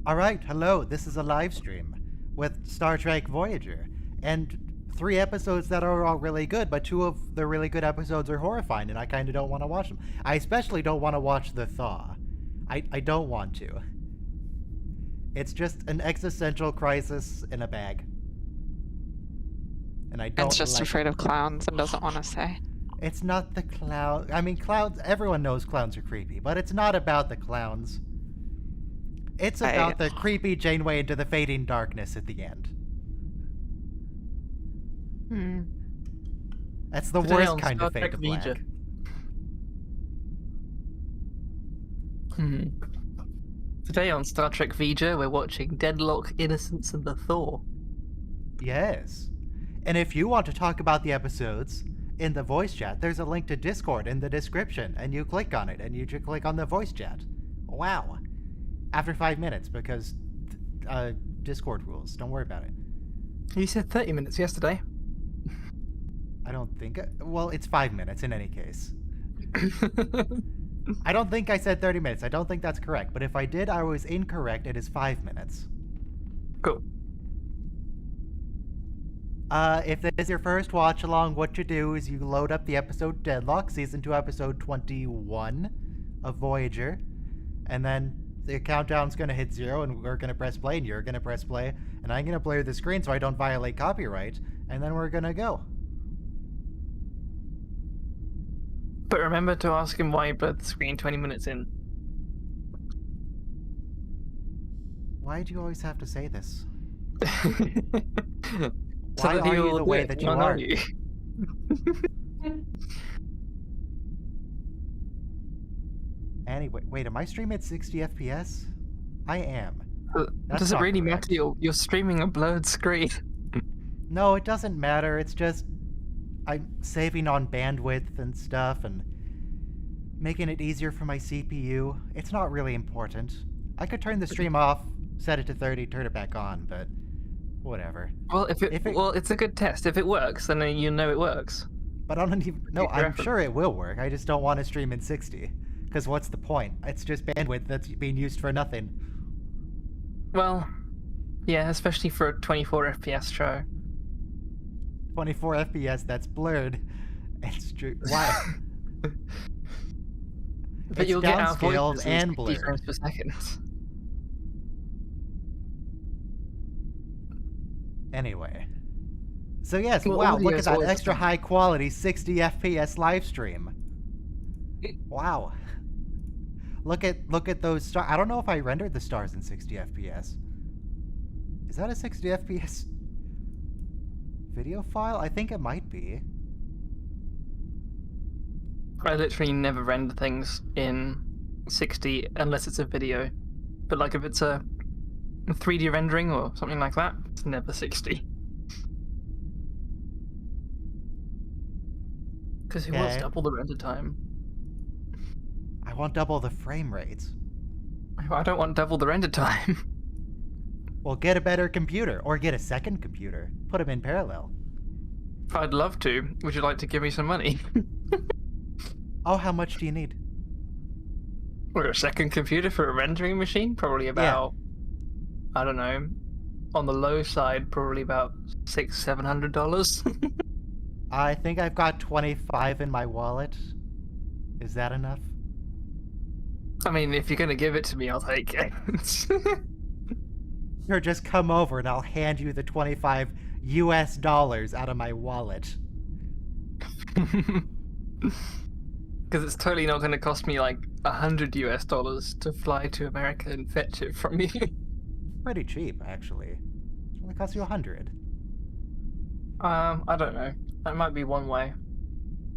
Alright, hello, this is a live stream with Star Trek Voyager, and 3 episodes that are all really good, but 2 of the really good episodes are horrifying, and I kinda don't want to watch them. I especially don't want to watch the Thaw. I don't want to. It's just an existential crisis in a bag. And I don't It's just like afraid of clowns and doesn't want to say. It's not the clown. I mean, clowns, everyone knows clowns are creepy, but it's not about the clowns. It's about the creepy Janeway into the fading darkness at the end. That's the Today worst on kind Star of fade Trek of black. Voyager. Today on Star Trek Voyager, we're watching Deadlock, Innocence, and the Thaw. Yes. And if you want to talk about the episodes in the voice chat, there's a link to Discord in the description, and you click on it, and you click on the voice chat. Wow. After 5 minutes, because Discord rules. Don't worry about it. You said 30 minutes yesterday. I don't think... Well, it's 5 minutes in any case. I don't think I said 30 minutes. I don't think that's correct. But if I did, I was incorrect. It is 5 minutes. Cool. If this is your first watch along, what you do is you load up the episode Deadlock, Season 2, Episode 21 of Voyager. And then the countdown's going to hit 0, and we're going to press play, and you're going to press play. And I'm going to blur the screen so I don't violate copyright. And then we're going to go. But remember to ask him why he blurred the screen 20 minutes in. Why do you always have to say this? So Why that are you he'll the do way it, that you I'll know are? you. Anyway, wait, am I streaming at 60 FPS? I am. That's Does it not really correct. matter? You're streaming a blurred screen. No, it doesn't matter. It's just I'm saving on bandwidth and stuff and making it easier for my CPU. It's not really important. I could turn the stream off, set it to 30, turn it back on, but whatever. Well, well, it's a good test. If it works, then you know it works. But I don't even... No, Take I'm reference. sure it will work. I just don't want to stream in 60. Because what's the point? It's just bandwidth that's being used for nothing. Well, yeah, especially for a 24 FPS show. 24 FPS, that's blurred. It's true. Why? But It's you'll get our downscaled voices and 60 blurred. frames per second. Anyway. So yes, Well, wow, look audio's at that always extra the same. high quality 60 FPS live stream. Wow. Look at those stars. I don't know if I rendered the stars in 60 FPS. Is that a 60 FPS video file? I think it might be. I literally never render things in 60 unless it's a video. But like if it's a 3D rendering or something like that, it's never 60. Because who wants Okay. double the render time? I want double the frame rates. I don't want double the render time. Well, get a better computer or get a second computer. Put them in parallel. I'd love to. Would you like to give me some money? Oh, how much do you need? Or a second computer for a rendering machine? Probably about, I don't know, on the low side, probably about $600-700. I think I've got 25 in my wallet. Is that enough? I mean, if you're gonna give it to me, I'll take it. Or just come over and I'll hand you the 25 US dollars out of my wallet. Because it's totally not gonna cost me like $100 to fly to America and fetch it from you. Pretty cheap, actually. It only costs you 100. I don't know. That might be one way.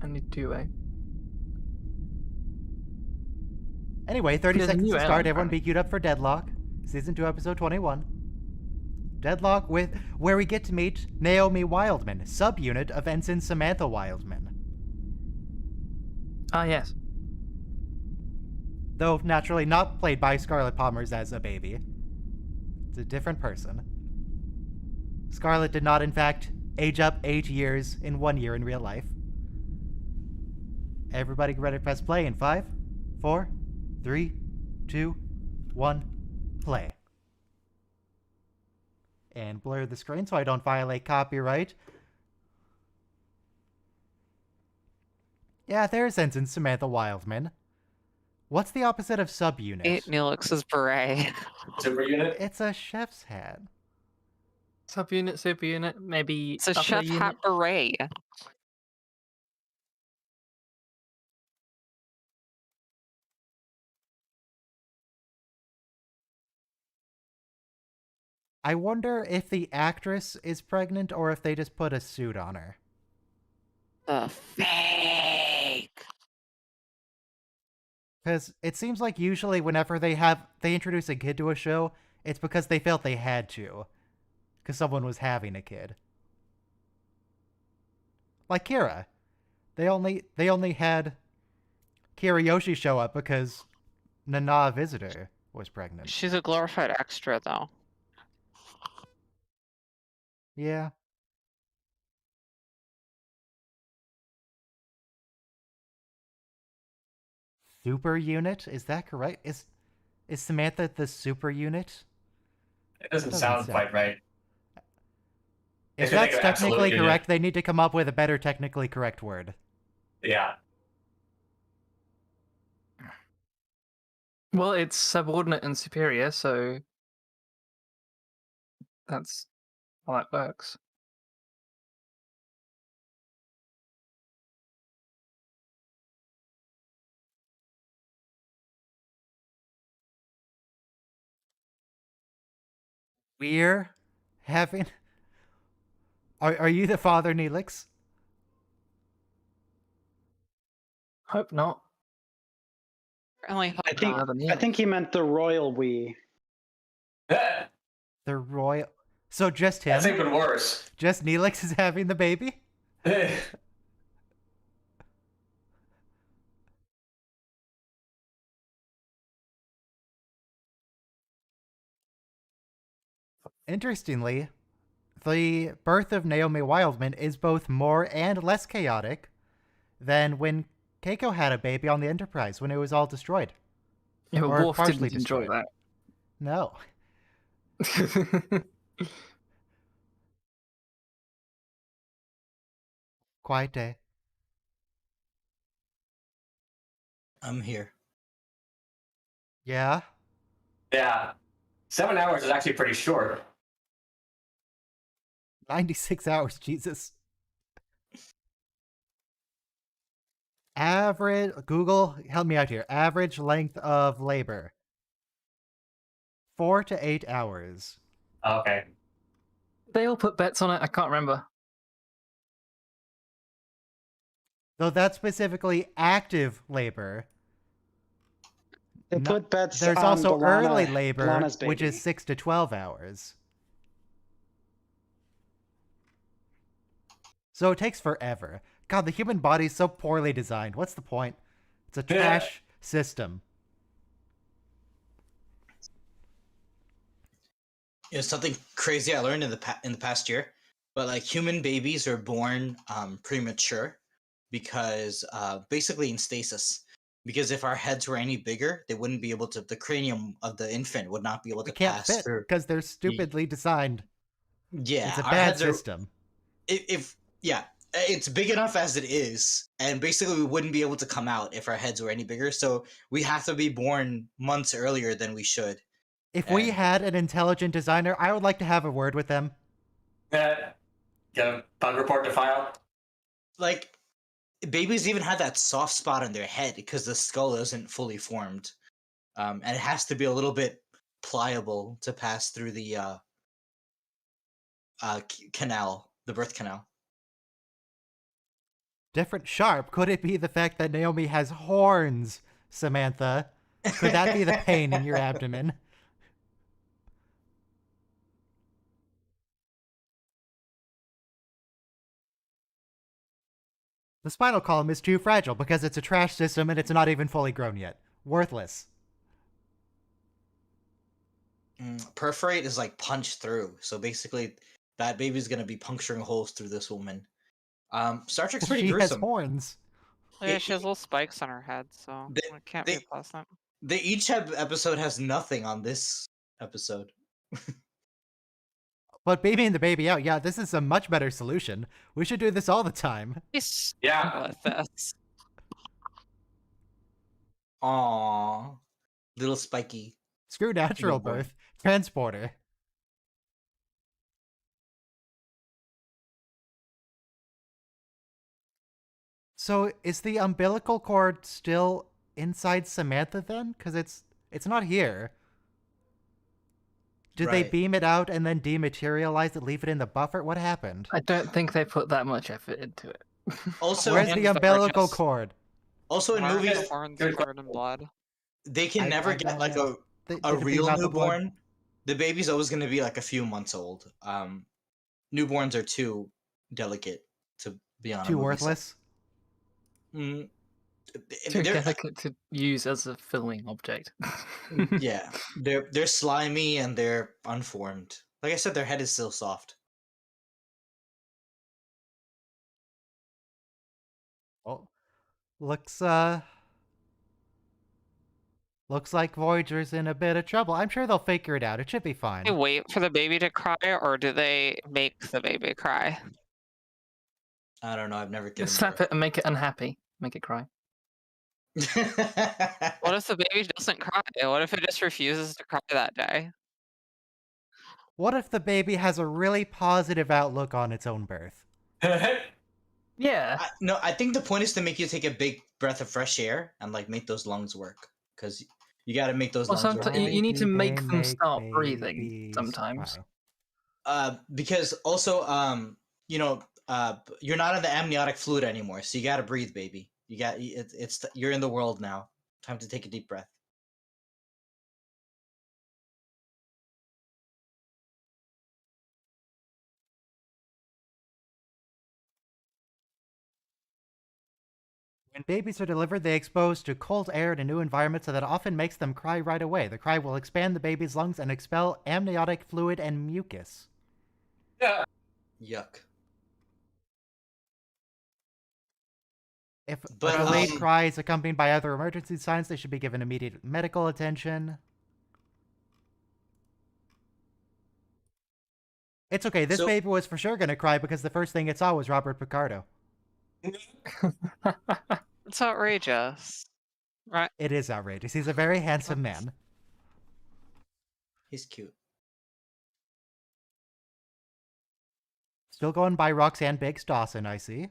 I need two-way. Anyway, 30 There's a seconds new to start. airline Everyone coming. be queued up for Deadlock. Season 2, Episode 21. Deadlock where we get to meet Naomi Wildman, subunit of Ensign Samantha Wildman. Ah, yes. Though naturally not played by Scarlett Palmer's as a baby. It's a different person. Scarlett did not, in fact, age up 8 years in 1 year in real life. Everybody get ready to press play in 5, 4, 3, 2, 1, play. and blur the screen so I don't violate copyright. Yeah, there's Ensign Samantha Wildman. What's the opposite of subunit? Neelix's beret. Super unit? It's a chef's hat. Subunit, superunit, maybe It's a upper chef unit? hat beret. I wonder if the actress is pregnant or if they just put a suit on her. The fake. Because it seems like usually whenever they introduce a kid to a show, it's because they felt they had to. Because someone was having a kid. Like Kira. They only had Kiriyoshi show up because Nana Visitor was pregnant. She's a glorified extra, though. Yeah. Super unit? Is that correct? Is Samantha the super unit? It doesn't Doesn't sound sound quite right. If If you think that's of absolute technically unit. correct, they need to come up with a better technically correct word. Yeah. Well, it's subordinate and superior, so that's how that works. We're having... Are you the father, Neelix? Hope not. Really hope I think not. Rather I think he meant the royal we. That's The royal... So just him? even worse. Just Neelix is having the baby? Interestingly, the birth of Naomi Wildman is both more and less chaotic than when Keiko had a baby on the Enterprise when it was all destroyed. Yeah, but Or Worf partially didn't enjoy destroyed. No. that. Quiet day. I'm here. Yeah? Yeah. 7 hours is actually pretty short. 96 hours, Jesus. Average... Google, help me out here. Average length of labor. 4 to 8 hours. Okay. They all put bets on it. I can't remember. Though that's specifically active labor. They No- put bets There's on also B'Elanna- early labor, B'Elanna's which is baby. 6 to 12 hours. So it takes forever. God, the human body's so poorly designed. What's the point? It's a trash system. Something crazy I learned in the past year, but like human babies are born premature because basically in stasis. Because if our heads were any bigger, they wouldn't be able to. The cranium of the infant would not be able It to can't pass fit through. because they're stupidly designed. Yeah, It's a our bad heads are- system. It's big enough as it is, and basically we wouldn't be able to come out if our heads were any bigger. So we have to be born months earlier than we should. If we And- had an intelligent designer, I would like to have a word with them. Get a bug report to file. Like babies even have that soft spot on their head because the skull isn't fully formed, and it has to be a little bit pliable to pass through the canal, the birth canal. Different sharp. Could it be the fact that Naomi has horns, Samantha? Could that be the pain in your abdomen? The spinal column is too fragile because it's a trash system and it's not even fully grown yet. Worthless. Perforate is like punch through, so basically that baby's gonna be puncturing holes through this woman. Star Trek's pretty She has gruesome. horns. Yeah, It- she has little spikes on her head, so They- it can't they- be pleasant. Each episode has nothing on this episode. But beaming the baby out, yeah, this is a much better solution. We should do this all the time. He's Yeah. with this. Aww. Little spiky. Screw natural Newborn. birth. Transporter. So is the umbilical cord still inside Samantha then? Because it's not here. Did they Right. beam it out and then dematerialize it, leave it in the buffer? What happened? I don't think they put that much effort into it. Also, Where's and the umbilical gorgeous. cord? also in Horns, movies, horns Good covered in blood. they can I never don't get like know. a Did it beam real out the blood? newborn. The baby's always going to be like a few months old. Newborns are too delicate to be on. a Too movie set. worthless? Mm, Too they're- delicate to use as a filming object. yeah, they're slimy and they're unformed. Like I said, their head is still soft. Oh, looks like Voyager's in a bit of trouble. I'm sure they'll figure it out. It should be fine. Do they wait for the baby to cry, or do they make the baby cry? I don't know. I've never given. Just slap it and make it unhappy. Make it cry. What if the baby doesn't cry? What if it just refuses to cry that day? What if the baby has a really positive outlook on its own birth? Yeah. No, I think the point is to make you take a big breath of fresh air and like make those lungs work, because you got to make those Well, lungs work. sometimes you need to Baby, make they them start babies breathing sometimes. cry. Because also, you're not in the amniotic fluid anymore, so you got to breathe, baby. You're in the world now. Time to take a deep breath. When babies are delivered, they are exposed to cold air in a new environment, so that often makes them cry right away. The cry will expand the baby's lungs and expel amniotic fluid and mucus. Yeah. Yuck. If But, a delayed um, cry is accompanied by other emergency signs, they should be given immediate medical attention. It's okay, this So- baby was for sure going to cry because the first thing it saw was Robert Picardo. It's outrageous. Right? It is outrageous. He's a very handsome man. He's cute. Still going by Roxanne Biggs Dawson, I see.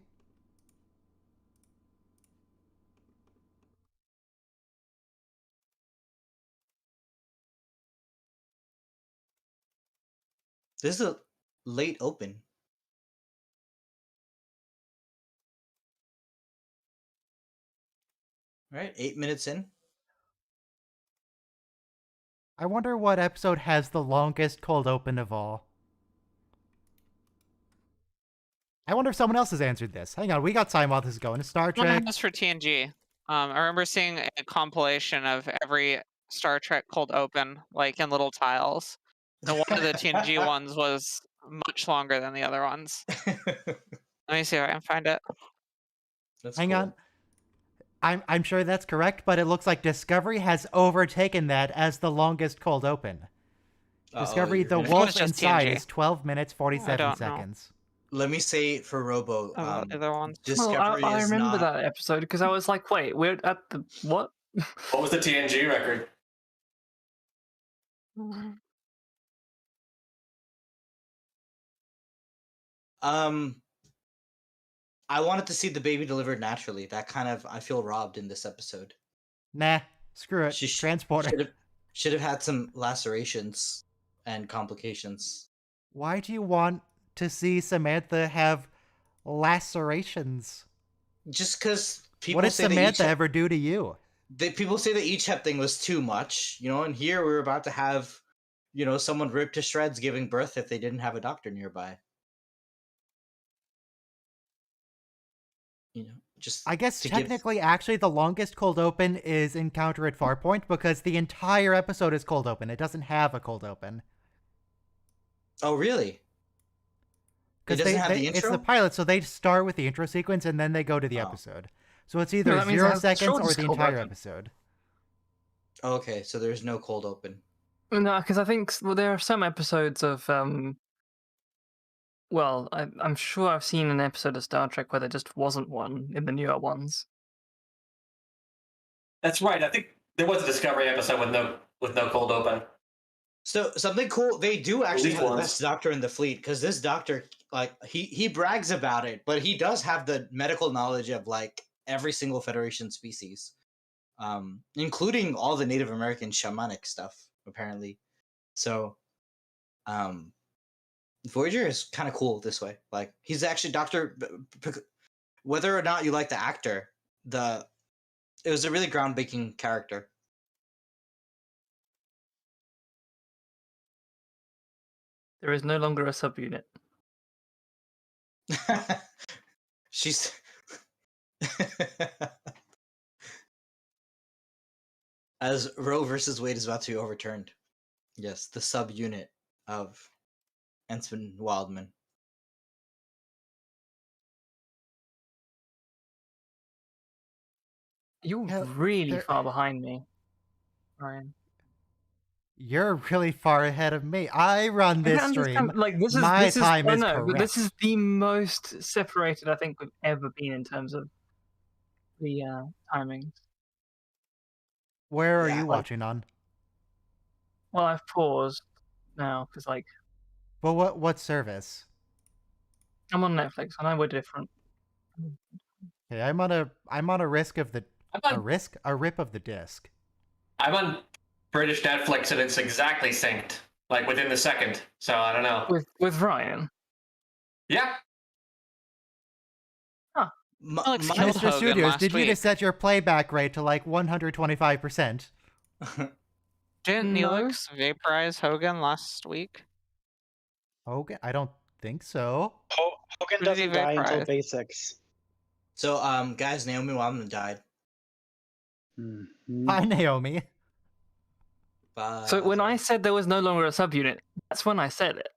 This is a late open. Right, 8 minutes in. I wonder what episode has the longest cold open of all. I wonder if someone else has answered this. Hang on, we got time while this is going. Star One Trek. was for TNG. I remember seeing a compilation of every Star Trek cold open, like in little tiles. And one of the TNG ones was much longer than the other ones. Let me see if I can find it. That's Hang cool. on. I'm sure that's correct, but it looks like Discovery has overtaken that as the longest cold open. Uh-oh, Discovery, you're the gonna- wolf- wolf it's just inside TNG. is 12 minutes, 47 don't know. seconds. Let me say for Robo, Oh, the other ones. Well, Discovery I is remember not. that episode because I was like, wait, we're at the what? What was the TNG record? I wanted to see the baby delivered naturally. That kind of I feel robbed in this episode. Nah, screw it. She Transporter. should have had some lacerations and complications. Why do you want to see Samantha have lacerations? Just because people What did say the Samantha ECHEP ever do to you? people say the ECHEP thing was too much, and here we're about to have, someone ripped to shreds giving birth if they didn't have a doctor nearby. Just I guess to give- technically, actually, the longest cold open is Encounter at Farpoint because the entire episode is cold open. It doesn't have a cold open. Oh, really? It Because doesn't have the it's intro? the pilot, so they start with the intro sequence and then they go to the Oh. episode. So it's either that means it 0 has the seconds or shortest the cold entire open. episode. Oh, okay, so there's no cold open. No, because I think there are some episodes of Well, I'm sure I've seen an episode of Star Trek where there just wasn't one in the newer ones. That's right. I think there was a Discovery episode with no cold open. So something cool. They do actually least have the once. best doctor in the fleet because this doctor, like, he brags about it, but he does have the medical knowledge of like every single Federation species, including all the Native American shamanic stuff, apparently. So, Voyager is kind of cool this way. Like, he's actually whether or not you like the actor, it was a really groundbreaking character. There is no longer a subunit. She's as Roe versus Wade is about to be overturned. Yes, the subunit of Ensign Wildman. You're Yeah, really there- far behind me, Ryan. You're really far ahead of me. I run I this don't stream. understand, like this is My this time is, is I know, but this correct. is the most separated I think we've ever been in terms of the timings. Where are Yeah, you like- watching on? Well, I've paused now because like Well, what service? I'm on Netflix and I we're different. Okay, I'm on a risk of the I'm a rip of the disc. on British Netflix and it's exactly synced, like within the second. So I don't know. With Ryan. Yeah. Alex my- killed Mr. Hogan Studios, last did you week. just set your playback rate to like 125%? Didn't No. Neelix vaporize Hogan last week? Okay, I don't think so. Hogan Who did he doesn't die until vaporize? basics. So, guys, Naomi Wildman died. Mhm. Hi, Naomi. So when I said there was no longer a subunit, that's when I said it.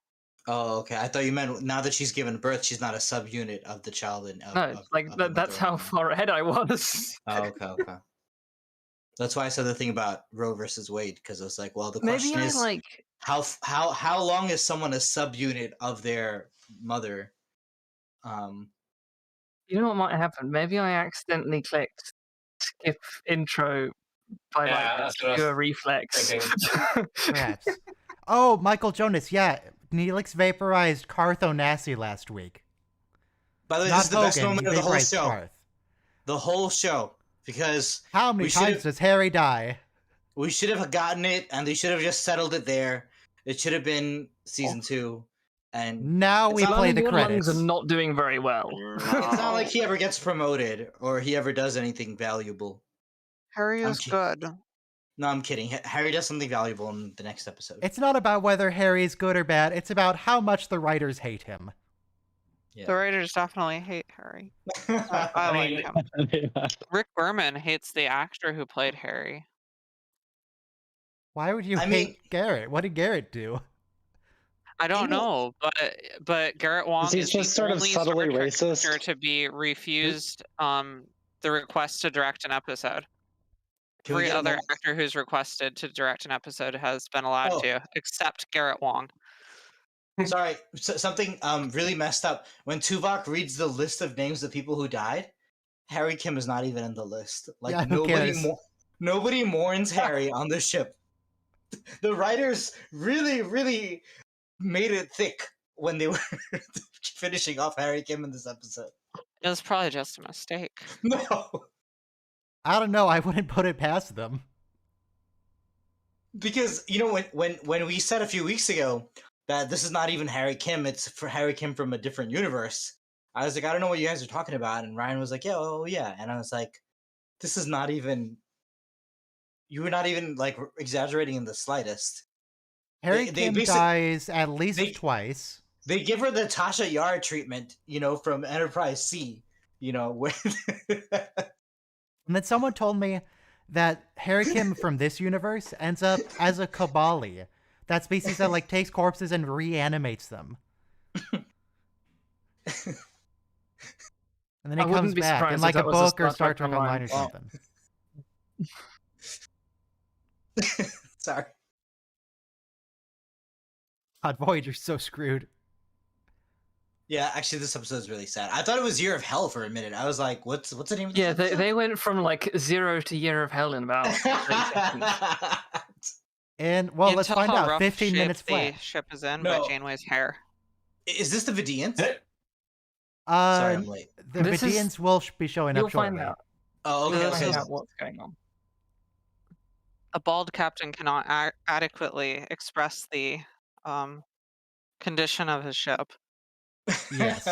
Oh, okay. I thought you meant now that she's given birth, she's not a subunit of the child. No, that's how far ahead I was. Oh, okay. That's why I said the thing about Roe versus Wade, because it was like, well, the Maybe question I is like how long is someone a subunit of their mother? you know what might happen? Maybe I accidentally clicked skip intro by Yeah, like that's what I was pure reflex. Perhaps. Oh, Michael Jonas, yeah. Neelix vaporized Karth Onassi last week. By the way, Not this is the best Hogan, moment he of the whole vaporized show. Karth. The whole show, because How many We should've- times does Harry die? we should have gotten it, and they should have just settled it there. It should have been season 2, and Now It's we not play the Blood credits. Lungs are not doing very well. it's not like he ever gets promoted or he ever does anything valuable. Harry I'm is ki- good. No, I'm kidding. Harry does something valuable in the next episode. It's not about whether Harry is good or bad. It's about how much the writers hate him. The writers definitely hate Harry. I I like mean- him. Rick Berman hates the actor who played Harry. Why would you I hate mean- Garrett? What did Garrett do? I don't People- know, but Garrett Wong He's is just the sort of only subtly Star Trek racist. actor to be refused the request to direct an episode. Can we Every get a other mo- actor who's requested to direct an episode has been allowed Oh. to, except Garrett Wong. Sorry, something really messed up. When Tuvok reads the list of names of people who died, Harry Kim is not even in the list. Like Yeah, who cares? nobody mourns Harry on the ship. The writers really made it thick when they were finishing off Harry Kim in this episode. It was probably just a mistake. No, I don't know. I wouldn't put it past them. because you know when we said a few weeks ago that this is not even Harry Kim, it's for Harry Kim from a different universe. I was like, I don't know what you guys are talking about, and Ryan was like, yeah, oh yeah, and I was like, this is not even. You were not even like exaggerating in the slightest. Harry they Kim basic- dies at least they- twice. They give her the Tasha Yar treatment, from Enterprise C. Where And then someone told me that Harry Kim from this universe ends up as a Kabali. That species that like takes corpses and reanimates them. And then he I wouldn't comes be back surprised in if like a that was a book or Star Star Trek Trek Online or Online. something. Sorry. God, Voyager's so screwed. Yeah, actually, this episode is really sad. I thought it was Year of Hell for a minute. I was like, what's the name of this Yeah, episode? they went from like 0 to Year of Hell in about 30 seconds. And well, You let's can find tell how out. rough 15 shape minutes the flat. ship is in No. by Janeway's hair. Is this the Vidians? Uh, Sorry, I'm late. the This is- Vidians will be showing You'll up shortly. find out. Oh, okay. You'll You'll okay. find out what's going on. A bald captain cannot adequately express the condition of his ship. Yes.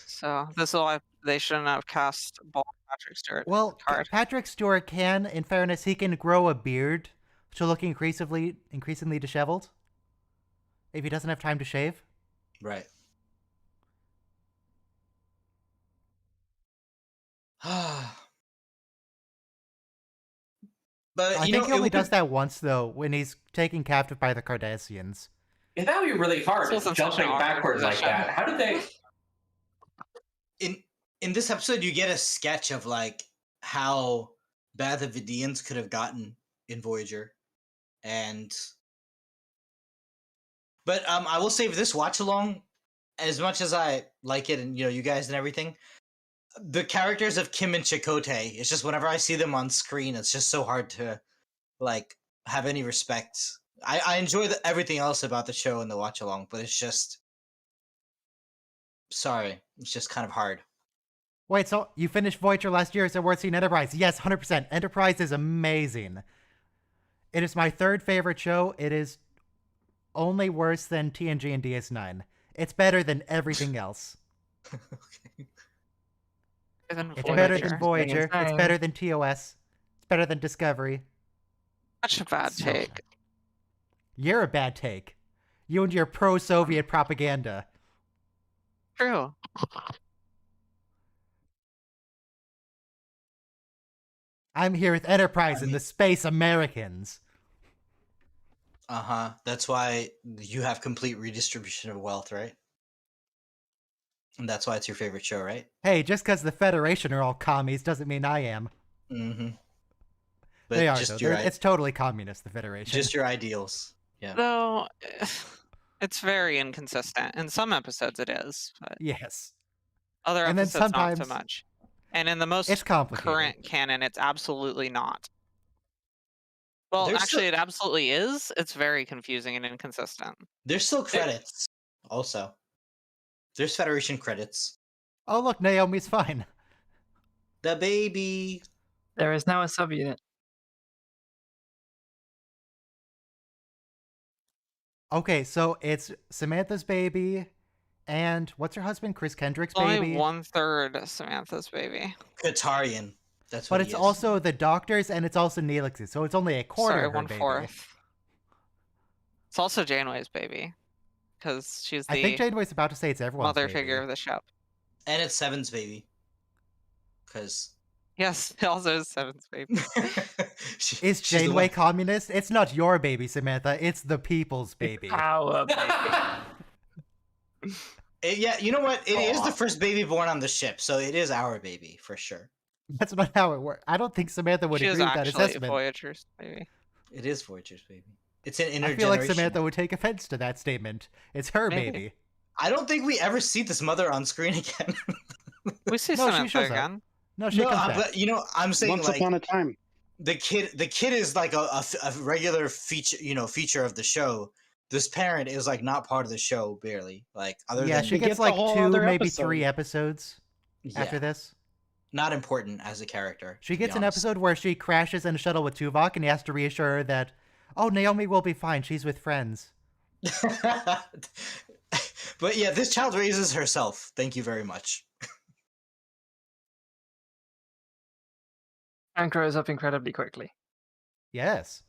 So this is why they shouldn't have cast bald Patrick Stewart. Well, Card. Patrick Stewart can, in fairness, he can grow a beard to look increasingly disheveled if he doesn't have time to shave. Right. But I you think know, he only it does would- that once, though, when he's taken captive by the Cardassians. Yeah, that would be really hard, This wasn't such jumping an awkward backwards like position. that. How did they? in this episode, you get a sketch of like how bad the Vidians could have gotten in Voyager, but I will say for this watch along, as much as I like it, and you guys and everything, the characters of Kim and Chakotay, it's just whenever I see them on screen, it's just so hard to like have any respect. I enjoy everything else about the show and the watch along, but it's just it's just kind of hard. Wait, so you finished Voyager last year, so we're seeing Enterprise? Yes, 100%. Enterprise is amazing. It is my third favorite show. It is only worse than TNG and DS9. It's better than everything else. Okay. It's better Voyager. than Voyager. It's Insane. better than TOS. It's better than Discovery. Such a bad So- take. You're a bad take. You and your pro-Soviet propaganda. True. I'm here with Enterprise and the Space Americans. That's why you have complete redistribution of wealth, right? And that's why it's your favorite show, right? Hey, just because the Federation are all commies doesn't mean I am. Mm-hmm. But They are, just though. your It's totally communist, the Federation. just your ideals. Yeah. Though it's very inconsistent. In some episodes it is, but Yes. other And then episodes not so sometimes much. And in the most It's complicated. current canon, it's absolutely not. Well, There's actually, still- it absolutely is. It's very confusing and inconsistent. There's still credits. Also, there's Federation credits. Oh, look, Naomi's fine. The baby. There is now a subunit. Okay, so it's Samantha's baby, and what's her husband? Chris Kendrick's Only baby. 1/3 Samantha's baby. Katarian. That's what But he it's is. also the doctor's and it's also Neelix's, so it's only a quarter Sorry, of her baby. 1/4. It's also Janeway's baby, because she's I think the Janeway's about to say it's everyone's mother baby. figure of the ship. And it's Seven's baby. Because Yes, it also is Seven's baby. Is Janeway communist? It's not your baby, Samantha. It's the people's baby. Power, baby. Yeah, you know what? It is Aw. the first baby born on the ship, so it is our baby for sure. That's not how it works. I don't think Samantha would She is agree with that actually assessment. Voyager's baby. It is Voyager's baby. It's an intergenerational. I feel like Samantha would take offense to that statement. It's her Maybe. baby. I don't think we ever see this mother on screen again. We see No, she Samantha shows up. again. No, she no, comes back. but I'm saying Once like upon a time. the kid is like a regular feature of the show. This parent is like not part of the show barely. Like other Yeah, than she They gets get the like whole 2, other maybe episode. 3 episodes yeah, after this. not important as a character. She to be gets an honest. episode where she crashes in a shuttle with Tuvok and he has to reassure her that, oh, Naomi will be fine. She's with friends. But yeah, this child raises herself. Thank you very much. And grows up incredibly quickly. Yes.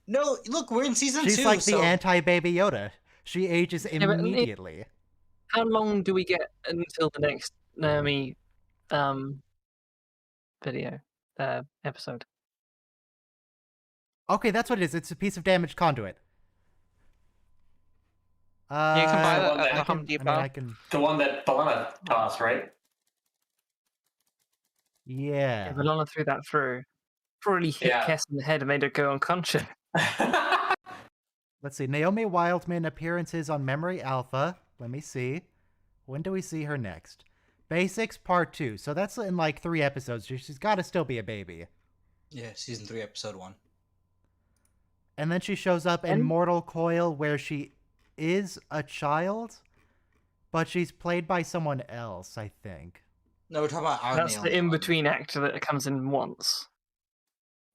No, look, we're in season She's 2. like so the anti-Baby Yoda. She ages but it- immediately. How long do we get until the next Naomi video episode? Okay, that's what it is. It's a piece of damaged conduit. You can buy that that at at Home Depot. I can. The one that Balana tossed, right? Yeah. Yeah, Valona threw that through. Probably hit Yeah. Kess in the head and made her go unconscious. Let's see. Naomi Wildman appearances on Memory Alpha. Let me see. When do we see her next? Basics Part 2. So that's in like 3 episodes. She's got to still be a baby. Yeah, season 3, episode 1. And then she shows up in And- Mortal Coil where she is a child, but she's played by someone else, I think. No, we're talking about our That's Naomi the Watman. in-between actor that comes in once.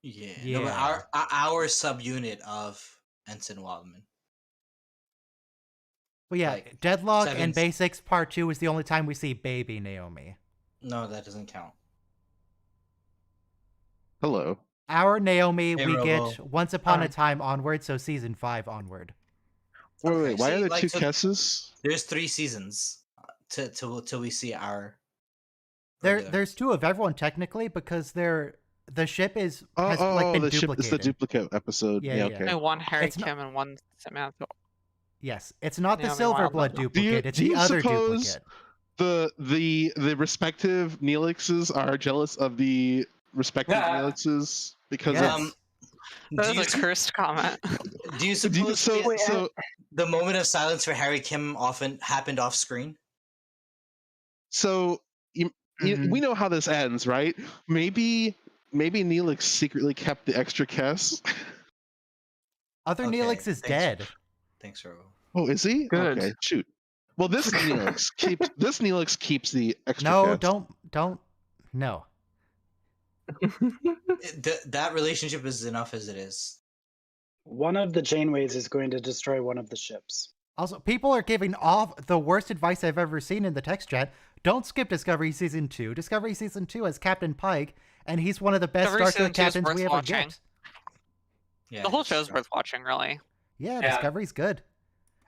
Yeah. Yeah. No, but our subunit of Ensign Wildman. But yeah, Like, Deadlock and Seven's- Basics Part 2 is the only time we see baby Naomi. No, that doesn't count. Hello. Our Naomi Hey, we Robo. get Once Upon a Hi. Time onward, so season 5 onward. Wait, Okay, wait. Why see, are there like, two so- Kesses? There's 3 seasons till we see our. regular. There's 2 of everyone technically because the ship has Oh, like been the ship duplicated. is the duplicate episode. Yeah, Yeah, yeah. okay. And one Harry It's not- Kim and one Samantha. Yes, it's not the Naomi Silverblood Wildman. duplicate, it's do the you other suppose duplicate. The respective Neelixes are jealous of the respective Yeah. Neelixes because Yes. of That Do you, was a cursed comment. do you Do you- suppose so the moment of silence for Harry Kim often happened off screen? so Mhm. we know how this ends, right? Maybe Neelix secretly kept the extra Kess. Other Okay, Neelix is thanks. dead. Thanks, Robo. Oh, is he? Good. Okay, shoot. Well, this Neelix keeps the extra No, Kess. don't. No. That relationship is enough as it is. One of the Janeways is going to destroy one of the ships. Also, people are giving off the worst advice I've ever seen in the text chat. Don't skip Discovery Season 2. Discovery Season 2 has Captain Pike, and he's one of the best Discovery Star Trek Season 2 is captains we worth ever watching. get. Yeah, The whole it's show's true. worth watching, really. Yeah, Yeah. Discovery's good.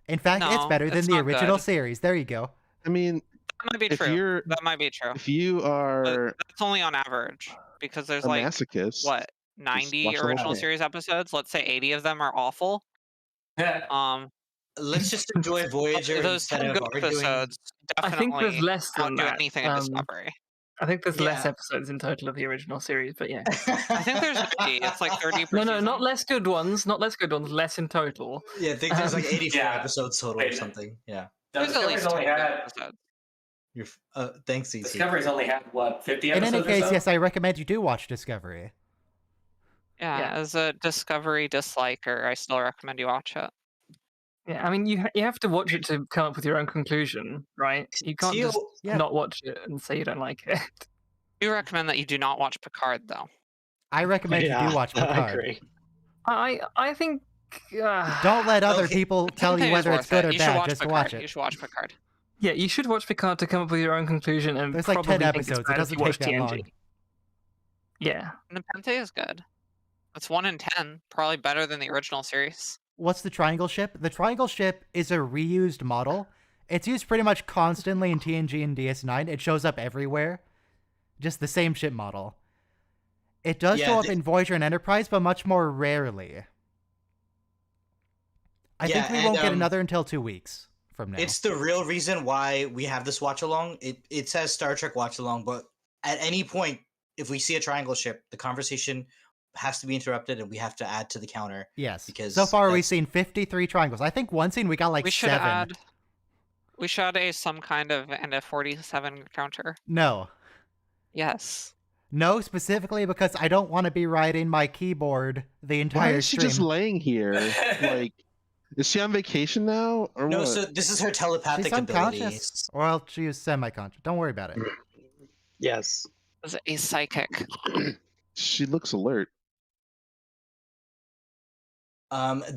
In fact, it's No, better than it's the not original good. series. There you go. I mean, That might be if true. you're That might be true. if you are That's only on average because there's a like masochist, what 90 watch the whole original thing. series episodes. Let's say 80 of them are awful. Let's just enjoy Voyager Those instead 10 of good arguing. episodes I think there's definitely less than outdo that. anything in Discovery. I think there's less Yeah. episodes in total of the original series, but yeah. I think there's 90. It's like 30 per No, season. not less good ones. Not less good ones. Less in total. Yeah, I think there's like 84 Yeah. episodes total or Wait. something. Yeah. There's at least Discovery's 10 only good had episodes. Thanks, ET. Discovery's only had what 50 In episodes. any case, or so? yes, I recommend you do watch Discovery. Yeah, Yeah. as a Discovery disliker, I still recommend you watch it. Yeah, I mean, you have to watch it to come up with your own conclusion, right? You can't Teal- just Yeah. not watch it and say you don't like it. I do recommend that you do not watch Picard, though. I recommend you do watch I Picard. agree. I think. Don't let other Okay. people tell you Something is whether it's worth good it. or You should bad. watch Just Picard. watch You it. should watch Picard. Yeah, you should watch Picard to come up with your own conclusion, and There's like 10 probably think it's episodes. It bad if doesn't you watch take that long. TNG. Yeah, Nepenthe is good. It's 1 in 10. Probably better than the original series. What's the triangle ship? The triangle ship is a reused model. It's used pretty much constantly in TNG and DS9. It shows up everywhere. Just the same ship model. It does Yeah, show up the- in Voyager and Enterprise, but much more rarely. I Yeah, think we and, won't get another until 2 weeks from now. It's the real reason why we have this watch along. It says Star Trek watch along, but at any point, if we see a triangle ship, the conversation has to be interrupted, and we have to add to the counter. Yes. because so far we've that's- seen 53 triangles. I think one scene we got like we should 7. add. We should add some kind of and a 47 counter. No. Yes. No, specifically because I don't want to be writing my keyboard the entire why is she stream. just laying here? Like, is she on vacation now, or No, what? so this is her telepathic She's unconscious. abilities. Well, she is semi-conscious. Don't worry about it. Yes. As a psychic. She looks alert.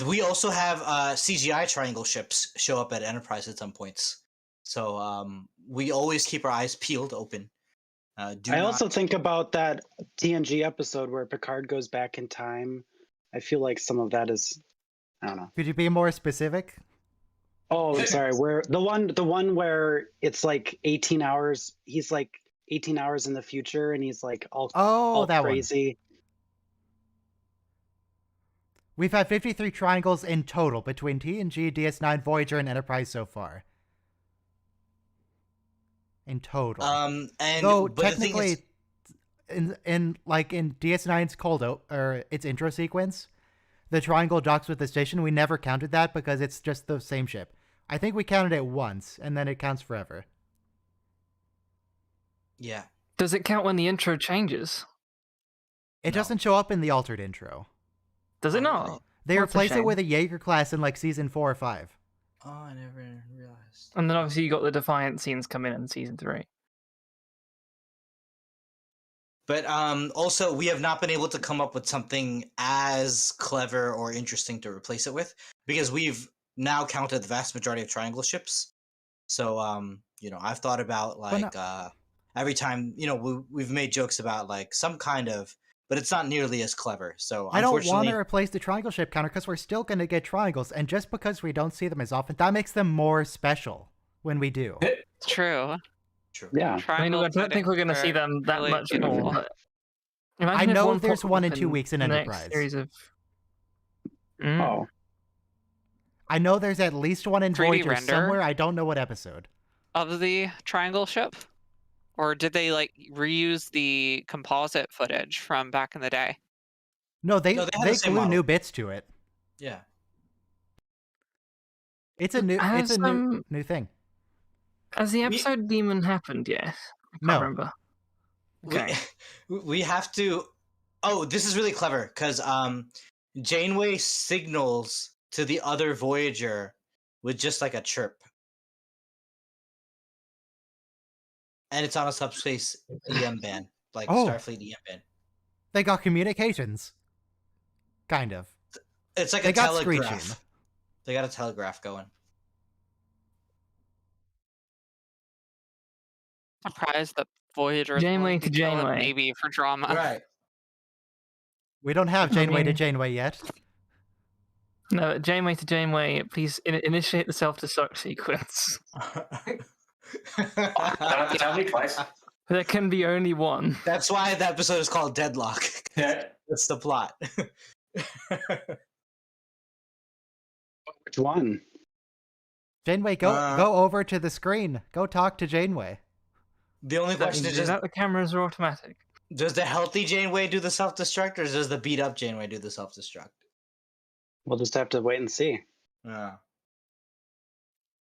We also have CGI triangle ships show up at Enterprise at some points. So we always keep our eyes peeled open. I also think about that TNG episode where Picard goes back in time. I feel like some of that is, I don't know. Could you be more specific? Oh, I'm sorry. Where the one where it's like 18 hours. He's like 18 hours in the future, and he's like all Oh, that one. crazy. We've had 53 triangles in total between TNG, DS9, Voyager, and Enterprise so far. In total. And Though but the thing technically, is, in DS9's or its intro sequence, the triangle docks with the station. We never counted that because it's just the same ship. I think we counted it once, and then it counts forever. Yeah. Does it count when the intro changes? It No. doesn't show up in the altered intro. Does it Oh, not? really? They That's a replace it shame. with a Jaeger class in like season 4 or 5. Oh, I never realized. And then obviously you got the Defiant scenes come in season 3. But also, we have not been able to come up with something as clever or interesting to replace it with, because we've now counted the vast majority of triangle ships. So, I've thought about like every time, we've made jokes about like some kind of, but it's not nearly as clever. So I don't want unfortunately, to replace the triangle ship counter because we're still going to get triangles, and just because we don't see them as often, that makes them more special when we do. It's true. True. Yeah. I Triangle don't think we're going to see fittings them are that really much beautiful. more. But I imagine if know there's popped one up in 2 weeks in the next Enterprise. Series of... Mm. Oh, I know there's at least one in 3D Voyager render? somewhere. I don't know what episode. Of the triangle ship? Or did they like reuse the composite footage from back in the day? No, they No, they have the same glue model. new bits to it. Yeah. It's a new Has, new thing. Has the episode Demon happened yet? I can't No. remember. Okay. We have to. Oh, this is really clever because Janeway signals to the other Voyager with just like a chirp, and it's on a subspace EM band, like Oh. Starfleet EM band. They got communications. Kind of. It's like They a got telegraph. screeching. They got a telegraph going. Surprised that Voyager is Janeway willing to kill a Janeway. baby for drama. Right. We don't have I Janeway to mean- Janeway yet. No, Janeway to Janeway, please initiate the self-destruct sequence. Don't tell me twice. There can be only one. That's why the episode is called Deadlock. Yeah. That's the plot. which one? Janeway, go Uh, go over to the screen. Go talk to Janeway. The only question is, Is that the cameras are automatic? does the healthy Janeway do the self-destruct, or does the beat-up Janeway do the self-destruct? We'll just have to wait and see. Yeah.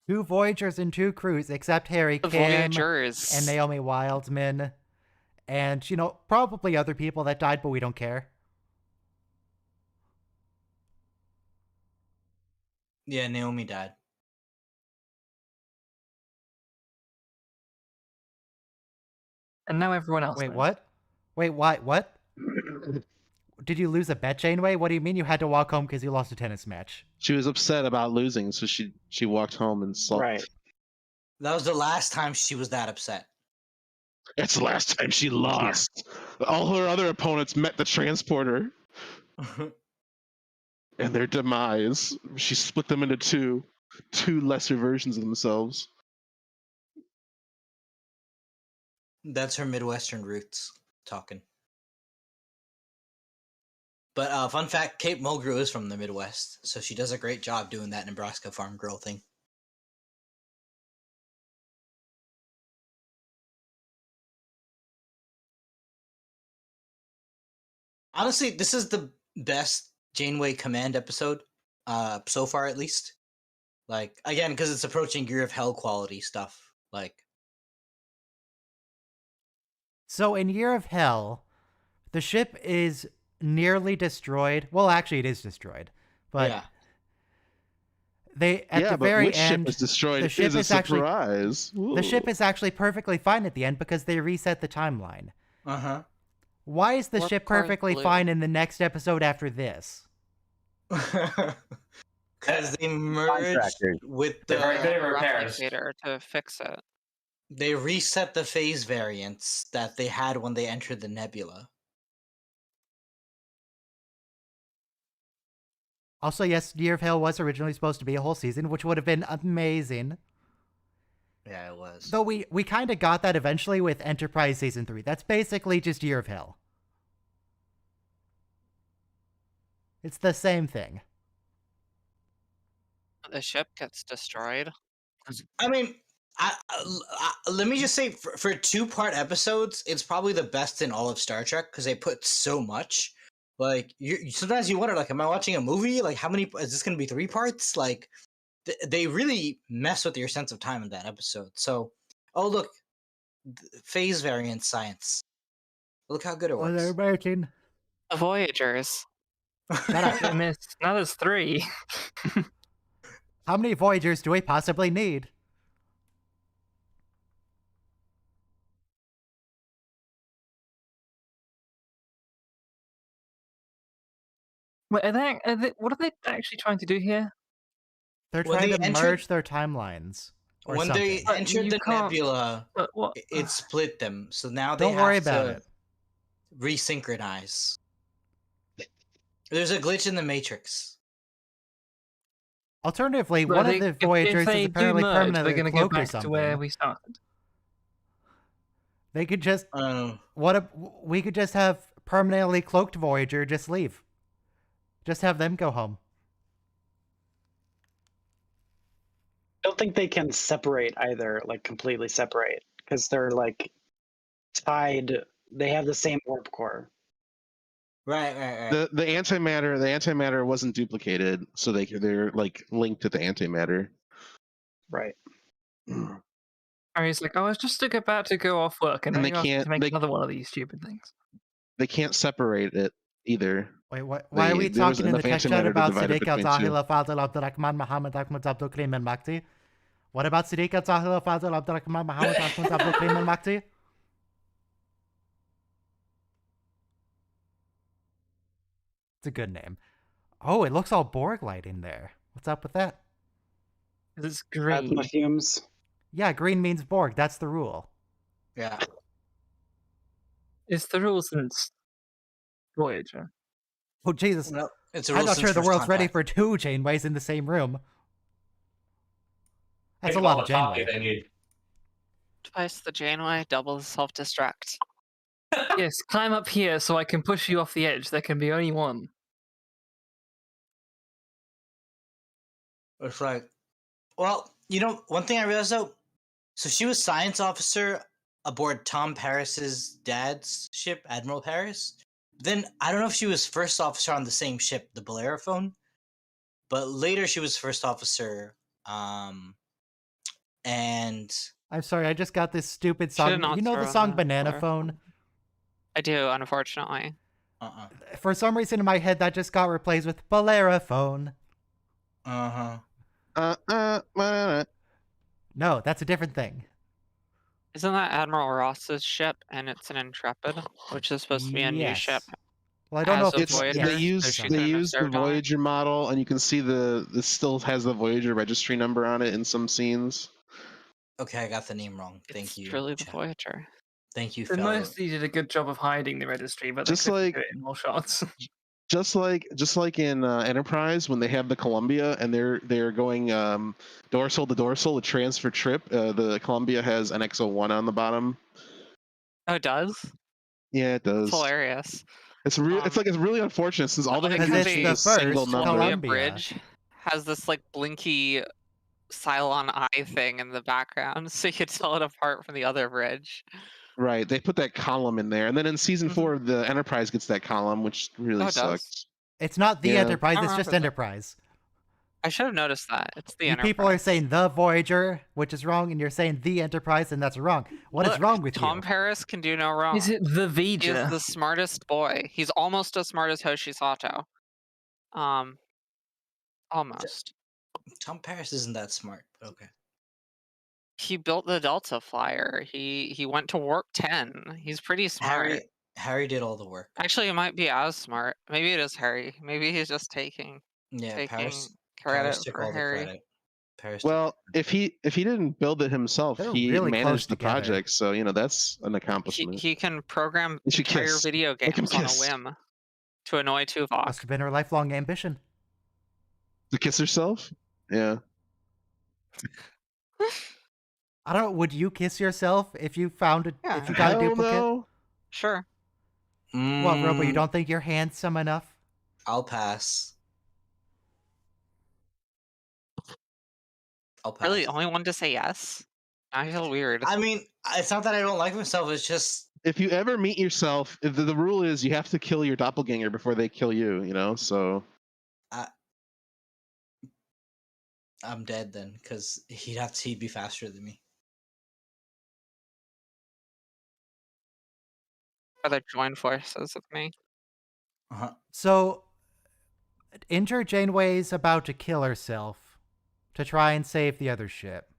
2 Voyagers and 2 crews, except Harry The Kim Voyagers. and Naomi Wildman. And, probably other people that died, but we don't care. Yeah, Naomi died. And now everyone else. Wait, knows. what? Wait, why? What? Did you lose a bet, Janeway? What do you mean you had to walk home because you lost a tennis match? She was upset about losing, so she walked home and sulked. Right. That was the last time she was that upset. That's the last time she lost. All her other opponents met the transporter and their demise. She split them into two lesser versions of themselves. That's her Midwestern roots talking. But fun fact, Kate Mulgrew is from the Midwest, so she does a great job doing that Nebraska farm girl thing. Honestly, this is the best Janeway Command episode, so far at least. Like, again, because it's approaching Gear of Hell quality stuff. Like, So in Year of Hell, the ship is nearly destroyed. Well, actually, it is destroyed. But yeah. they at yeah, the but very which end, ship is destroyed the ship is a is actually- surprise. the ship is actually perfectly fine at the end because they reset the timeline. Uh-huh. Why is the Warp ship core's perfectly blue. fine in the next episode after this? Because they merged Contractors. with They're very good the... at repairs. Replicator to fix it. They reset the phase variants that they had when they entered the nebula. Also, yes, Year of Hell was originally supposed to be a whole season, which would have been amazing. Yeah, it was. Though we kind of got that eventually with Enterprise Season 3. That's basically just Year of Hell. It's the same thing. The ship gets destroyed. I mean, let me just say, for 2-part episodes, it's probably the best in all of Star Trek because they put so much. Like, sometimes you wonder, like, am I watching a movie? Like, how many is this going to be? 3 parts? Like, they really mess with your sense of time in that episode. So, oh look, phase variance science. Look how good it Oh, they're works. merging. The Voyagers. Shut up. I missed. Now there's 3. How many Voyagers do we possibly need? Wait, what are they actually trying to do here? They're When trying they to entered- merge their timelines. Or When something. they But entered you the can't- nebula, What? it split them. So now they Don't have worry to about it. resynchronize. There's a glitch in the Matrix. Alternatively, Well, one they- of the if Voyagers they is do apparently merge, they're permanently going to go cloaked or back to something. where we started. They could just Oh. we could just have permanently cloaked Voyager just leave. Just have them go home. I don't think they can separate either, like completely separate, because they're like tied. They have the same warp core. Right. The antimatter wasn't duplicated, so they're like linked to the antimatter. Right. Harry's like, I was just about to go off work, and now And they you asked me can't- to make they- another one of these stupid things. They can't separate it either. Wait, why are we there was talking in the enough text chat antimatter to about divide it Sadiq between al-Zahil two. al-Fadl Abdurrahman Muhammad Ahmad Abdul Karim al-Makti? What about Sadiq al-Zahil al-Fadl Abdurrahman Muhammad Ahmad Abdul Karim al-Makti? It's a good name. Oh, it looks all Borg-like in there. What's up with that? 'Cause it's green. Plasma fumes. Yeah, green means Borg. That's the rule. Yeah. It's the rule since Voyager. Oh, Jesus. Well, it's a I'm rule not since sure the first world's ready contact. for 2 Janeways in the same room. That's Think a of all lot of the coffee Janeway. they need. Twice the Janeway, double the self-destruct. Yes, climb up here so I can push you off the edge. There can be only one. It's like, well, one thing I realized though, so she was science officer aboard Tom Paris's dad's ship, Admiral Paris. Then I don't know if she was first officer on the same ship, the Bellerophone, but later she was first officer. And I'm sorry, I just got this stupid Should've song. not You know the thrown song that Banana far. Phone? I do, unfortunately. For some reason in my head, that just got replaced with Bellerophone. No, that's a different thing. Isn't that Admiral Ross's ship, and it's an Intrepid, which is supposed to be a new ship? Well, I don't know As if a it's Voyager, They so use she they couldn't have use the served on it? Voyager model, and you can see this still has the Voyager registry number on it in some scenes. Okay, I got the name wrong. Thank It's you. truly the chat. Voyager. Thank you, They fellow. mostly did a good job of hiding the registry, but they Just couldn't like- do it in more shots. Just like in Enterprise when they have the Columbia and they're going dorsal to dorsal to transfer trip. The Columbia has an XO1 on the bottom. Oh, it does? Yeah, it does. It's hilarious. It's really unfortunate since all they had Because to it's do the was a single first number. Columbia. Columbia Bridge has this like blinky Cylon eye thing in the background, so you could tell it apart from the other bridge. Right, they put that column in there, and then in season Mhm. 4, the Enterprise gets that column, which really Oh, it does? sucks. It's not the Yeah. Enterprise, I it's just remember that. Enterprise. I should have noticed that. It's the You Enterprise. people are saying the Voyager, which is wrong, and you're saying the Enterprise, and that's wrong. What is Look, wrong with Tom you? Paris can do no wrong. Is it the He's Vija? the smartest boy. He's almost as smart as Hoshi Sato. Almost. Tom Paris isn't that smart, but okay. He built the Delta Flyer. He went to warp 10. He's pretty smart. Harry did all the work. Actually, it might be as smart. Maybe it is Harry. Maybe he's just taking Yeah, Paris credit took for all the Harry. credit. Paris took Well, if he didn't build it himself, They're he really close managed the together. project, so that's an accomplishment. He can program They should entire kiss. video Make 'em games on a kiss. whim to annoy Tuvok. Must have been her lifelong ambition. To kiss herself? Yeah. I don't know, would you kiss yourself if you found a Yeah. if you got a Hell duplicate? no. Sure. What, Robo, you Mm, don't think you're handsome enough? I'll pass. I'll pass. Really, the only one to say yes? I feel weird. I mean, it's not that I don't like myself. It's just If you ever meet yourself, the rule is you have to kill your doppelganger before they kill you, so I'm dead then, because he'd be faster than me. Or they join forces with me. Uh-huh. So, injured Janeway's about to kill herself to try and save the other ship.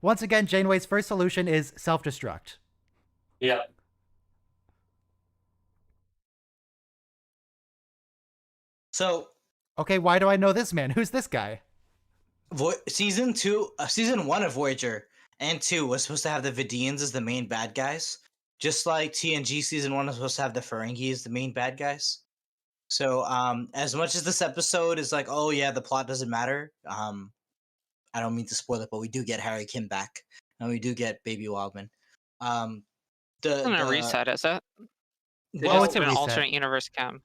Once again, Janeway's first solution is self-destruct. Yeah. So Okay, why do I know this man? Who's this guy? season 1 of Voyager and 2 was supposed to have the Vidians as the main bad guys, just like TNG season 1 was supposed to have the Ferengi as the main bad guys. So as much as this episode is like, oh yeah, the plot doesn't matter, I don't mean to spoil it, but we do get Harry Kim back, and we do get Baby Wildman. It's not a reset, is it? They Well, just it's a did an reset. alternate universe cam.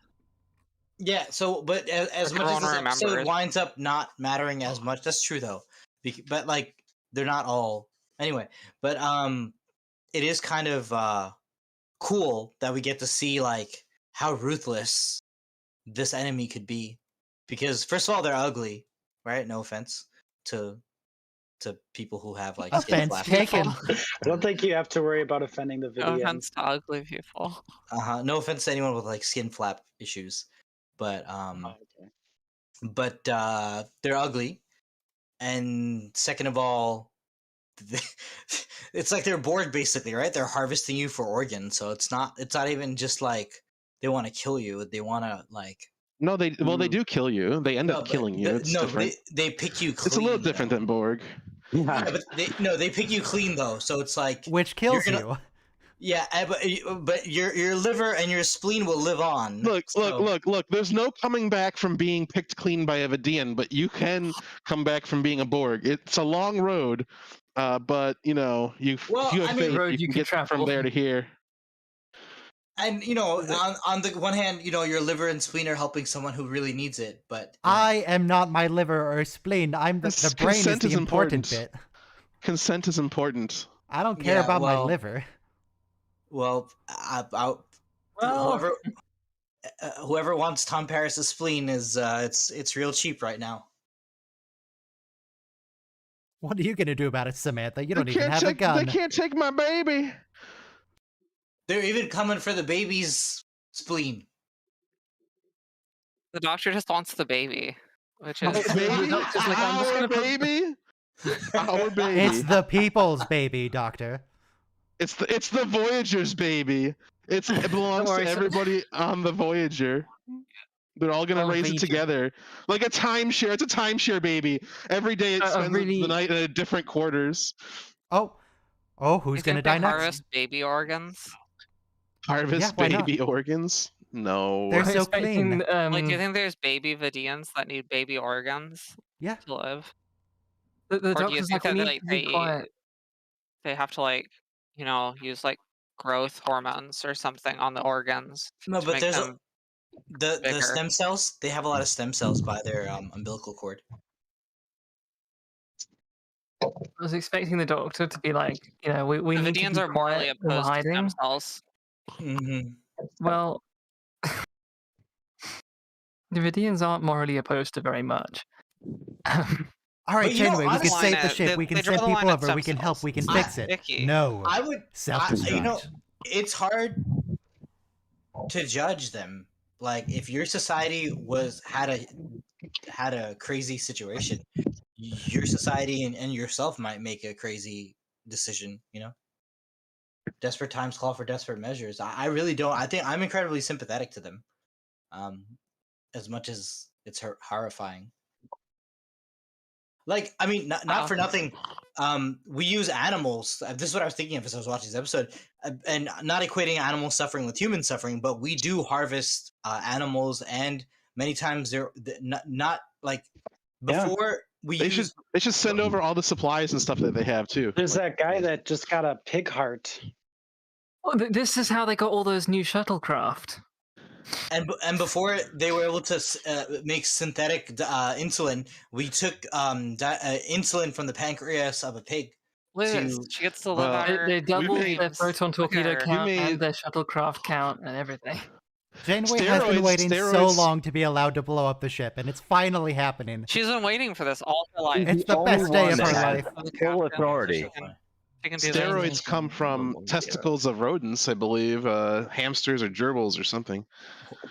yeah. So, but as Like much as everyone this episode remembers. winds up not mattering as much, that's true though. But like, they're not all anyway. But it is kind of cool that we get to see like how ruthless this enemy could be, because first of all, they're ugly, right? No offense to people who have like skin Offense flaps. taken. I don't think you have to worry about offending the No video. offense to ugly people. No offense to anyone with like skin flap issues, but they're ugly, and second of all, it's like they're bored basically, right? They're harvesting you for organs, so it's not even just like they want to kill you. They want to like. No, they do kill you. They end No, up but killing you. It's different. They pick you clean. It's a little different though. than Borg. Yeah, but they pick you clean though, so it's like Which kills gonna- you. yeah, but your liver and your spleen will live on. Look. so- There's no coming back from being picked clean by a Vidian, but you can come back from being a Borg. It's a long road, but you know, Well, if you have I mean, faith, road you you can can get from travel. there to here. And on the one hand, your liver and spleen are helping someone who really needs it, but I am not my liver or spleen. I'm the brain is Consent the is important important. bit. Consent is important. I don't care Yeah, about my well- liver. well, whoever wants Tom Paris's spleen is it's real cheap right now. What are you gonna do about it, Samantha? You They don't even can't have a take- gun. They can't take my baby. They're even coming for the baby's spleen. The doctor just wants the baby, which is Baby, doctor's like, I'm just our gonna put- baby, our baby. It's the people's baby, Doctor. It's the Voyager's baby. It belongs worry, to so- everybody on the Voyager. They're all gonna Oh, raise it Vita. together, like a timeshare. It's a timeshare baby. Every day it A spends really- the night in different quarters. Oh, who's You gonna think they die next? harvest baby organs? Harvest Yeah, why not? baby organs. No. They're I'm so expecting, clean. Like, do you think there's baby Vidians that need baby organs Yeah. to live? the Or do you doctor's think like, we that need like to be quiet. they have to like, use like growth hormones or something on the organs No, to but make there's them the bigger. stem cells. They have a lot of stem cells by their umbilical cord. I was expecting the doctor to be like, we The need to Vidians be are morally quiet. We're opposed to stem hiding. cells. Mm-hmm. Well, the Vidians aren't morally opposed to very much. All right, But you know, Janeway, we can honestly, save the ship. they- we can they draw send the line people at over. We stem can help. cells. We can I- fix it. Vicky. No. I would Self-destruct. it's hard to judge them. Like if your society had a crazy situation, your society and yourself might make a crazy decision. Desperate times call for desperate measures. I really don't. I think I'm incredibly sympathetic to them, as much as it's horrifying. Like, I mean, not for nothing. We use animals. This is what I was thinking of as I was watching this episode, and not equating animal suffering with human suffering, but we do harvest animals, and many times they're not like before we They use. should send over all the supplies and stuff that they have too. There's that guy that just got a pig heart. Well, this is how they got all those new shuttlecraft. And before they were able to make synthetic insulin, we took insulin from the pancreas of a pig. Liz, she gets to live Well, out her They doubled made- their proton torpedo Look at her. count We made- and their shuttlecraft count and everything. Janeway has been Steroids- waiting so steroids- long to be allowed to blow up the ship, and it's finally happening. She's been waiting for this all her life. It's the only best day of one her that life. has full authority. She can do this. Steroids come from testicles of rodents, I believe, hamsters or gerbils or something.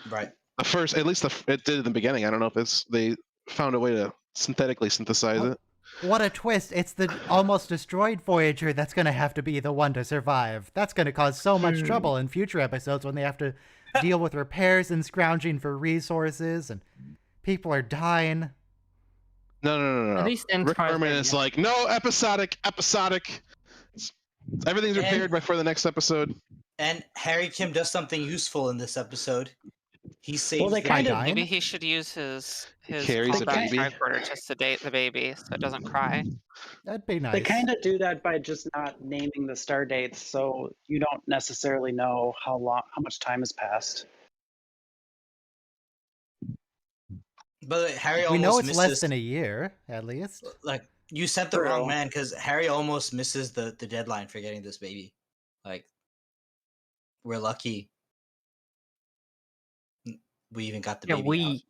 Right. It did in the beginning. I don't know if they found a way to synthetically synthesize it. What a twist. It's the almost destroyed Voyager that's going to have to be the one to survive. That's going to cause so much trouble in future episodes when they have to deal with repairs and scrounging for resources, and people are dying. No. At least Rick Enterprise Berman maybe. is like, no, episodic. Everything's repaired before the next episode. And Harry Kim does something useful in this episode. He saves they the kind of- Dying? Maybe he should use his Carries a combat baby. tricorder to sedate the baby so it doesn't cry. That'd be nice. They kind of do that by just not naming the star dates, so you don't necessarily know how much time has passed. But Harry almost We know it's misses, less than a year, at least. like you sent the True. wrong man because Harry almost misses the deadline for getting this baby. Like we're lucky we even got the Yeah, baby. out.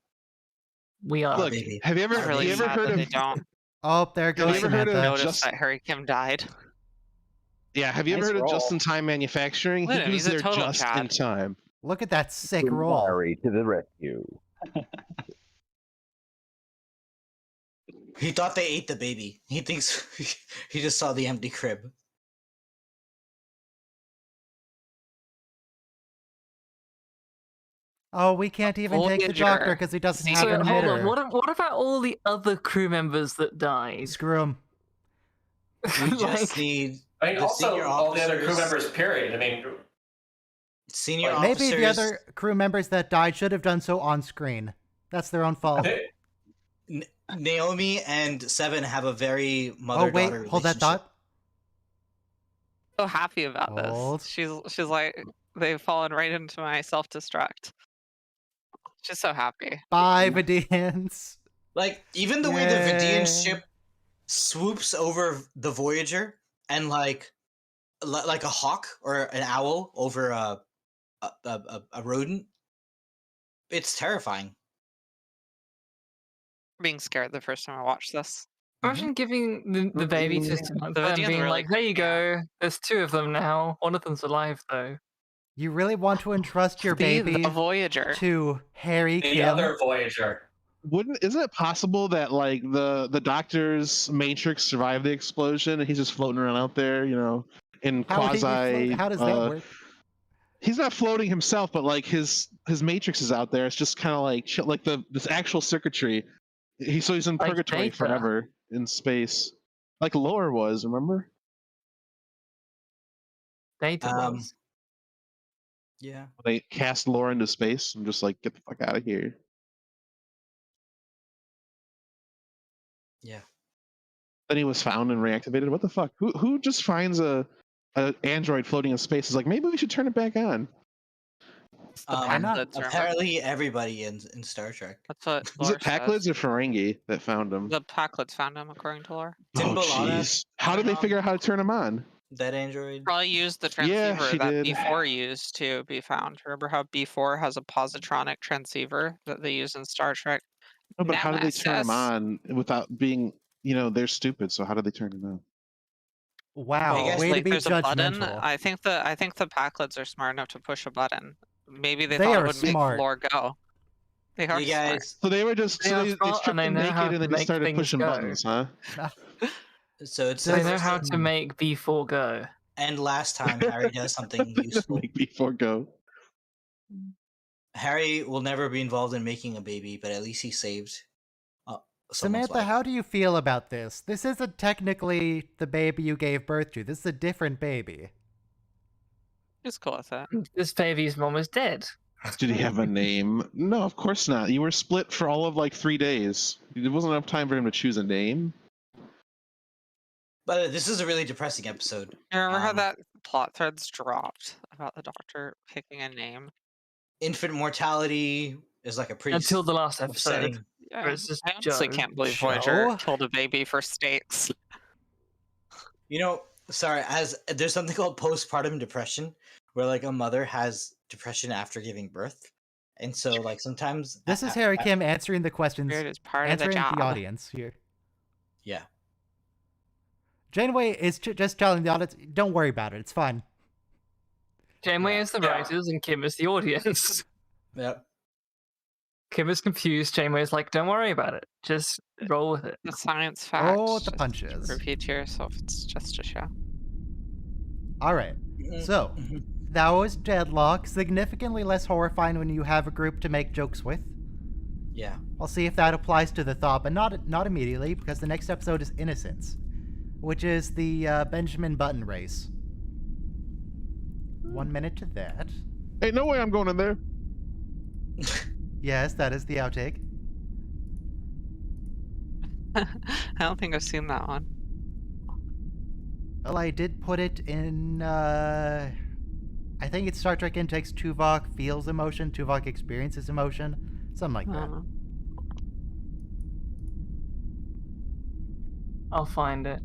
we are. Look, baby. have you ever, It's have really you ever sad heard that of? they don't Oh, there Have you goes ever heard of Samantha. notice just- that Harry Kim died. Yeah, have you Nice ever heard roll. of just-in-time manufacturing? Look at him, He was he's a there total just Chad. in time. Look at that sick roll. Larry to the rescue. He thought they ate the baby. He thinks he just saw the empty crib. Oh, we can't even take the Voyager. doctor because he doesn't have So an hold emitter. on, what about all the other crew members that died? Screw him. We just Like, need I mean, the also senior all the other crew officers- members. Period. I mean, senior Like, officers. Maybe the other crew members that died should have done so on screen. That's their own fault. Naomi and Seven have a very Oh, mother-daughter wait, hold that relationship. thought. So happy about Hold. this. She's like, they've fallen right into my self-destruct. She's so happy. Bye, Vidians. Like even the way the Vidian Yay. ship swoops over the Voyager and like a hawk or an owl over a rodent, it's terrifying. Being scared the first time I watched this. imagine giving the baby to Samantha and Vidian's being really like, there you creepy, yeah. go. There's two of them now. One of them's alive though. You really want to entrust your Be baby the Voyager. to Harry the Kim? other Voyager. Isn't it possible that like the doctor's matrix survived the explosion and he's just floating around out there, in How would he be quasi? how does that work? He's not floating himself, but like his matrix is out there. It's just kind of like this actual circuitry. He's in Like purgatory Data. forever in space, like Lore was. Remember? Data Um, was. Yeah. They cast Lore into space and just like get the fuck out of here. Yeah. Then he was found and reactivated. What the fuck? Who just finds a android floating in space? Is like, maybe we should turn it back on. It's the Packlids, remember? Apparently, everybody in Star Trek. That's what Was lore it Packlids says. or Ferengi that found him? The Packlids found him, according to lore. Didn't Oh B'Elanna jeez! How did they turn figure out how to turn him on? that android? Probably used the Yeah, transceiver she that did. B4 used to be found. Remember how B4 has a positronic transceiver that they use in Star Trek? No, but how did they turn him Nemesis. on without being? They're stupid. So how did they turn him on? Wow, I guess, way to Like, be there's a button. judgmental. I think the Packlids are smart enough to push a button. Maybe they They thought are it would smart. make lore go. They are You smart. guys. So they were just They so are they smart stripped and they him know naked how and to then just make started things pushing go. buttons, huh? So it They says know how this to is- make B4 go. And last time Harry does something useful. Make before go. Harry will never be involved in making a baby, but at least he saved. someone's Samantha, life. how do you feel about this? This isn't technically the baby you gave birth to. This is a different baby. Just cool with it. This baby's mom is dead. Did he have a name? No, of course not. You were split for all of like 3 days. There wasn't enough time for him to choose a name. But this is a really depressing episode. You remember how Um, that plot threads dropped about the doctor picking a name? Infant mortality is like a pretty Until the last episode. upsetting. Yeah, it's just I honestly Joe. can't believe Joe? Voyager killed a baby for stakes. Sorry, as there's something called postpartum depression, where like a mother has depression after giving birth. And so like sometimes This is Harry Kim answering the questions, Spirit is part of the answering job. the audience here. yeah. Janeway is just telling the audience, don't worry about it, it's fine. Janeway is the Yeah. writers and Kim is the audience. Yep. Kim is confused. Janeway is like, don't worry about it. Just roll with it. The science facts. Oh, the just punches. Repeat to yourself. It's just a show. All right. So, that was Deadlock. Significantly less horrifying when you have a group to make jokes with. Yeah. I'll see if that applies to the Thaw, but not immediately, because the next episode is Innocence, which is the Benjamin Button race. 1 minute to that. Hey, no way I'm going in there. Yes, that is the outtake. I don't think I've seen that one. Well, I did put it in, I think it's Star Trek Intakes Tuvok feels emotion, Tuvok experiences emotion, something like that. I'll find it.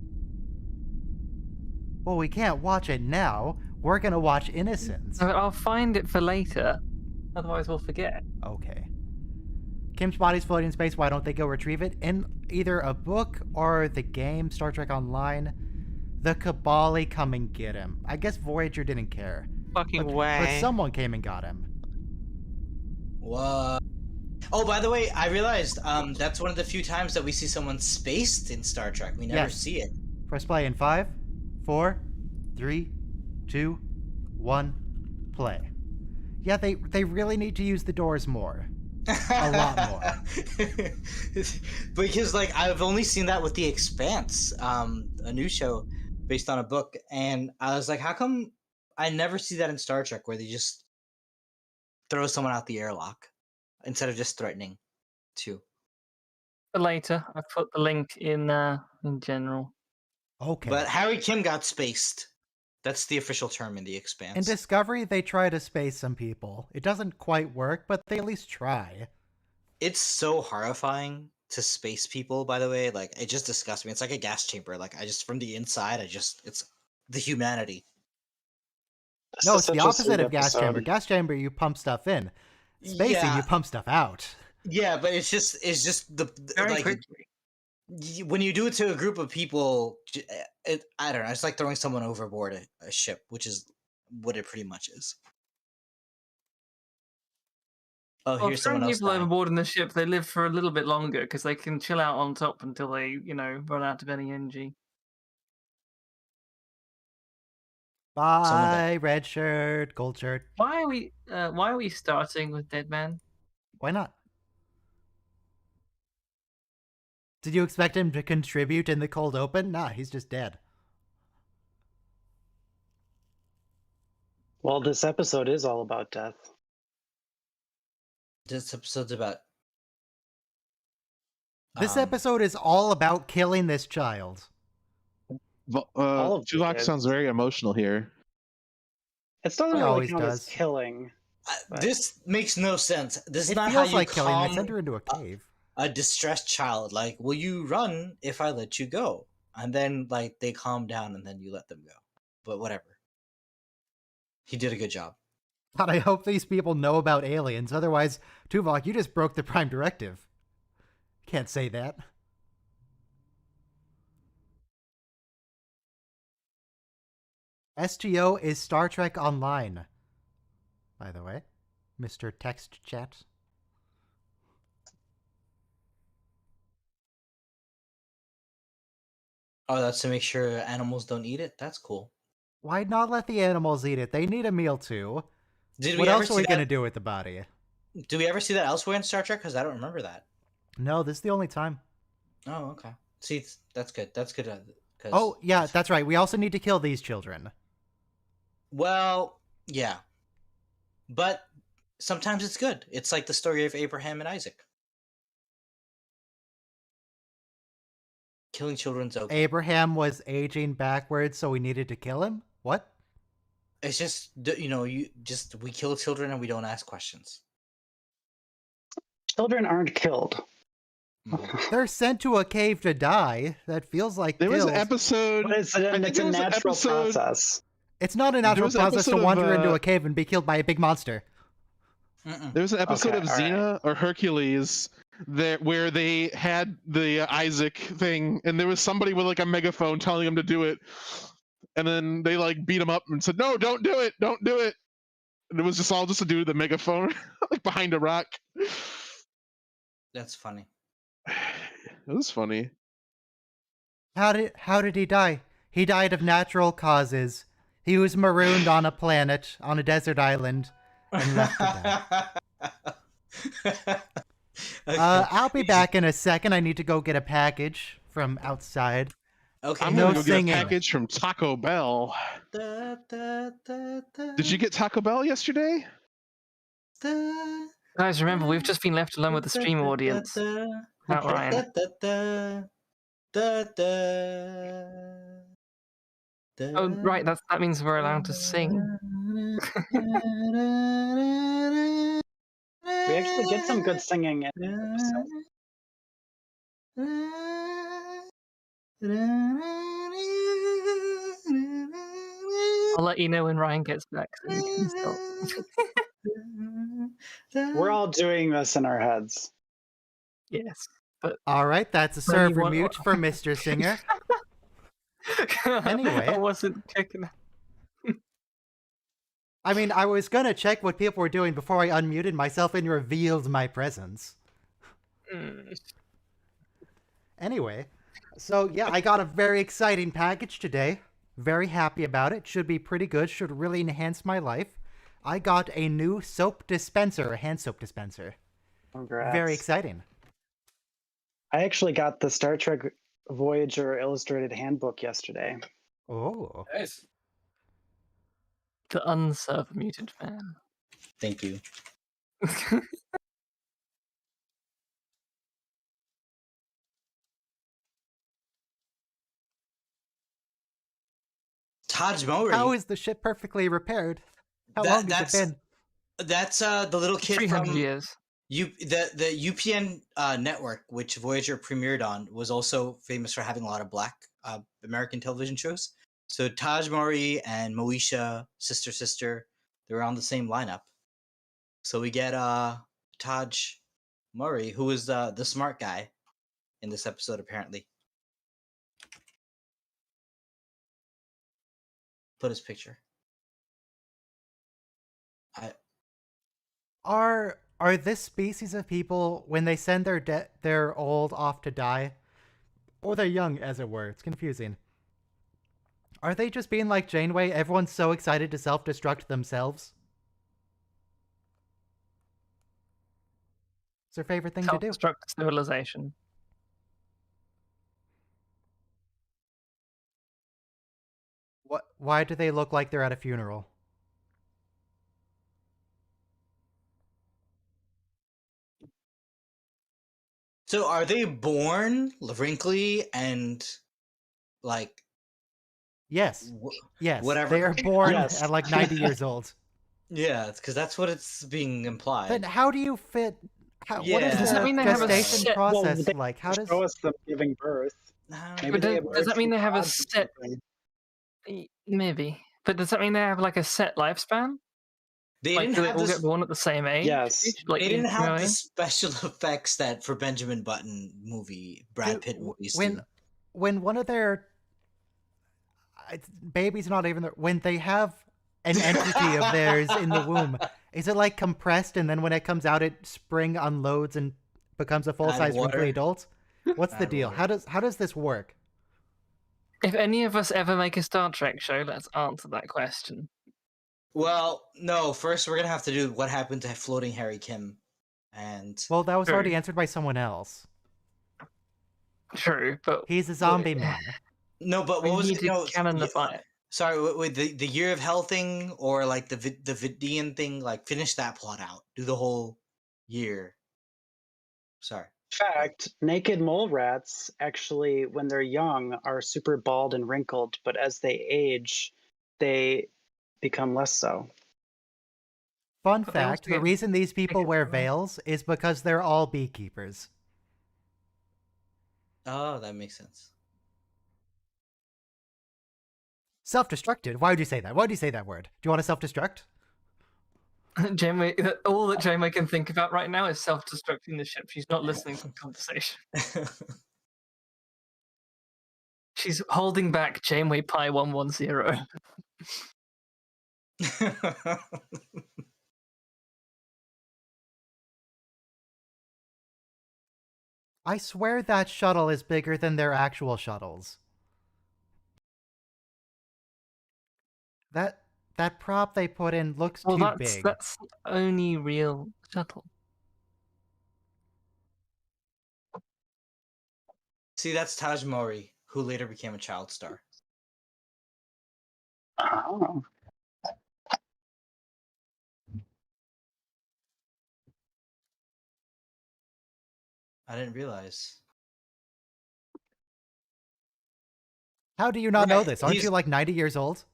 Well, we can't watch it now. We're gonna watch Innocence. But I'll find it for later. Otherwise, we'll forget. Okay. Kim's body's floating in space. Why don't they go retrieve it? In either a book or the game, Star Trek Online, the Cabali come and get him. I guess Voyager didn't care. Fucking But way. someone came and got him. What? Oh, by the way, I realized that's one of the few times that we see someone spaced in Star Trek. We never Yes. see it. Press play in 5, 4, 3, 2, 1, play. Yeah, they really need to use the doors more. A lot more. Because like I've only seen that with The Expanse, a new show based on a book, and I was like, how come I never see that in Star Trek where they just throw someone out the airlock instead of just threatening to? For later, I put the link in general. Okay. But Harry Kim got spaced. That's the official term in The Expanse. In Discovery, they try to space some people. It doesn't quite work, but they at least try. It's so horrifying to space people, by the way. Like, it just disgusts me. It's like a gas chamber. Like, from the inside, it's the humanity. No, This it's is the such a opposite sweet of gas chamber. episode. Gas chamber, you pump stuff in. Spacing, Yeah. you pump stuff out. Yeah, but it's just Very like quickly. when you do it to a group of people, I don't know. It's like throwing someone overboard a ship, which is what it pretty much is. Oh, Well, here's throwing someone else. people dying. overboard in the ship, they live for a little bit longer because they can chill out on top until they, run out of any energy. Bye, red shirt, gold shirt. Why are we starting with Dead Man? Why not? Did you expect him to contribute in the cold open? Nah, he's just dead. Well, this episode is all about death. This episode's about. This um, episode is all about killing this child. All of the Tuvok kids. sounds very emotional here. It doesn't It really always count as does. killing. Right. This makes no sense. This is It not how feels you like killing. They calm send her into a cave. a distressed child. Like, will you run if I let you go? And then, like, they calm down and then you let them go. But whatever. He did a good job. God, I hope these people know about aliens. Otherwise, Tuvok, you just broke the Prime Directive. Can't say that. STO is Star Trek Online. By the way, Mr. Text Chat. Oh, that's to make sure animals don't eat it? That's cool. Why not let the animals eat it? They need a meal too. Did What we ever else are see we that? gonna do with the body? Do we ever see that elsewhere in Star Trek? Because I don't remember that. No, this is the only time. Oh, okay. See, that's good. That's good. 'Cause- Oh, yeah, that's right. We also need to kill these children. Well, yeah. But sometimes it's good. It's like the story of Abraham and Isaac. Killing children's okay. Abraham was aging backwards, so we needed to kill him? What? It's just we kill children and we don't ask questions. Children aren't killed. They're sent to a cave to die. That feels like There was an kills. episode. But it's I a, think it's a it was an natural episode- process. It's not a natural was an process to episode of, wander into a cave and be killed by a big monster. Mm-mm. There was an episode Okay, of all right. Xena or Hercules there where they had the Isaac thing, and there was somebody with like a megaphone telling him to do it, and then they like beat him up and said, "No, don't do it, don't do it." And it was just all just a dude with a megaphone, like behind a rock. That's funny. It was funny. How did he die? He died of natural causes. He was marooned on a planet, on a desert island, and left to die. I'll be back in a second. I need to go get a package from outside. Okay. I'm No gonna go singing. get a package from Taco Bell. Did you get Taco Bell yesterday? Guys, remember, we've just been left alone with the stream audience. Not Ryan. Oh, right, that means we're allowed to sing. We actually get some good singing in this episode. I'll let you know when Ryan gets back. So you can stop. We're all doing this in our heads. Yes, but All right, that's a server Anyone- mute for Mr. Singer. Anyway. I wasn't checking. I mean, I was gonna check what people were doing before I unmuted myself and revealed my presence. Anyway, so yeah, I got a very exciting package today. Very happy about it. Should be pretty good. Should really enhance my life. I got a new soap dispenser, a hand soap dispenser. Congrats. Very exciting. I actually got the Star Trek Voyager Illustrated Handbook yesterday. Oh. Nice. The unserver muted fan. Thank you. Taj Mowry. How is the ship perfectly repaired? How long has it been? That's the little kid 300 from years. the UPN network, which Voyager premiered on, was also famous for having a lot of Black American television shows. So Taj Mowry and Moesha, sister, they were on the same lineup. So we get Taj Mowry, who is the smart guy in this episode, apparently. Put his picture. Are this species of people, when they send their old off to die, or their young, as it were, it's confusing. Are they just being like Janeway? Everyone's so excited to self-destruct themselves. It's their favorite thing to do. Self-destruct civilization. Why do they look like they're at a funeral? So are they born wrinkly and like? Yes. Yes. whatever. They are born Yes. at like 90 years old. Yeah, because that's what it's being implied. Then how do you fit? What Yeah. is Does that the mean they have a gestation set- Well, process they like? How does? show us them giving birth? Maybe But they does have that mean they have a pods or set- something. Maybe. But does that mean they have like a set lifespan? They Like, didn't do they have all this. get born at the same age? Yes. Like, They didn't you know what have I the mean? special effects that for Benjamin Button movie, Brad Dude, Pitt movies. when one of their baby's not even there, when they have an entity of theirs in the womb, is it like compressed and then when it comes out it spring unloads and becomes a full-size water. wrinkly adult? What's the Add deal? water. How does this work? If any of us ever make a Star Trek show, let's answer that question. Well, no. First, we're gonna have to do what happened to floating Harry Kim, and Well, that was True. already answered by someone else. True, but He's a zombie man. no. But we what was need it? to No, canonify it. sorry, with the Year of Hell thing or like the Vidian thing, like finish that plot out. Do the whole year. Sorry. In fact, naked mole rats actually, when they're young, are super bald and wrinkled, but as they age, they become less so. Fun But they also fact, the get reason these people thicker wear as well. veils is because they're all beekeepers. Oh, that makes sense. Self-destructed? Why would you say that? Why would you say that word? Do you want to self-destruct? Janeway, all that Janeway can think about right now is self-destructing the ship. She's not listening to the conversation. She's holding back Janeway Pi 110. I swear that shuttle is bigger than their actual shuttles. That prop they put in looks Well, too big. that's the only real shuttle. See, that's Taj Mori, who later became a child star. Oh. I didn't realize. How do you not know Right, this? Aren't he's- you like 90 years old?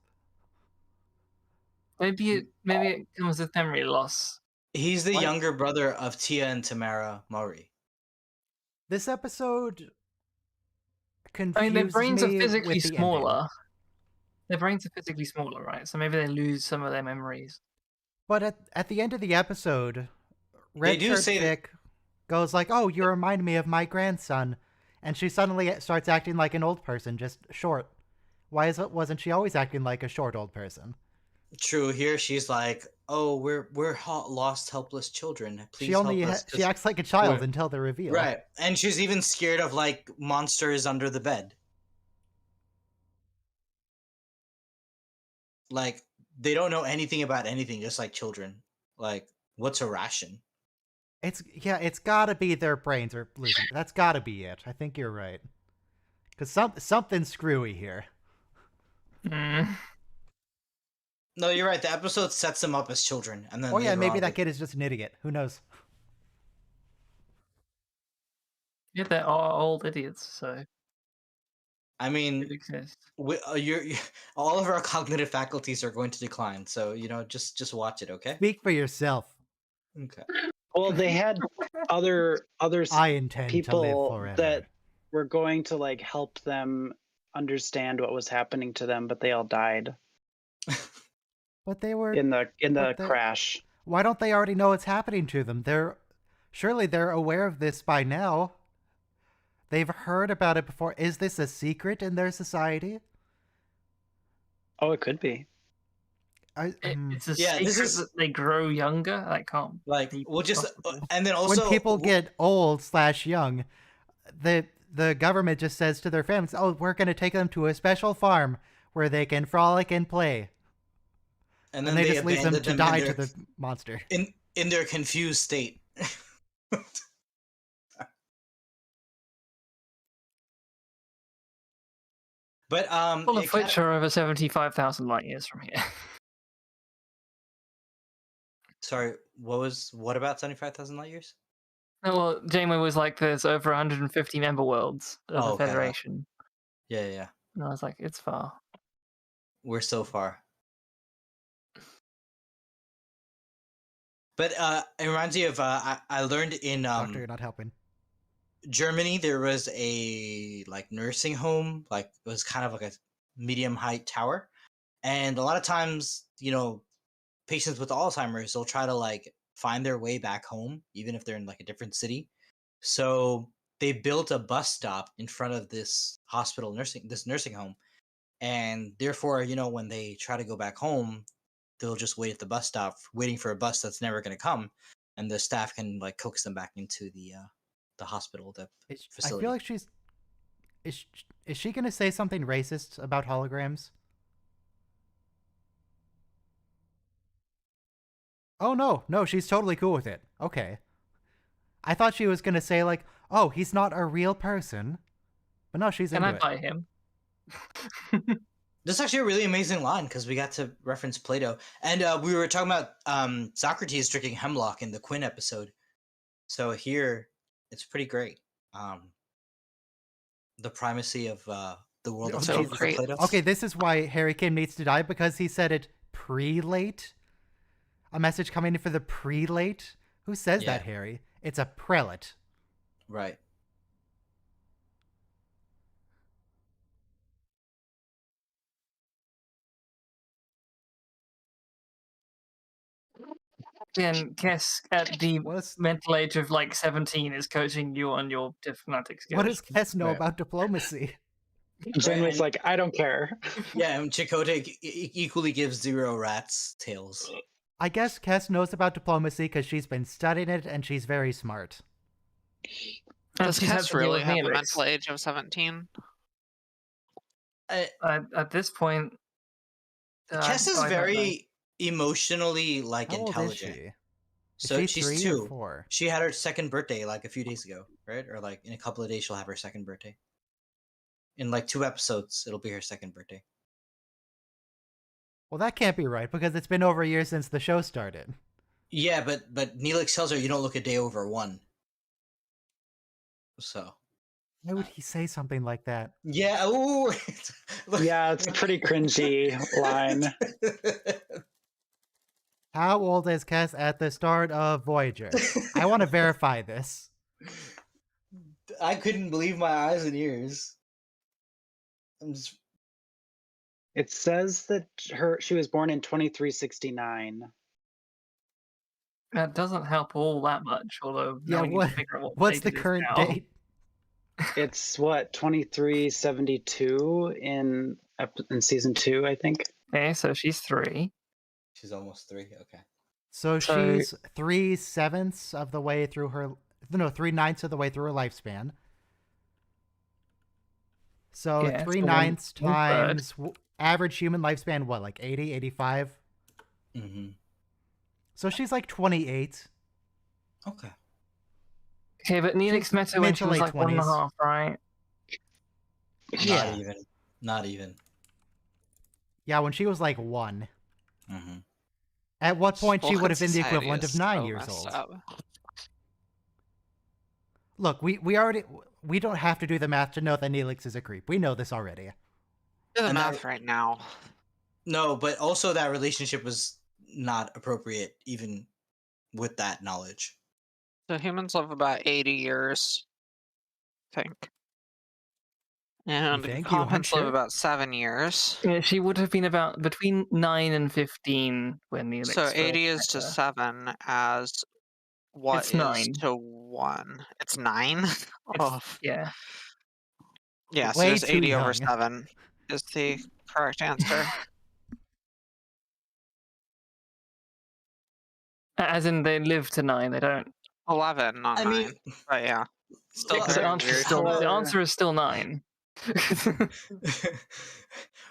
Maybe it comes with memory loss. He's the What? younger brother of Tia and Tamara Mori. This episode I confuses mean, their brains are me physically with the ending. smaller. Their brains are physically smaller, right? So maybe they lose some of their memories. But at the end of the episode, They Red do Shirt say that- Vic goes like, "Oh, you remind me of my grandson," and she suddenly starts acting like an old person, just short. Why wasn't she always acting like a short old person? True. Here she's like, "Oh, we're lost, helpless children. Please She only help us." she 'cause-" acts like a child we're- until the reveal. Right, and she's even scared of like monsters under the bed. Like they don't know anything about anything, just like children. Like, what's a ration? It's gotta be their brains are losing. That's gotta be it. I think you're right. Cause something's screwy here. Mm. No, you're right. The episode sets them up as children, and then Or yeah, later maybe on, that like- kid is just an idiot. Who knows? Yeah, they are old idiots, so I it mean, exists. all of our cognitive faculties are going to decline. So just watch it, okay? Speak for yourself. Okay. Well, they had other I intend to live people forever. that were going to like help them understand what was happening to them, but they all died But they were. in the but they- crash. Why don't they already know what's happening to them? Surely they're aware of this by now. They've heard about it before. Is this a secret in their society? Oh, it could be. It's a Yeah, this secret is- that they grow younger. That can't. Like, be we'll just possible. and then also when people get old/young, the government just says to their families, "Oh, we're going to take them to a special farm where they can frolic and play," and and then they just leave them abandon to die in to their, the monster. in their confused state. But All it of which are over 75,000 light years from here. sorry, what about 75,000 light years? No, well, Janeway was like, there's over 150 member worlds of Oh, the okay, well. Federation. Yeah. And I was like, it's far. We're so far. But it reminds me of I learned in Doctor, you're not helping. Germany there was a like nursing home, like it was kind of like a medium height tower, and a lot of times patients with Alzheimer's, they'll try to like find their way back home even if they're in like a different city. So they built a bus stop in front of this nursing home, and therefore when they try to go back home, they'll just wait at the bus stop waiting for a bus that's never going to come, and the staff can like coax them back into the hospital, the I facility. feel like she's. Is she going to say something racist about holograms? Oh no, she's totally cool with it. Okay. I thought she was going to say like, "Oh, he's not a real person," but no, she's Can into I it. buy him? This is actually a really amazing line because we got to reference Plato, and we were talking about Socrates drinking hemlock in the Quinn episode. So here, it's pretty great. The primacy of the world Oh, of so Socrates and great. Plato. Okay, this is why Harry Kim needs to die, because he said it prelate. A message coming in for the prelate? Who says Yeah. that, Harry? It's a prelate. Right. Again, Kess at the What's, mental age of like 17 is coaching you on your diplomatic skills. what does Kess know Right. about diplomacy? Janeway's and- like, I don't care. Yeah, and Chakotay equally gives 0 rats tails. I guess Kess knows about diplomacy because she's been studying it and she's very smart. And Does she's had Kess to deal really with have a Neelix. mental age of 17? At this point, Kess is I don't know. very emotionally like How old is intelligent. she? Is So she she's 3 2. or 4? She had her second birthday like a few days ago, right? Or like in a couple of days she'll have her second birthday. In like 2 episodes, it'll be her second birthday. Well, that can't be right because it's been over a year since the show started. Yeah, but Neelix tells her you don't look a day over 1. So Why would he say something like that? yeah, ooh. Yeah, it's a pretty cringy line. How old is Kess at the start of Voyager? I want to verify this. I couldn't believe my eyes and ears. I'm just It says that she was born in 2369. That doesn't help all that much, although Yeah, now we need what- to figure out what What's date the it is current now. date? It's what 2372 in season 2, I think. Okay, so she's 3. she's almost 3. Okay. So So- she's 3/7 of the way through her. No, 3/9 of the way through her lifespan. So Yeah, so 3/9 one third. times average human lifespan, what, like 80, 85? Mm-hmm. So she's like 28. Okay. Okay, but Neelix met her when mid she to was late like 1.5, 20s. right? Yeah. Not even. Not even. Yeah, when she was like 1. Mm-hmm. At what point she Vulcan would have been the society equivalent is of 9 so years messed old. up. Look, we don't have to do the math to know that Neelix is a creep. We know this already. Do the And math right now. No, but also that relationship was not appropriate even with that knowledge. So humans live about 80 years, I think. And You think? You Commons aren't live sure? about 7 years. Yeah, she would have been about between 9 and 15 when Neelix So first 80 is met to her. 7 as what It's is 9. to 1. It's 9? Oh, Yeah. yeah, so Way just too 80 over young. 7 is the correct answer. As in, they live to 9. They don't. 11, not I 9. mean, But yeah. Still Well, The very answer is weird. still the Or- answer is still 9.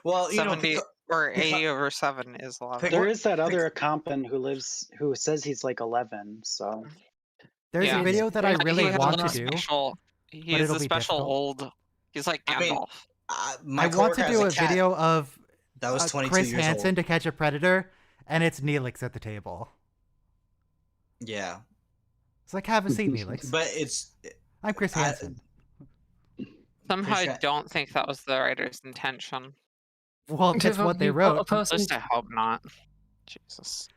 well, you know, 70 or 80 over 7 is 11. There is that other Accompin who says he's like 11. So There's Yeah. a video that I He really has want a to do. He's it'll a be special difficult. old. He's like I mean, Gandalf. my I want coworker to has do a cat video of that was 22 Chris years Hansen old. to catch a predator, and it's Neelix at the table. Yeah, It's like, have a seat, Neelix. but it's I'm Chris I- Hansen. Somehow I Chris- don't think that was the writer's intention. Well, that's what they You've got a wrote. At person. least I hope not. Jesus.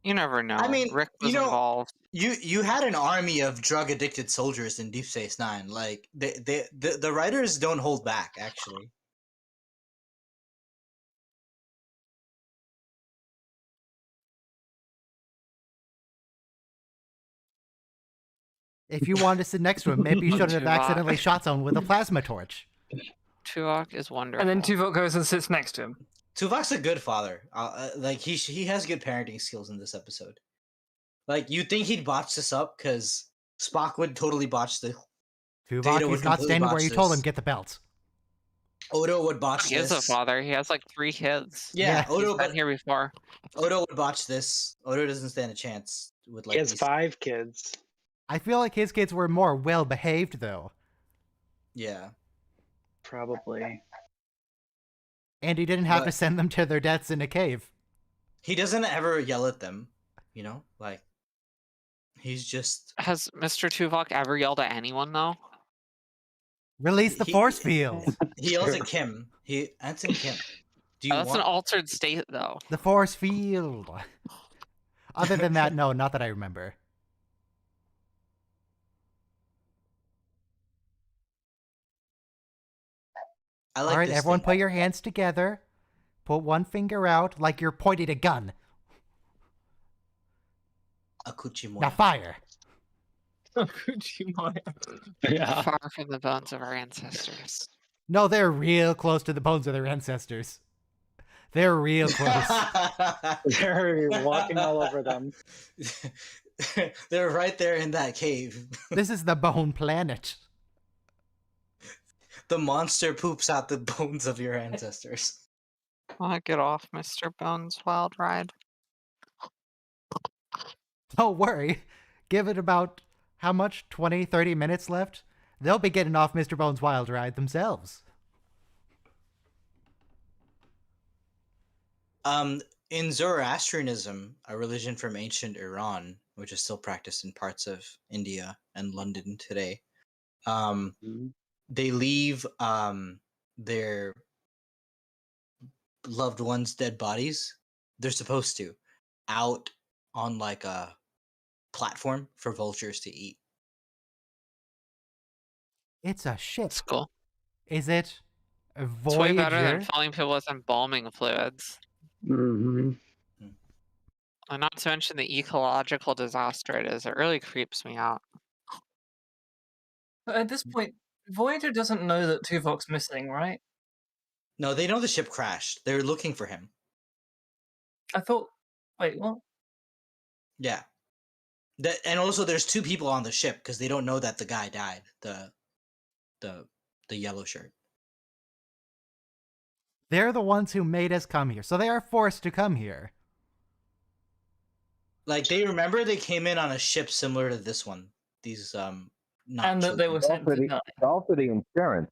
You never know. I mean, Rick you was know- involved. you had an army of drug addicted soldiers in Deep Space Nine. Like the writers don't hold back. Actually, If you wanted to sit next to him, maybe you shouldn't have Tuvok. accidentally shot someone with a plasma torch. Tuvok is wonderful. And then Tuvok goes and sits next to him. Tuvok's a good father. Like he has good parenting skills in this episode. Like you'd think he'd botch this up because Spock would totally botch the. Tuvok Data is would not completely standing where botch you told him, this. get the belt. Odo would botch he this. is a father. He has like 3 kids. Yeah, Yeah. Odo. He's been But here before. Odo would botch this. Odo doesn't stand a chance with like. he has these- 5 kids. I feel like his kids were more well behaved, though. Yeah. Probably. And he didn't have to But- send them to their deaths in a cave. He doesn't ever yell at them, you know? Like he's just Has Mr. Tuvok ever yelled at anyone though? Release the He- force field. he yells at Kim. He Anson Kim. Do you That's want an altered state though. The force field. Other than that, no, not that I remember. I like All right, this everyone thing. put your hands together. Put one finger out like you're pointing a gun. Akuchimoya. Now fire. Yeah. Far from the bones of our ancestors. No, they're real close to the bones of their ancestors. They're real close. They're walking all over them. They're right there in that cave. This is the bone planet. The monster poops out the bones of your ancestors. Get off, Mr. Bones Wild Ride. Don't worry. Give it about, how much? 20, 30 minutes left? They'll be getting off Mr. Bones' wild ride themselves. In Zoroastrianism, a religion from ancient Iran, which is still practiced in parts of India and London today, they leave their loved ones' dead bodies. They're supposed to out on like a platform for vultures to eat. It's a ship. That's cool. Is it a It's way better than Voyager? filling people with embalming fluids. Mm-hmm. And not to mention the ecological disaster it is. It really creeps me out. But at this point, Voyager doesn't know that Tuvok's missing, right? No, they know the ship crashed. They're looking for him. I thought. Wait, what? Yeah. And also there's two people on the ship because they don't know that the guy died. The yellow shirt. They're the ones who made us come here, so they are forced to come here. Like they remember they came in on a ship similar to this one. These not And that they children. were sent to die. Also the insurance.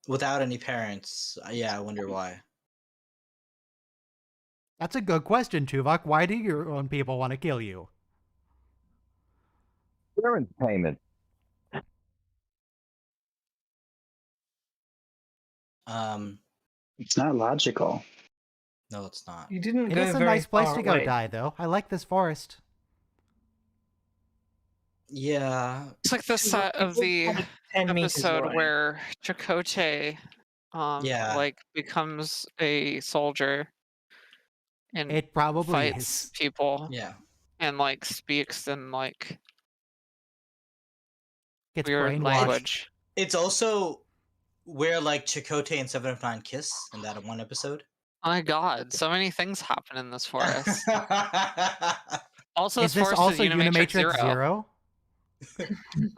Without any parents. Yeah, I wonder why. That's a good question, Tuvok. Why do your own people want to kill you? Insurance payment. It's not logical. No, it's not. You didn't It go is a very nice place far to go away. die, though. I like this forest. Yeah. It's like the set of the 10 meters episode away. where Chakotay Yeah. like becomes a soldier and It probably fights is. people Yeah. and like speaks in like Gets weird brainwashed. language. It's also where like Chakotay and Seven of Nine kiss in that one episode. Oh my god, so many things happen in this forest. Also, Is this this forest also is Unimatrix Unimatrix Zero. Zero?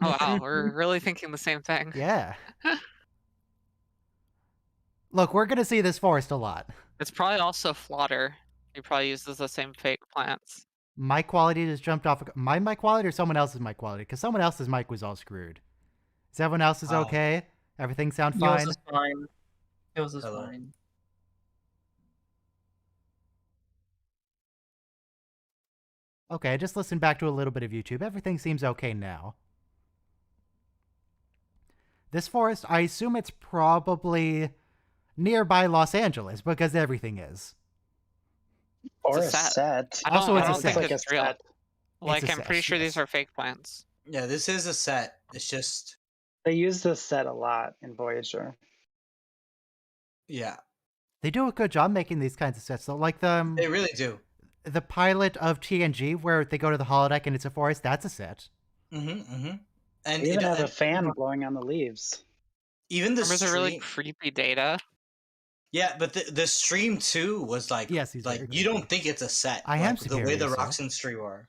Oh wow, we're really thinking the same thing. Yeah. Look, we're gonna see this forest a lot. It's probably also Flodder. He probably uses the same fake plants. My quality just jumped off. My mic quality or someone else's mic quality? Because someone else's mic was all screwed. Is everyone else's Oh. okay? Everything sound Yours fine? is fine. Yours is Hello. fine. Okay, I just listened back to a little bit of YouTube. Everything seems okay now. This forest, I assume it's probably nearby Los Angeles because everything is. Or It's a a set. set. I don't, Also, I it's a don't set. think It's like it's a real. set. Like, a I'm set, pretty sure yes. these are fake plants. Yeah, this is a set. It's just They use this set a lot in Voyager. yeah. They do a good job making these kinds of sets, though. Like They really do. the pilot of TNG, where they go to the holodeck and it's a forest. That's a set. And They even have a and fan blowing on the leaves. even the Remember the stream. really creepy data? Yeah, but the stream too was like Yes, he's like very you creepy. don't think it's a set. I am like, the way the superior, rocks sir. and stream are.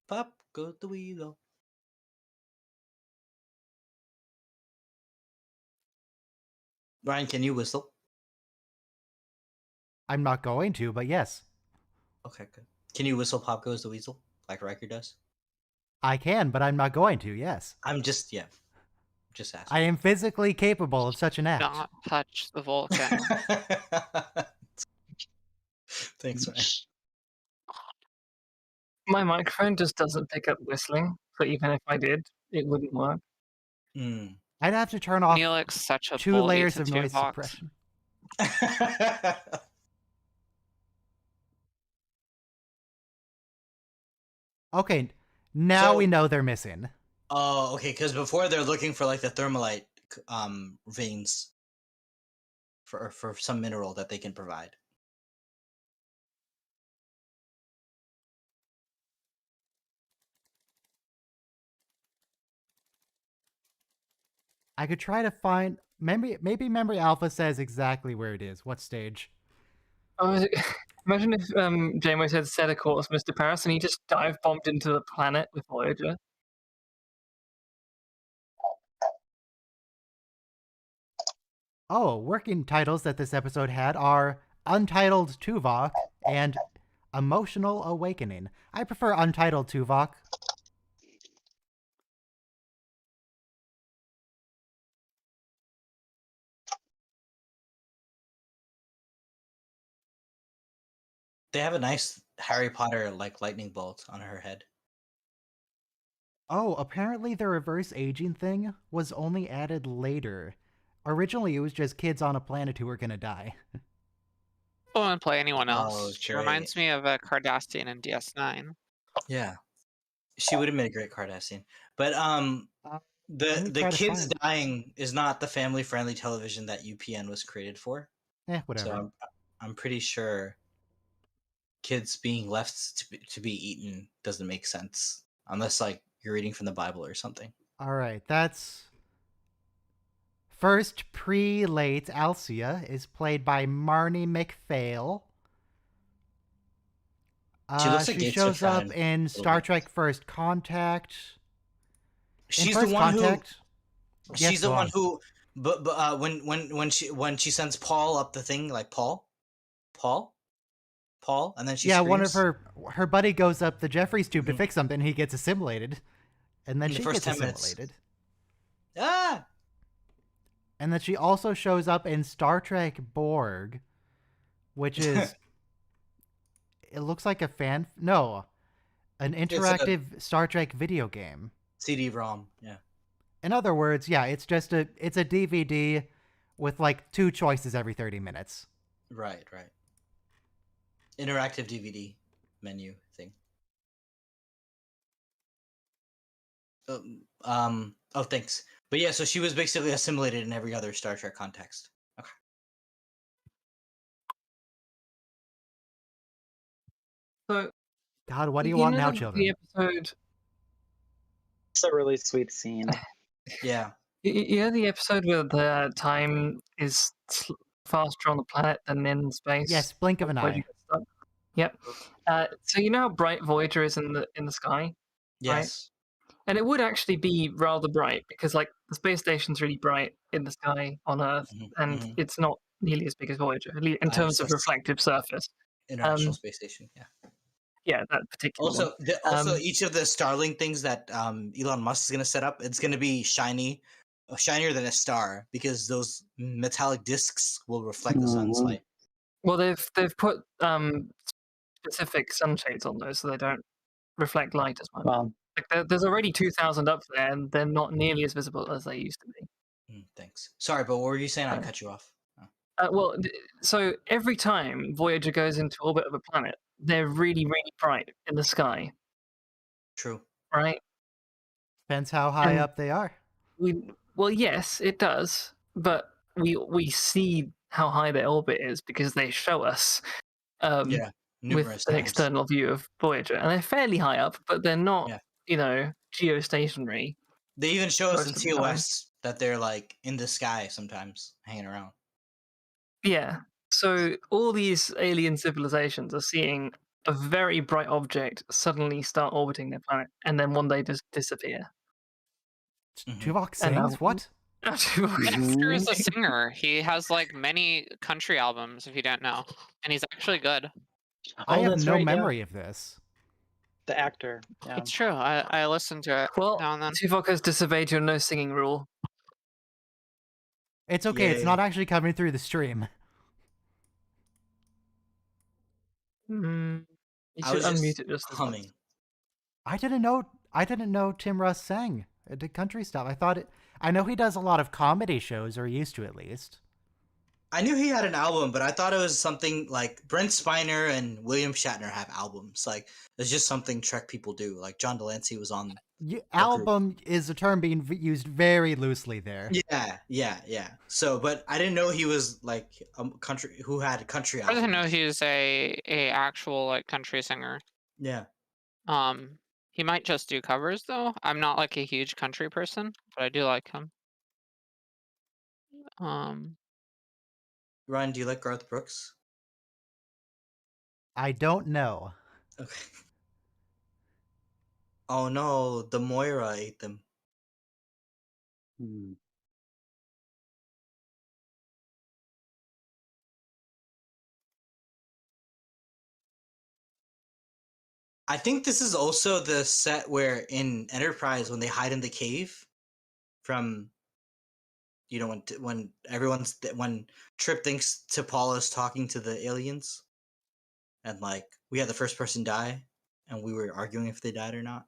Pop go the wheel. Ryan, can you whistle? I'm not going to, but yes, Okay, good. Can you whistle Pop Goes the Weasel like Riker does? I can, but I'm not going to, yes. I'm just just asking. I am physically capable of such an act. Not touch the Vulcan. Thanks, Ryan. My microphone just doesn't pick up whistling, so even if I did, it wouldn't work. Mm. I'd have to turn off Neelix's such a 2 bully layers to of noise Tuvok. suppression. Okay, now So- we know they're missing. Oh, okay. Because before they're looking for like the thermalite veins for some mineral that they can provide. I could try to find maybe Memory Alpha says exactly where it is. What stage? Oh, imagine if Janeway said set a course, Mr. Paris, and he just dive bombed into the planet with Voyager. Oh, working titles that this episode had are Untitled Tuvok and Emotional Awakening. I prefer Untitled Tuvok. They have a nice Harry Potter like lightning bolt on her head. Oh, apparently the reverse aging thing was only added later. Originally, it was just kids on a planet who were gonna die. I won't play anyone else. Oh, She great. reminds me of a Cardassian in DS9. Yeah, she would have made a great Cardassian. But Let the me the try to kids find- dying is not the family friendly television that UPN was created for. Whatever. So I'm pretty sure kids being left to be eaten doesn't make sense unless like you're reading from the Bible or something. All right, that's first pre-late Alcia is played by Marnie McPhail. She looks like she Gates shows up McFadden in a Star bit. Trek First Contact. She's First the one Contact, who. Yes, She's the go one on. who. But when she sends Paul up the thing, like Paul, and then she yeah, screams. one of her buddy goes up the Jeffries tube to Mhm. fix something. He gets assimilated, and then In the she first gets 10 minutes. assimilated. Ah, And then she also shows up in Star Trek Borg, which is it looks like an interactive Star Trek video game. CD-ROM. Yeah. In other words, yeah, it's a DVD with like 2 choices every 30 minutes. Right. Interactive DVD menu thing. Oh, thanks. But yeah, so she was basically assimilated in every other Star Trek context. Okay. So, God, what do you want now, the children? episode. It's a really sweet scene. Yeah. You know the episode where the time is faster on the planet than in space. Yes, blink of an Voyager eye. gets stuck? Yep. So you know how bright Voyager is in the sky, Yes. and it would actually be rather bright because like the space station's really bright in the sky on Earth, Mhm, and mhm. it's not nearly as big as Voyager in terms of ISS. reflective surface. International Space Station. Yeah. Yeah, that particular one. Also, each of the Starlink things that Elon Musk is going to set up, it's going to be shinier than a star because those metallic discs will reflect the sun's light. Well, they've put specific sunshades on those so they don't reflect light as much. Well, Like there's already 2,000 up there, and they're not nearly as visible as they used to be. Thanks. Sorry, but what were you saying? I cut you off. So every time Voyager goes into orbit of a planet, they're really, really bright in the sky, True. right? Depends how high And up they are. Well, yes, it does, but we see how high their orbit is because they show us Yeah. with Numerous an times. external view of Voyager, and they're fairly high up, but they're not, Yeah. geostationary. They even show us in most of the time. TOS that they're like in the sky sometimes, hanging around. Yeah. So all these alien civilizations are seeing a very bright object suddenly start orbiting their planet, and then one day just disappear. Tuvok And, sings? What? Dexter is a singer. He has like many country albums, if you don't know, and he's actually good. I have that's no right, yeah. memory of this. The actor. Yeah. It's true. I listen to it Well, now and then. Tuvok has disobeyed your no singing rule. It's okay, it's Yay. not actually coming through the stream. You I should was just unmute it just humming. I didn't know Tim Russ sang. Did country stuff. I know he does a lot of comedy shows, or used to at least. I knew he had an album, but I thought it was something like Brent Spiner and William Shatner have albums. Like it's just something Trek people do. Like John Delancey was on. Album is a term being used very loosely there. Yeah. So, but I didn't know he was like a country who had country I albums. didn't know he's a actual like country singer. Yeah. He might just do covers though. I'm not like a huge country person, but I do like him. Um, Ryan, do you like Garth Brooks? I don't know. Okay. Oh no, the Moira ate them. Hmm. I think this is also the set where in Enterprise when they hide in the cave from when when Trip thinks T'Pol is talking to the aliens and like we had the first person die and we were arguing if they died or not.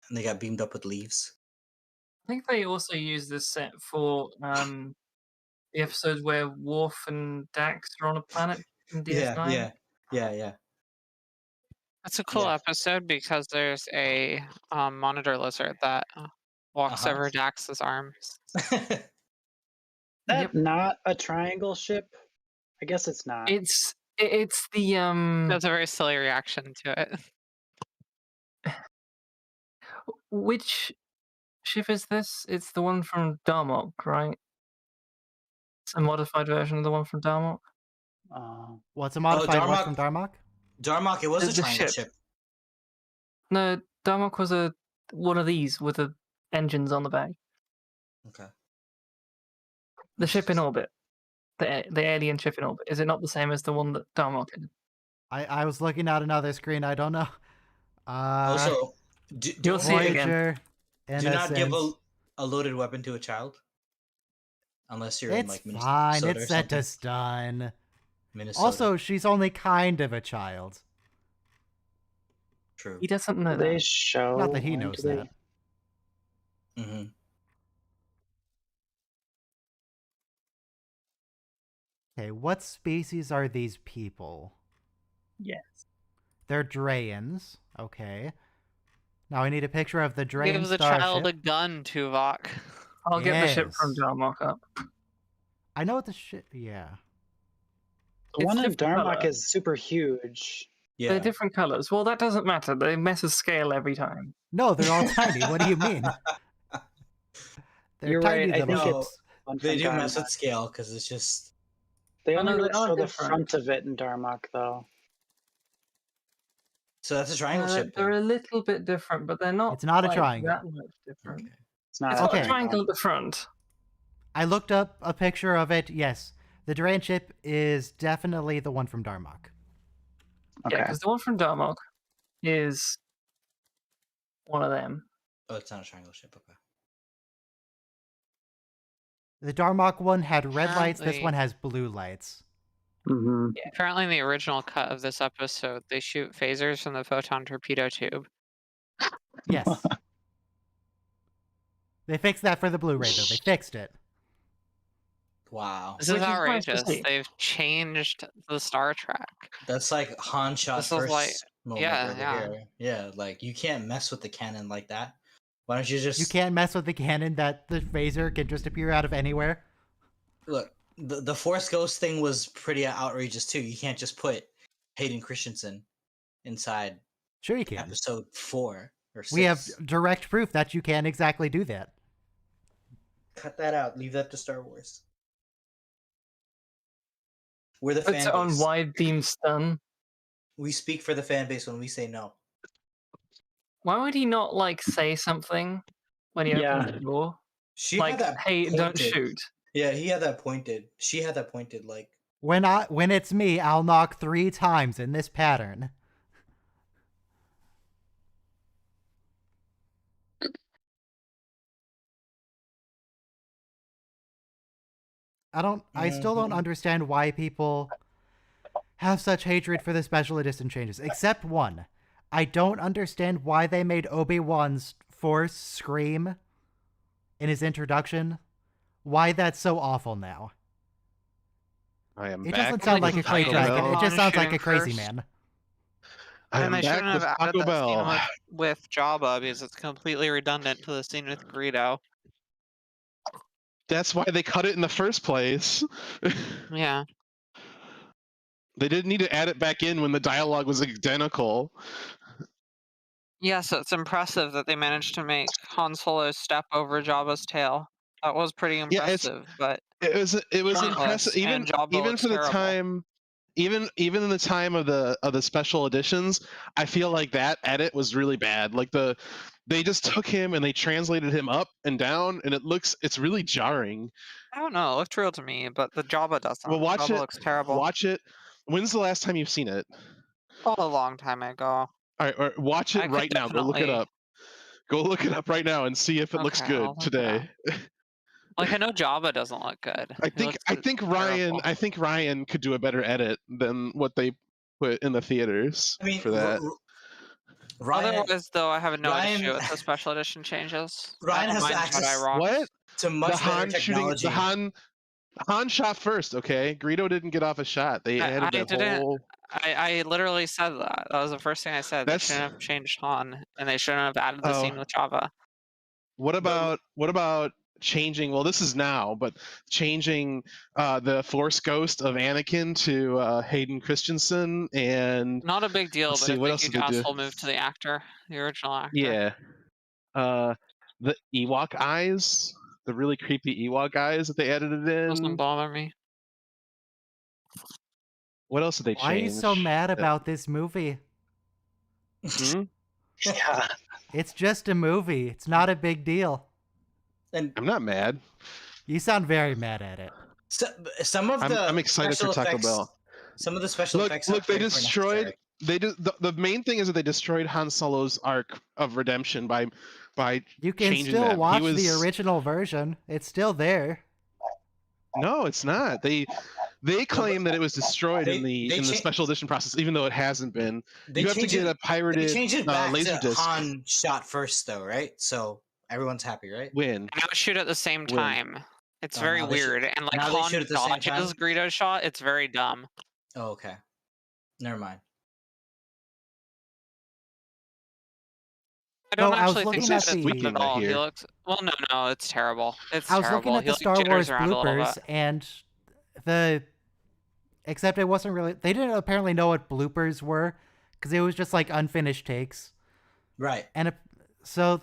And they got beamed up with leaves. I think they also use this set for the episodes where Worf and Dax are on a planet in DS9. Yeah. It's a cool Yeah. episode because there's a monitor lizard that walks Uh-huh. over Dax's arms. That not a triangle ship? I guess it's not. It's the That's a very silly reaction to it. which ship is this? It's the one from Darmok, right? It's a modified version of the one from Darmok. What's a modified one Darmok- from Darmok? Darmok, it was a The triangle ship. ship. No, Darmok was one of these with the engines on the back. Okay. The ship in orbit. The alien ship in orbit. Is it not the same as the one that Darmok is? I was looking at another screen. I don't know. Also, You'll see it again. Voyager, do not give Innocence. a loaded weapon to a child. Unless you're in It's like fine. Minnesota It's or set something. to stun. Minnesota. Also, she's only kind of a child. True. He doesn't know They that. show. Not that he when knows do they- that. Mm-hmm. Okay, what species are these people? Yes. They're Drayans. Okay. Now I need a picture of the Drayan Give the starship. child a gun, Tuvok. I'll get the ship from Yes. Darmok up. I know what the shit. Yeah. The one in It's different Darmok colour. is super huge. Yeah. They're different colors. Well, that doesn't matter. They mess with scale every time. No, they're all tiny. What do you mean? They're You're tiny right. I little think No, it's one They from do mess Darmok. with scale because it's just They I only know they really are show the different. front of it in Darmok, though. so that's a triangle ship. They're then. a little bit different, but they're not. It's not a like, triangle. That much different. Okay. It's not. It's a got a Okay. triangle at the front. I looked up a picture of it. Yes, the Drayan ship is definitely the one from Darmok. Okay. Yeah, because the one from Darmok is one of them. Oh, it's not a triangle ship. Okay. The Darmok one had red lights. This Apparently- one has blue lights. Mm-hmm. Apparently, in the original cut of this episode, they shoot phasers from the photon torpedo tube. Yes. They fixed that for the Blu-ray though. They fixed it. Wow. This is Which is nice to outrageous. see. They've changed the Star Trek. That's like Han shot This is first like- moment yeah, over yeah. here. Yeah, like you can't mess with the cannon like that. Why don't you just You can't mess with the cannon that the phaser can just appear out of anywhere. look? The Force Ghost thing was pretty outrageous too. You can't just put Hayden Christensen inside Sure you can. episode 4 or 6. We have direct proof that you can exactly do that. Cut that out. Leave that to Star Wars. We're the Puts fan it on base. wide beam stun. We speak for the fan base when we say no. Why would he not like say something when he Yeah. opens the door? She Like, had that hey, don't pointed. shoot. Yeah, he had that pointed. She had that pointed. Like When it's me, I'll knock 3 times in this pattern. I still don't Mhm. understand why people have such hatred for the special edition changes, except one. I don't understand why they made Obi-Wan's Force scream in his introduction. Why that's so awful now. I am It back doesn't sound with like a Clay Taco Dragon. Bell. It just sounds like Shooting a crazy first. man. I am And they back shouldn't with have added Taco that Bell. scene with Jabba because it's completely redundant to the scene with Greedo. That's why they cut it in the first place. Yeah. They didn't need to add it back in when the dialogue was identical. Yeah, so it's impressive that they managed to make Han Solo step over Jabba's tail. That was pretty Yeah, it's impressive, but it was pointless, impressive even and Jabba even looks for the terrible. time. Even in the time of the special editions, I feel like that edit was really bad. Like they just took him and they translated him up and down, and it's really jarring. I don't know. It looked real to me, but the Jabba doesn't. Well, watch Jabba it. looks terrible. Watch it. When's the last time you've seen it? Oh, a long time ago. All right, or watch I it could right now. Go look it definitely- up. Go look it up right now and see if it looks Okay, I'll good look it today. Like, I know Jabba doesn't look good. I He think looks terrible. Ryan could do a better edit than what they put in the theaters I mean, for that. Ryan, Otherwise, though, I have no Ryan- issue with the special edition changes. Ryan I don't has mind access- Jedi Rocks. What? to much The better Han shooting technology. the Han shot first, okay? Greedo didn't get off a shot. They added that didn't- whole I literally said that. That was the first thing I said. That's- They shouldn't have changed Han, and they shouldn't have added the scene with Jabba. What about changing, well this is now, but changing the Force Ghost of Anakin to Hayden Christensen and Not a big deal, Let's but see, it's what a else huge did they do? asshole move to the actor, the original actor. yeah. The Ewok eyes, the really creepy Ewok eyes that they added it Doesn't in. bother me. What else did they change? Why are you so mad about this movie? Hmm? Yeah. It's just a movie. It's not a big deal. And I'm not mad. You sound very mad at it. some of the I'm excited for special Taco effects, Bell. Some of the special Look, effects. they are destroyed. The main thing is that they destroyed Han Solo's arc of redemption by You can changing still that. watch He the was- original version. It's still there. No, it's not. They claim that it was destroyed in they the cha- special edition process, even though it hasn't been. They You have to changed get it- a pirated They changed it back laser to disc. Han shot first, though, right? So everyone's happy, right? Win. Now shoot at the same When? time. It's Oh, very now they shoot- weird, and like now they Han shoot at the same dodges Greedo's shot. It's very dumb. Oh, okay. Never mind. I don't No, I was actually think looking that's at the- sweet at all. He here. looks well. No, it's terrible. It's I was terrible. looking at He, the like, Star jitters Wars around a little bloopers, bit. and except it wasn't really. They didn't apparently know what bloopers were, because it was just like unfinished takes. Right. And so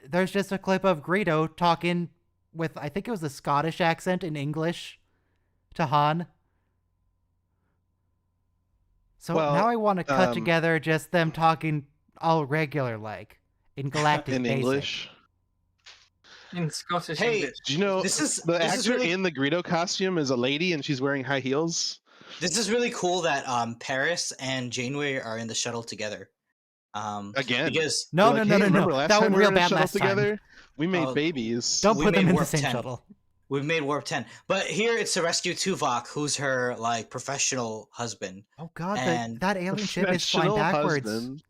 there's just a clip of Greedo talking with, I think it was a Scottish accent in English to Han. So Well, now I want to cut um, together just them talking all regular like in Galactic In Basic. English. In Scottish Hey, English. Do you know This is- the this is actor really- in the Greedo costume is a lady and she's wearing high heels? This is really cool that Paris and Janeway are in the shuttle together. Again. Because No, They're no, like, no, "Hey, no, remember no. last That time went we were real in a bad shuttle last time. together? We made Oh, babies. Don't we put them made in the Warp same 10. shuttle. we've made Warp 10. But here it's to rescue Tuvok, who's her like professional husband. Oh god, And that alien ship is flying Professional backwards. husband.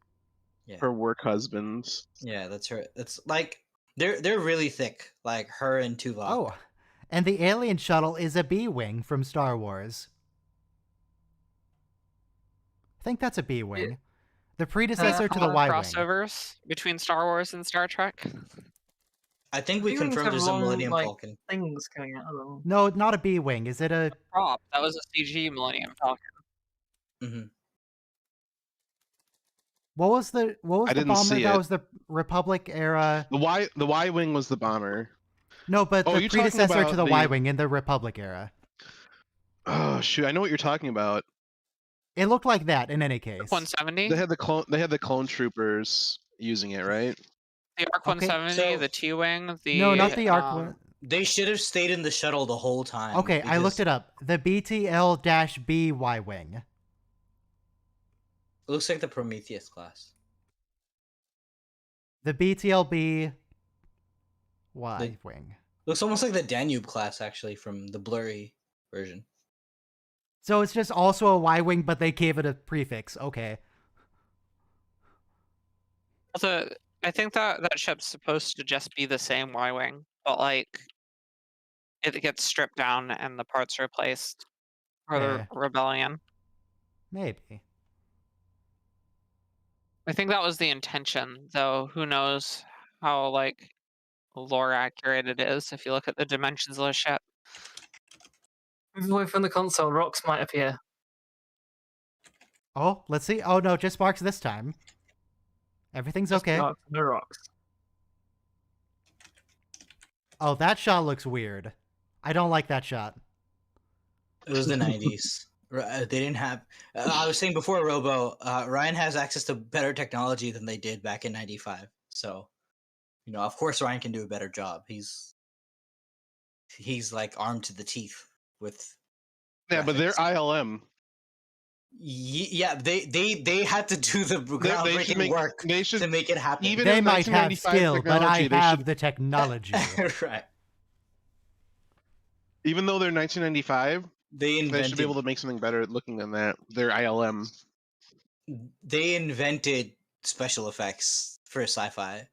Yeah. Her work husband. Yeah, that's her. It's like they're really thick, like her and Tuvok. Oh, and the alien shuttle is a B-wing from Star Wars. I think that's a B-wing. The predecessor to the More Y-wing. crossovers between Star Wars and Star Trek. I think we B-wings confirmed have there's a long, Millennium like- Falcon. Things coming out of them. No, not a B-wing. Is it a... Prop. That was a CG Millennium Falcon. Hmm. What was the didn't bomber see that it. was the Republic era? The Y wing was the bomber. No, but Oh, the you're talking predecessor to about the the- Y-wing in the Republic era. Oh shoot, I know what you're talking about. It looked like that in any case. 170. They had the clone troopers using it, right? The Arc Okay, 170, so- the T-wing, the No, not the Arc one. They should have stayed in the shuttle the whole time. Okay, I looked it up. The BTL-B Y-wing. It looks like the Prometheus class. The BTL-B Y-wing. Looks almost like the Danube class, actually, from the blurry version. So it's just also a Y-wing, but they gave it a prefix. Okay. I think that ship's supposed to just be the same Y-wing, but like it gets stripped down and the parts replaced for Yeah. the rebellion. Maybe. I think that was the intention, though. Who knows how like lore accurate it is if you look at the dimensions of the ship. Move away from the console, rocks might appear. Oh, let's see. Oh, no, just marks this time. Everything's Just okay. No rocks. Oh, that shot looks weird. I don't like that shot. It was the 90s. They didn't have. I was saying before, Robo, Ryan has access to better technology than they did back in 95. So, of course, Ryan can do a better job. He's like armed to the teeth with. Yeah, but they're graphics. ILM. Yeah, they had to do the groundbreaking work to make it happen. Even They in might have 1995 skill, but I technology, they have should- the technology. Right. Even though they're 1995, They they should be able to make something better looking than that. They're ILM. They invented special effects for sci-fi.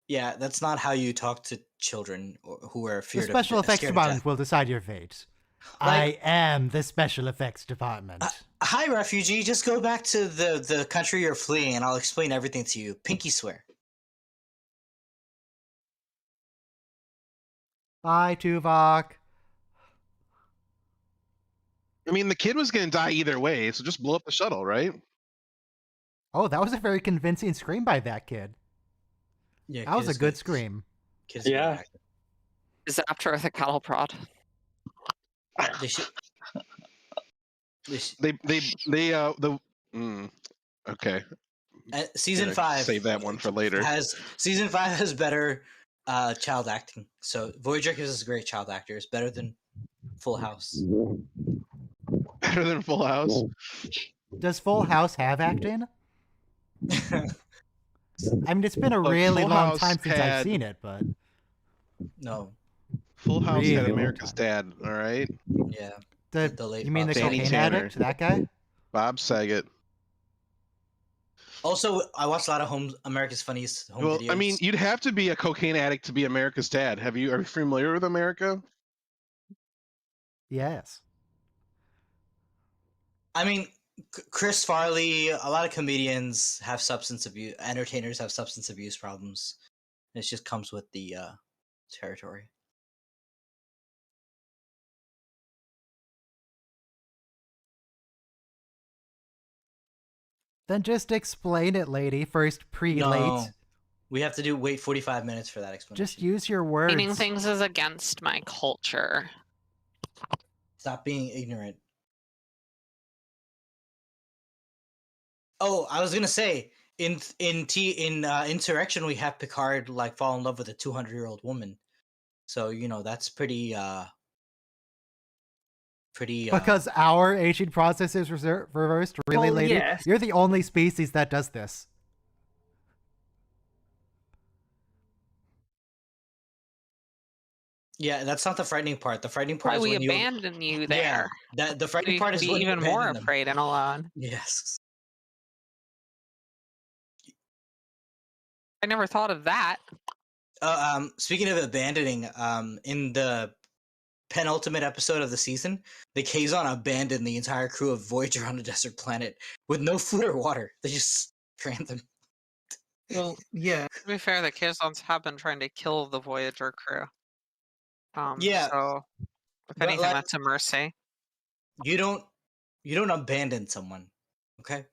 Yeah, that's not how you talk to children who are The feared special of effects scared of department death. will decide your fate. Like- I am the special effects department. Hi, refugee. Just go back to the country you're fleeing, and I'll explain everything to you. Pinky swear. Bye, Tuvok. I mean, the kid was going to die either way, so just blow up the shuttle, right? Oh, that was a very convincing scream by that kid. Yeah, That was a good scream. Yeah. Is after with a cattle prod. They should. Okay. Season Gonna 5 Save that one for later. Season 5 has better child acting. So Voyager gives us great child actors, better than Full House. Better than Full House. Does Full House have acting? I mean, it's been a Look, really Full long House time since I've had- seen it, but No. Full House Really had long America's time. Dad, all right? Yeah. the late you mean the Bob Danny cocaine Tanner. addict? That guy? Bob Saget. Also, I watched a lot of America's Funniest home Well, videos. I mean, you'd have to be a cocaine addict to be America's Dad. Are you familiar with America? Yes. Chris Farley, a lot of comedians have substance abuse, entertainers have substance abuse problems. It just comes with the territory. Then just explain it, lady. First, pre-late. No, we have to wait 45 minutes for that explanation. Just use your words. Meaning things is against my culture. Stop being ignorant. Oh, I was gonna say in Insurrection we have Picard like fall in love with a 200-year-old woman, so that's pretty. Because our aging process is reversed, really, Well, lady. yes. You're the only species that does this. Yeah, that's not the frightening part. The frightening part Why is we when you abandon you there. that the frightening We part can is be when you even more abandon them. afraid and alone. Yes. I never thought of that. Speaking of abandoning, in the penultimate episode of the season, the Kazon abandoned the entire crew of Voyager on a desert planet with no food or water. They just stranded them. Well, yeah. To be fair, the Kazons have been trying to kill the Voyager crew. Yeah, So, if but, anything, like- that's a mercy. You don't abandon someone, okay?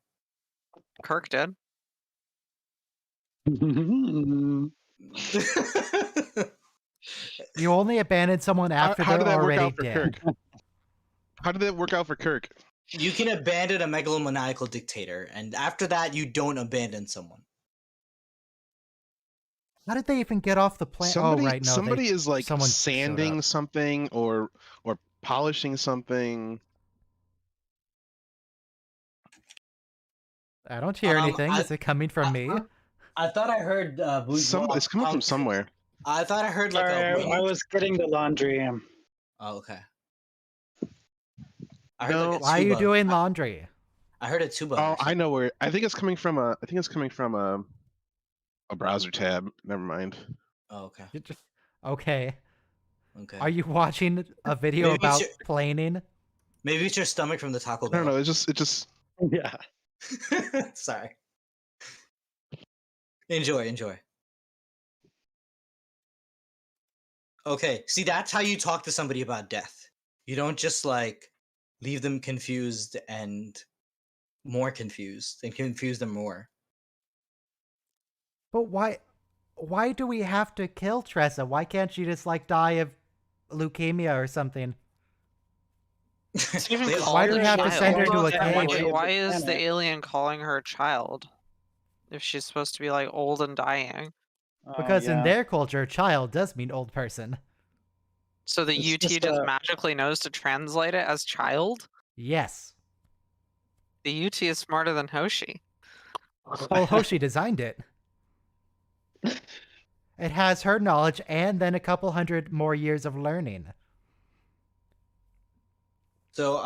Kirk did. You only abandon someone after How did they're that work already out for dead. Kirk? How did that work out for Kirk? You can abandon a megalomaniacal dictator, and after that, you don't abandon someone. How did they even get off the planet? Somebody, Oh, right, no. somebody is like someone showed sanding up. something or polishing something. I don't hear anything. Is it coming from me? I thought I heard It's coming from somewhere. I thought I heard like Sorry, a I was getting the laundry. Oh, okay. I heard No, like a Why are you tuba. doing laundry? I heard a tuba. Oh, or I know where. I think it's coming from a browser tab. Never mind. Oh, okay. Okay. Okay. Are you watching a video Maybe it's about planing? Maybe it's your stomach from the Taco I Bell. don't know. It just. Yeah. Sorry. Enjoy. Okay, see, that's how you talk to somebody about death. You don't just like leave them confused and more confused and confuse them more. But why do we have to kill Tressa? Why can't she just like die of leukemia or something? It's even They called Why do we a have to send her child. to a cave? Why is the planet. alien calling her a child if she's supposed to be like old and dying? Because in yeah. their culture, child does mean old person. So the It's UT just just a- magically knows to translate it as child? Yes. The UT is smarter than Hoshi. Well, Hoshi designed it. It has her knowledge and then a couple hundred more years of learning. So,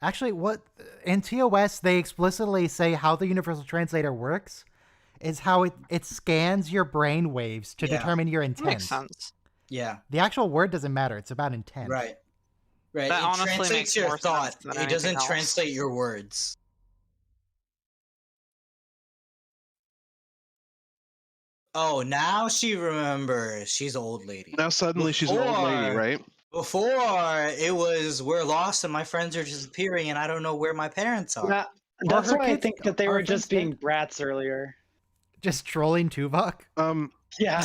Actually, what in TOS they explicitly say how the universal translator works is how it scans your brain waves to Yeah. determine your That intent. makes sense. yeah, The actual word doesn't matter, it's about intent. right. Right. That it honestly translates makes your more thought. sense than It anything doesn't else. translate your words. Oh, now she remembers. She's an old lady. Now suddenly she's an old lady, Before- right? Before it was we're lost and my friends are disappearing and I don't know where my parents are. Yeah, that's her why I kids think that they are were just being dead. brats earlier. Just trolling Tuvok Yeah.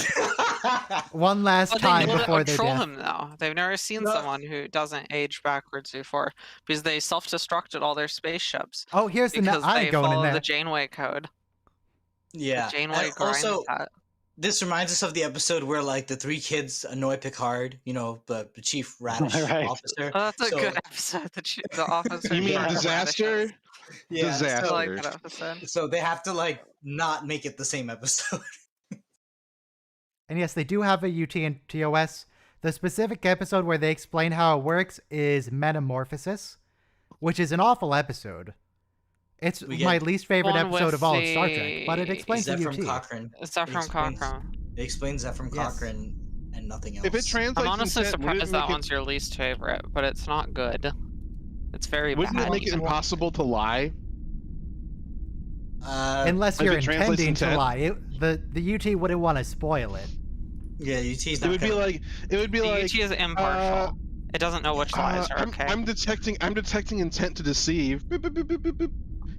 one last But time they before their troll death. him though. They've never seen No. someone who doesn't age backwards before because they self-destructed all their spaceships Oh, here's the because I they going in follow there. the Janeway code. Yeah. The Janeway And grind also, set. this reminds us of the episode where like the three kids annoy Picard, the chief radish Right. officer. Oh, that's a So- good episode. The officer. You mean Yeah. Disaster? Yeah, I Disaster. like that episode. So they have to like not make it the same episode. And yes, they do have a UT and TOS. The specific episode where they explain how it works is Metamorphosis, which is an awful episode. It's We my get least favorite one episode with of all of Star Trek, but it the- explains the Zephram UT. Cochrane. It's that It from explains- Cochrane. It explains Zephram Yes. Cochrane and nothing else. If it translates I'm honestly intent, wouldn't it surprised that make it- one's your least favorite, but it's not good. It's very Wouldn't bad. it make it impossible to lie? Unless If you're it translates intending to intent? lie. The UT wouldn't want to spoil it. Yeah, UT's It not would be gonna- like The UT is impartial. It doesn't know which lies are okay. I'm detecting intent to deceive. Boop, boop, boop, boop, boop, boop.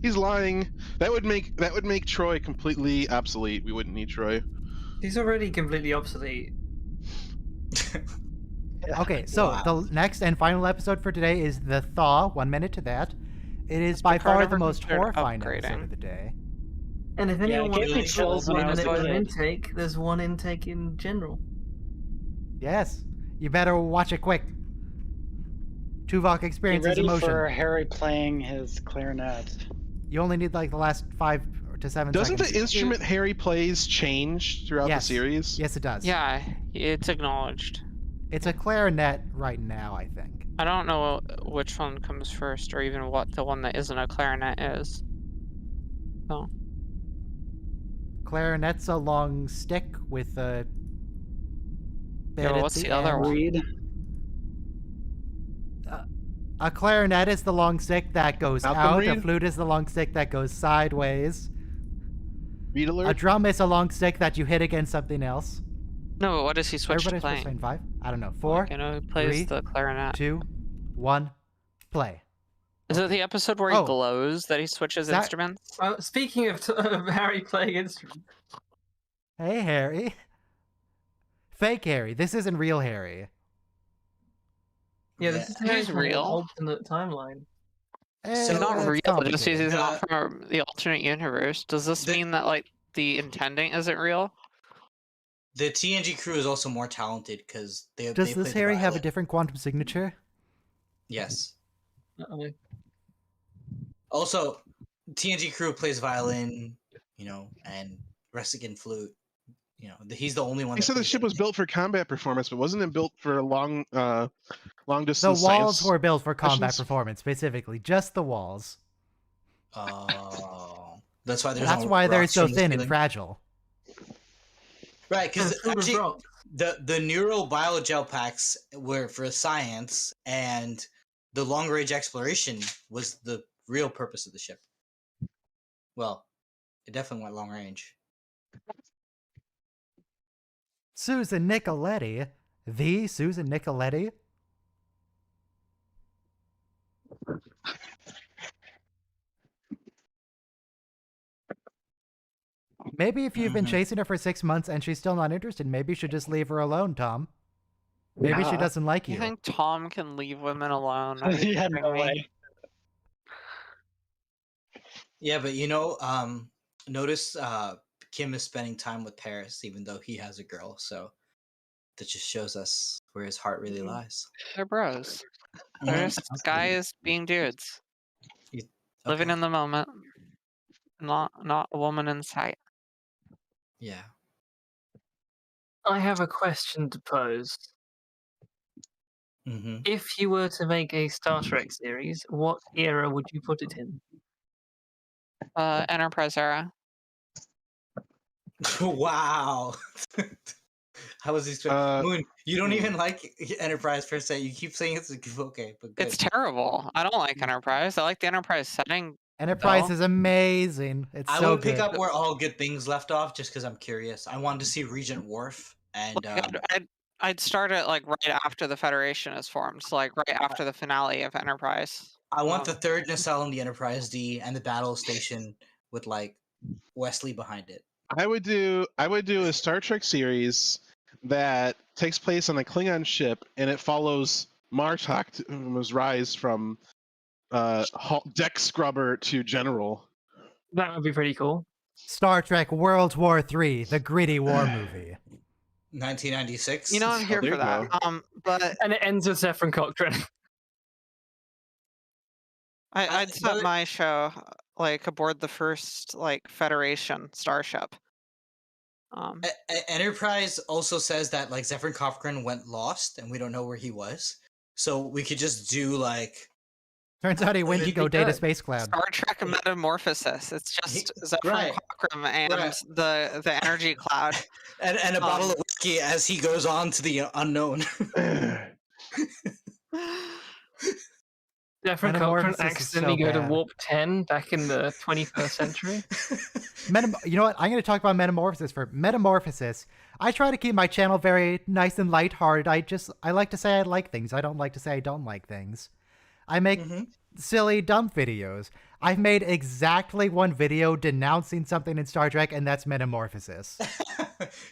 He's lying. That would make Troy completely obsolete. We wouldn't need Troy. He's already completely obsolete. Okay, so Wow. the next and final episode for today is the Thaw. 1 minute to that. It is Has by Picard far ever the most considered horrifying episode upgrading? of the day. And if Yeah, anyone it wants gave to me chills when I was a an kid. intake, there's one intake in general. Yes, you better watch it quick. Tuvok Be experiences ready emotion. for Harry playing his clarinet. You only need like the last 5 to 7 Doesn't seconds. the instrument Harry plays change throughout Yes. the series? Yes, it does. Yeah, it's acknowledged. It's a clarinet right now, I think. I don't know which one comes first, or even what the one that isn't a clarinet is. So Clarinet's a long stick with a bit Yeah, at what's the other end. one? Reed. A clarinet is the long stick that goes Malcolm out. A Reed? flute is the long stick that goes sideways. Read A alert. drum is a long stick that you hit against something else. no, but what does he switch to Everybody's supposed to playing? play 5. I don't know. 4, You know, who plays 3, the clarinet. 2, 1, play. Is it the episode where he Oh. glows that he switches That- instruments? Well, speaking of, of Harry playing instruments, Hey, Harry. Fake Harry. This isn't real Harry. yeah, this is He's Harry from an real. alternate timeline. Eh, He's not it's real, just complicated. because he's Uh, not from the alternate universe. Does this the- mean that like the intending isn't real? The TNG crew is also more talented because they. Does they this play the Harry have a violin. different quantum signature? Yes. Uh-oh. Also, TNG crew plays violin, and Resigan flute. He's the only one. He that said the plays ship was everything. built for combat performance, but wasn't it built for long The distance walls science? were built for combat missions? performance, specifically. Just the walls. Oh, that's why there's. That's no why they're rocks so from the thin and ceiling. fragile. Right, because Filled with actually, rocks. the neural biogel packs were for science, and the long range exploration was the real purpose of the ship. Well, it definitely went long range. Susan Nicoletti. The Susan Nicoletti? Maybe if you've been Mhm. chasing her for 6 months and she's still not interested, maybe you should just leave her alone, Tom. Maybe she doesn't like You you. think Tom can leave women alone? Are you Yeah, kidding no me? way. Yeah, but notice Kim is spending time with Paris, even though he has a girl. So that just shows us where his heart really lies. They're bros. They're Mhm. just guys being dudes, You- living okay. in the moment. Not a woman in sight. Yeah. I have a question to pose. hmm If you were to make a Star Trek series, what era would you put it in? Enterprise era. Wow. How was he? Moon, you don't hmm. even like Enterprise per se. You keep saying it's okay, but good. It's terrible. I don't like Enterprise. I like the Enterprise setting. Enterprise though. is amazing. It's I so would pick good. up where all good things left off, just because I'm curious. I wanted to see Regent Worf, and I'd start it like right after the Federation is formed, so like right after the finale of Enterprise. I want the Um, third nacelle in the Enterprise D and the battle station with like Wesley behind it. I would do a Star Trek series that takes place on a Klingon ship, and it follows Martok's rise from deck scrubber to general. That would be pretty cool. Star Trek World War III, the gritty war movie. 1996. You know, I'm here there for you that. go. But And it ends with Zephyr Cochrane. I'd set but- my show like aboard the first like Federation starship. Enterprise also says that like Zephyr Cochrane went lost, and we don't know where he was. So we could just do like Turns out he went to It'd go be date a good. space cloud. Star Trek Metamorphosis. It's just Zephyr right. Cochrane and Right. the energy cloud. and a bottle of whiskey as he goes on to the unknown. Zephyr Cochrane Metamorphosis is accidentally so go to bad. warp 10 back in the 21st century. You know what? I'm going to talk about Metamorphosis for Metamorphosis. I try to keep my channel very nice and lighthearted. I like to say I like things. I don't like to say I don't like things. I make silly, dumb videos. I've made exactly one video denouncing something in Star Trek, and that's Metamorphosis.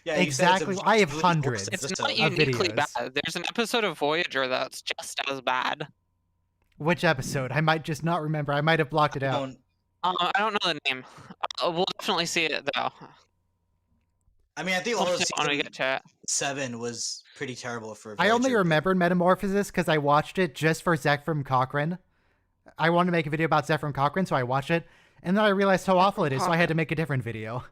Yeah, you said it's Exactly. I have objectively hundreds. worse It's episode. not uniquely videos. bad. There's an episode of Voyager that's just as bad. Which episode? I might just not remember. I might have blocked it out. Don't- I don't know the name. We'll definitely see it though. I mean, I think We'll all of see it when we season get to it. 7 was pretty terrible for. I only Voyager. remembered Metamorphosis because I watched it just for Zephyr Cochrane. I wanted to make a video about Zephyr Cochrane, so I watched it, and then I realized how awful it is, so I had to make a different video.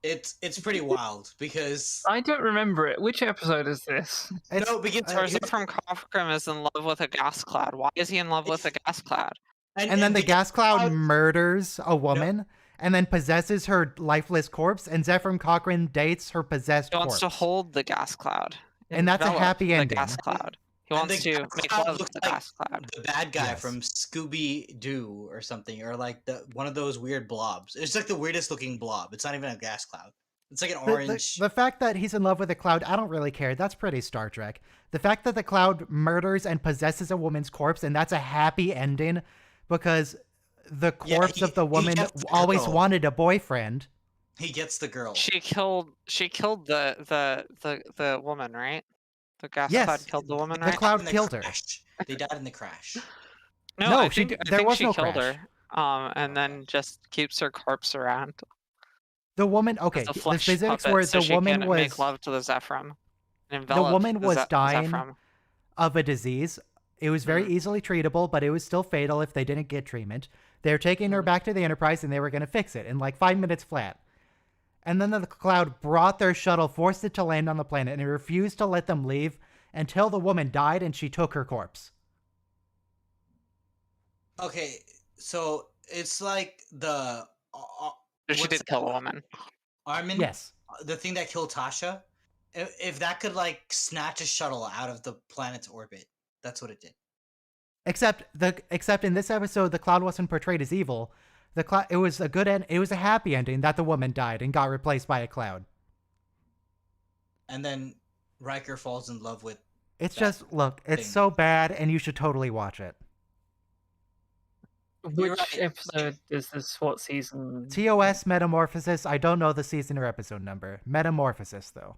It's pretty wild because I don't remember it. Which episode is this? It's, no, because Or Zephyr Cochrane is in love with a gas cloud. Why is he in love with a gas cloud? and then the gas cloud cloud- murders a woman and then possesses her lifeless corpse, and Zephyr Cochrane dates her possessed He wants corpse. to hold the gas cloud. And that's a Envelop happy the ending. gas cloud. He And wants the to gas make cloud love looks with the like gas cloud. the bad guy Yes. from Scooby Doo or something, or like one of those weird blobs. It's like the weirdest looking blob. It's not even a gas cloud. It's like an orange. The fact that he's in love with a cloud, I don't really care. That's pretty Star Trek. The fact that the cloud murders and possesses a woman's corpse, and that's a happy ending because the corpse of the he woman gets the always girl. wanted a boyfriend. He gets the girl. She killed the woman, right? The gas Yes. cloud killed the woman, The right? cloud In the killed her. crash. They died in the crash. No, I she think, d- I there think was she no killed crash. her. And then just keeps her corpse around. The woman, okay, As a the flesh physics puppet, were so the she woman can was make love to the Zephram. And envelop woman the was dying Zephram. of a disease. It was very easily treatable, but it was still fatal if they didn't get treatment. They were taking her back to the Enterprise, and they were going to fix it in like 5 minutes flat. And then the cloud brought their shuttle, forced it to land on the planet, and it refused to let them leave until the woman died and she took her corpse. Okay, so it's like the She what's did kill a woman. Armin, Yes. the thing that killed Tasha. If that could like snatch a shuttle out of the planet's orbit, that's what it did. Except in this episode, the cloud wasn't portrayed as evil. It was a good end. It was a happy ending that the woman died and got replaced by a cloud. And then Riker falls in love with. It's That just look. It's thing. so bad, and you should totally watch it. Which right. episode is this? What season? TOS Metamorphosis. I don't know the season or episode number. Metamorphosis, though.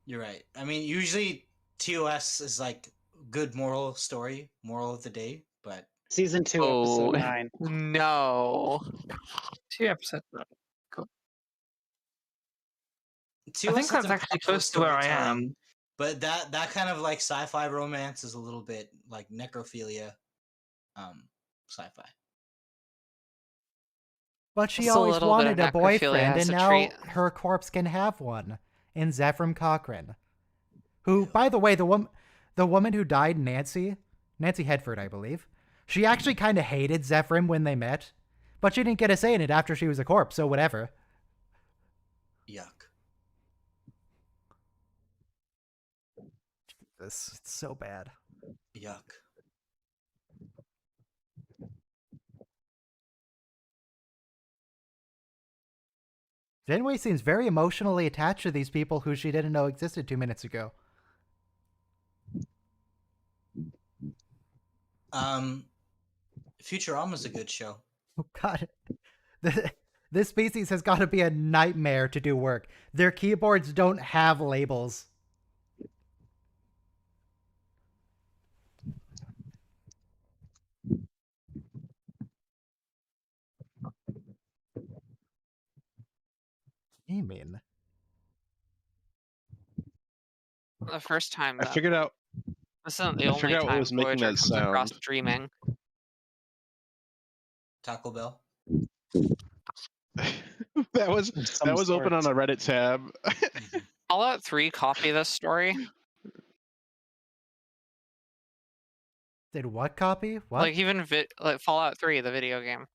You're right. I mean, usually TOS is like good moral story, moral of the day, but Season 2, Oh, episode 9. no. 2 episodes. Cool. TOS think has that's actually impactful close to where I storytelling, am. But that kind of like sci-fi romance is a little bit like necrophilia, sci-fi. But she Just a always little bit of wanted a necrophilia boyfriend, as and a now treat. her corpse can have one. In Zephram Cochrane. Who, by the way, the woman who died, Nancy Hedford, I believe, she actually kind of hated Zephram when they met, but she didn't get a say in it after she was a corpse, so whatever. Yuck. It's so bad. Yuck. Janeway seems very emotionally attached to these people who she didn't know existed 2 minutes ago. Futurama's a good show. Oh, God. This species has got to be a nightmare to do work. Their keyboards don't have labels. You mean? The first time, I though. figured out. This isn't the I only figured out what time was making Voyager that comes across sound. dreaming. Taco Bell. that was Some open on sort. a Reddit tab. Fallout 3 copy this story. Did what copy? What? Like even like Fallout 3, the video game.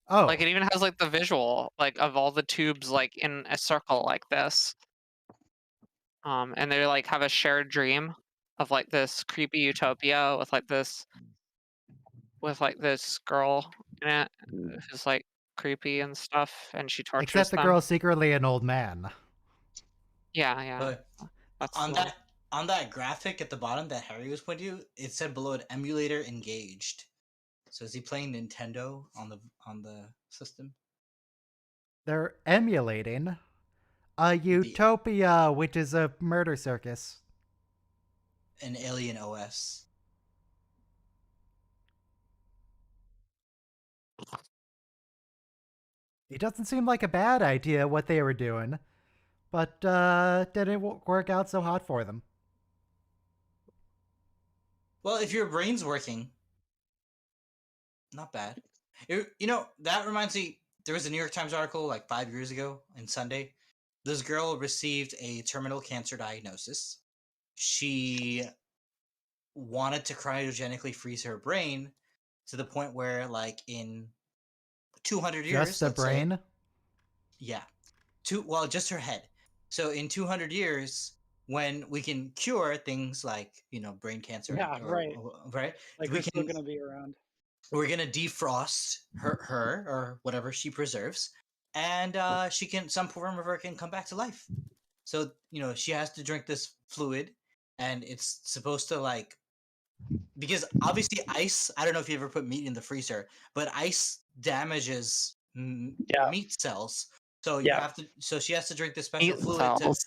oh, Like it even has like the visual like of all the tubes like in a circle like this. And they like have a shared dream of like this creepy utopia with like this girl in it who's like creepy and stuff, and she tortures except the them. girl's secretly an old man. Yeah. But That's on the one. that graphic at the bottom that Harry was pointing to, it said below it emulator engaged. So is he playing Nintendo on the system? They're emulating a utopia, which is a murder circus. An Alien OS. It doesn't seem like a bad idea what they were doing, but didn't work out so hot for them. Well, if your brain's working, not bad. That reminds me, there was a New York Times article like 5 years ago in Sunday. This girl received a terminal cancer diagnosis. She wanted to cryogenically freeze her brain to the point where, like, in 200 years... Just the let's say- brain? yeah. Just her head. So in 200 years, when we can cure things like, brain cancer... Yeah, right. Right? Like, we we're still can- going to be around. We're gonna defrost her or whatever she preserves, and some form of her can come back to life. So she has to drink this fluid, and it's supposed to because obviously ice. I don't know if you ever put meat in the freezer, but ice damages meat cells. So So she has to drink this special Meat fluid. cells.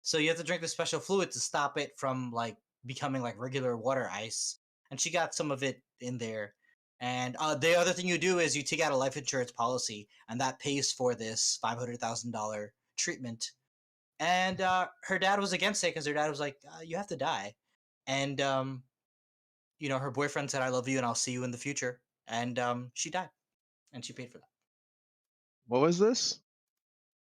So you have to drink this special fluid to stop it from becoming regular water ice. And she got some of it in there. And the other thing you do is you take out a life insurance policy, and that pays for this $500,000 treatment. And her dad was against it because her dad was like, "You have to die." And her boyfriend said, "I love you, and I'll see you in the future." And she died, and she paid for that. What was this?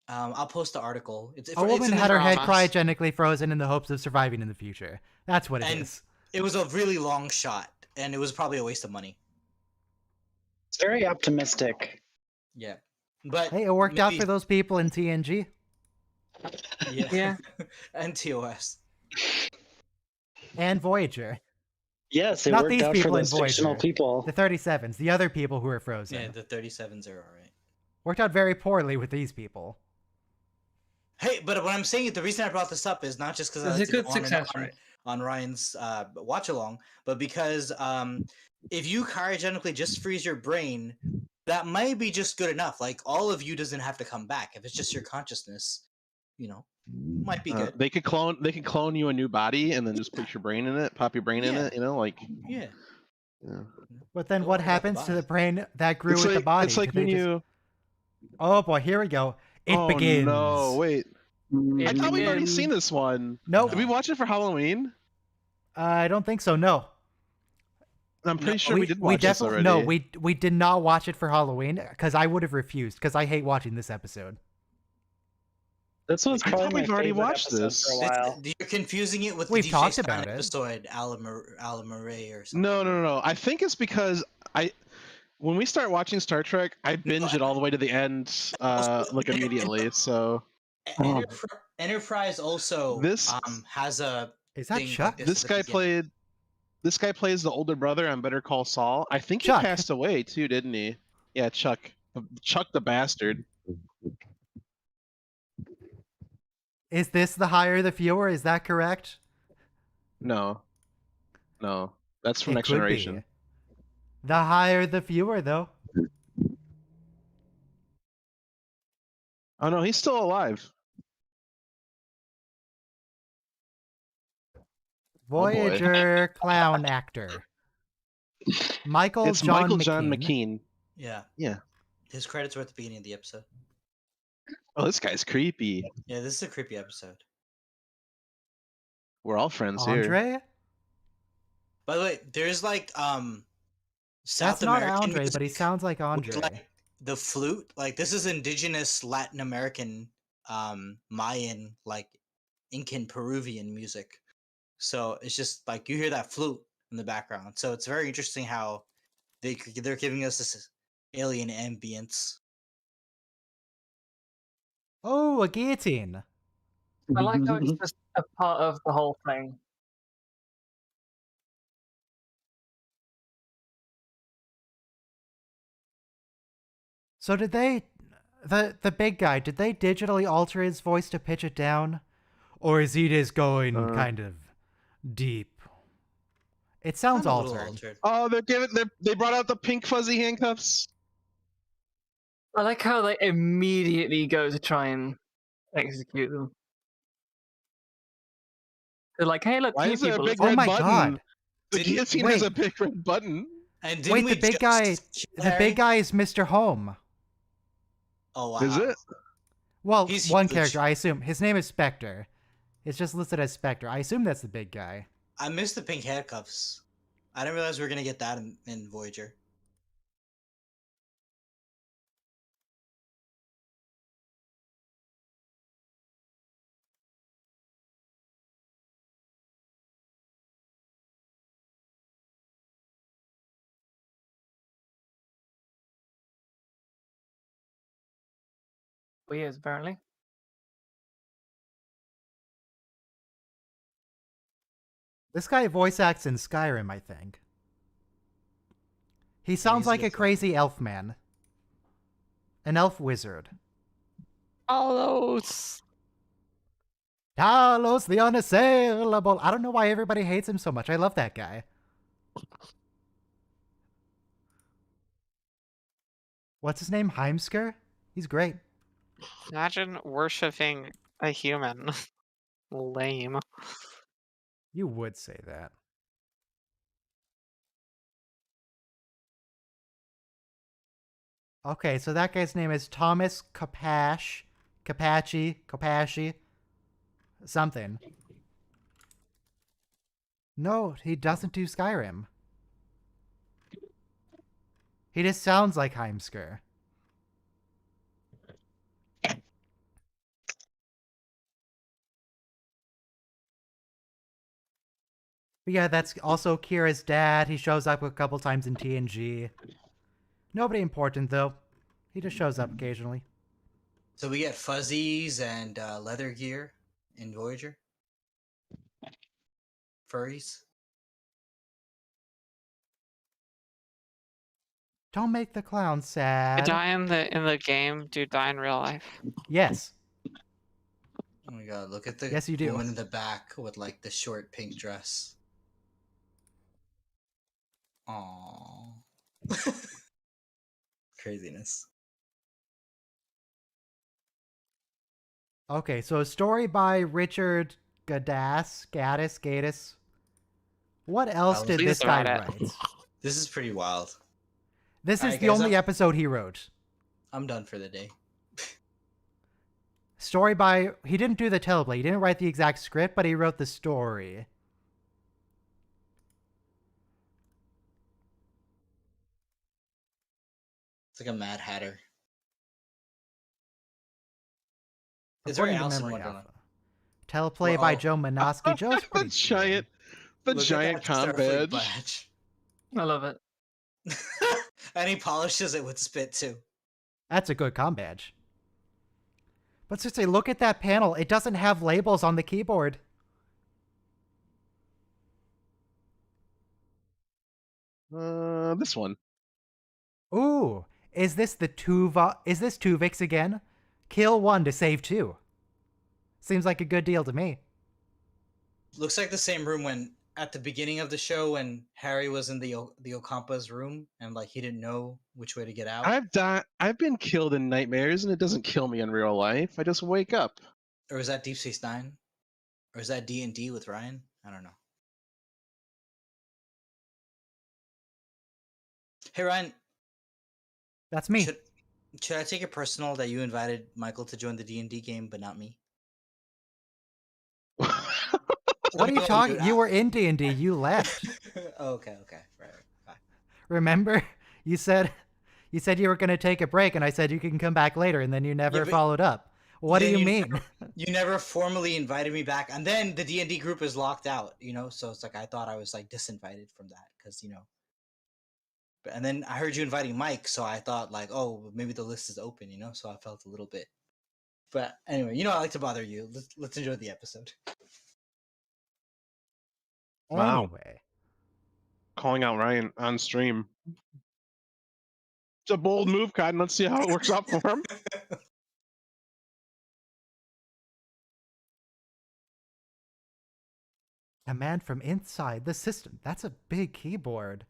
I'll post the article. A woman in the had her head dramas. cryogenically frozen in the hopes of surviving in the future. That's what it is. It was a really long shot, and it was probably a waste of money. It's very optimistic. Yeah, but Hey, it worked out maybe- for those people in TNG. Yeah, and TOS. And Voyager. Yes, it Not worked these out for people in those fictional Voyager. people. The 37s, the other people who were frozen. Yeah, the 37s are alright. Worked out very poorly with these people. Hey, but what I'm saying, the reason I brought this up is not just because It's a good success rate. on Ryan's watch along, but because if you cryogenically just freeze your brain, that might be just good enough. Like all of you doesn't have to come back. If it's just your consciousness, might be good. They could clone you a new body and then just put your brain in it, pop your brain in Yeah. it. Like Yeah. But then Don't what worry about the happens to the body. brain that grew with the body? It's like Do they when just- you. Oh boy, here we go. It Oh begins. no! Wait, I It thought we'd already begins. seen this one. Nope. Did we watch it for Halloween? I don't think so. No. I'm pretty No, sure we did watch this definitely already. no. We did not watch it for Halloween because I would have refused because I hate watching this episode. This was I probably thought my we've already favorite watched episode this. for a while. You're confusing it with We've the DJ talked Stein about it. episode, Alamare or something. No. I think it's because when we start watching Star Trek, I binge it all the way to the end, like immediately. So Enterprise also This- has a Is that thing Chuck? like this at the guy beginning. plays the older brother on Better Call Saul. I think Chuck. he passed away too, didn't he? Yeah, Chuck the bastard. Is this the higher the fewer? Is that correct? No, that's from It Next could be. Generation. The higher the fewer, though. Oh no, he's still alive. boy. Voyager clown actor. Michael It's John Michael McKean. John McKean. Yeah. Yeah. His credits were at the beginning of the episode. Oh, this guy's creepy. Yeah, this is a creepy episode. We're all friends here. Andre? By the way, there's like South That's not American Andre, but he music sounds like with, Andre. like, the flute. Like this is indigenous Latin American, Mayan, like Incan, Peruvian music. So it's just like you hear that flute in the background. So it's very interesting how they're giving us this alien ambience. Oh, a guillotine. I like how it's just a part of the whole thing. So did they, the big guy, did they digitally alter his voice to pitch it down? Or is he just going kind of deep? It sounds I'm a little altered. Oh, they brought out the pink fuzzy handcuffs. I like how they immediately go to try and execute them. They're like, "Hey, look, Why two is there a people." big Oh red my button? god. The Didn't- guillotine has wait. a big red button. And didn't Wait, we the big just guy, kill the Harry? big guy is Mr. Home. Oh wow. Is it? Well, He's one huge. character, I assume. His name is Spectre. It's just listed as Spectre. I assume that's the big guy. I missed the pink handcuffs. I didn't realize we were gonna get that in Voyager. Years apparently. This guy voice acts in Skyrim, I think. He sounds he's a like good a crazy elf man. An elf wizard. Talos. Talos the unassailable. I don't know why everybody hates him so much. I love that guy. What's his name? Heimsker? He's great. Imagine worshipping a human. Lame. You would say that. Okay, so that guy's name is Thomas Kapachi, something. No, he doesn't do Skyrim. He just sounds like Heimsker. But yeah, that's also Kira's dad. He shows up a couple times in TNG. Nobody important, though. He just shows up occasionally. So we get fuzzies and leather gear in Voyager. Furries. Don't make the clown They sad. die in the game. Do die in real life. Yes. Oh my god, look at the Yes, you do. woman in the back with like the short pink dress. Aww. Craziness. Okay, so a story by Richard Gaddis. What else Oh, did please this guy write it. write? This is pretty wild. This is Alright, the guys, only I'm- episode he wrote. I'm done for the day. Story by... He didn't do the teleplay. He didn't write the exact script, but he wrote the story. It's like a Mad Hatter. It's very According to Alice in Memory Wonderland. Alpha. Teleplay by Well, Joe Manoski. Joe's the pretty giant, the Look at giant that com Starfleet badge. I love it. And he polishes it with spit too. That's a good com badge. But seriously, look at that panel. It doesn't have labels on the keyboard. This one. Ooh, is this the is this Tuvix again? Kill one to save two. Seems like a good deal to me. Looks like the same room when at the beginning of the show when Harry was in the Ocampa's room and like he didn't know which way to get out. I've been killed in nightmares, and it doesn't kill me in real life. I just wake up. Or is that Deep Space Nine? Or is that D&D with Ryan? I don't know. Hey Ryan, That's me. should I take it personal that you invited Michael to join the D&D game but not me? What are you No, talking? dude, You were in D&D. You left. Oh, okay, right. Remember? You said you were going to take a break, and I said you can come back later, and then you never Yeah, but followed up. What do then you you mean? You never formally invited me back, and then the D&D group is locked out, so it's like I thought I was like disinvited from that because and then I heard you inviting Mike, so I thought like, oh, maybe the list is open, so I felt a little bit. But anyway, I like to bother you. Let's enjoy the episode. Wow. Anyway. Calling out Ryan on stream. It's a bold move, Cotton. Let's see how it works out for him. Command from inside the system. That's a big keyboard.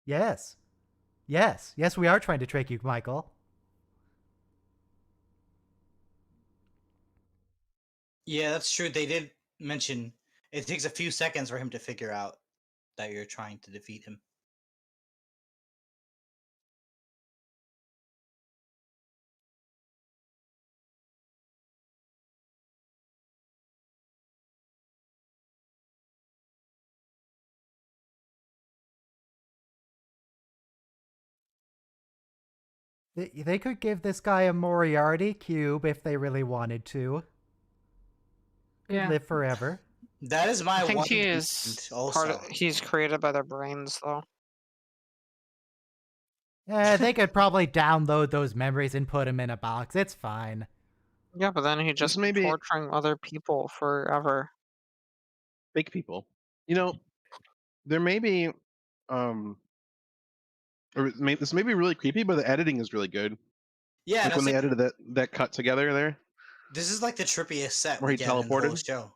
Yes. Yes, we are trying to trick you, Michael. Yeah, that's true. They did mention it takes a few seconds for him to figure out that you're trying to defeat him. They could give this guy a Moriarty cube if they really wanted to. Yeah. Live forever. That is my I think one he is also. part of, he's created by their brains, though. They could probably download those memories and put them in a box. It's fine. Yeah, but then he just maybe- torturing other people forever. Fake people. There may be, this may be really creepy, but the editing is really good. Yeah, Like when they edited that cut together there. this is like the trippiest set Where we he get in the whole teleported? show.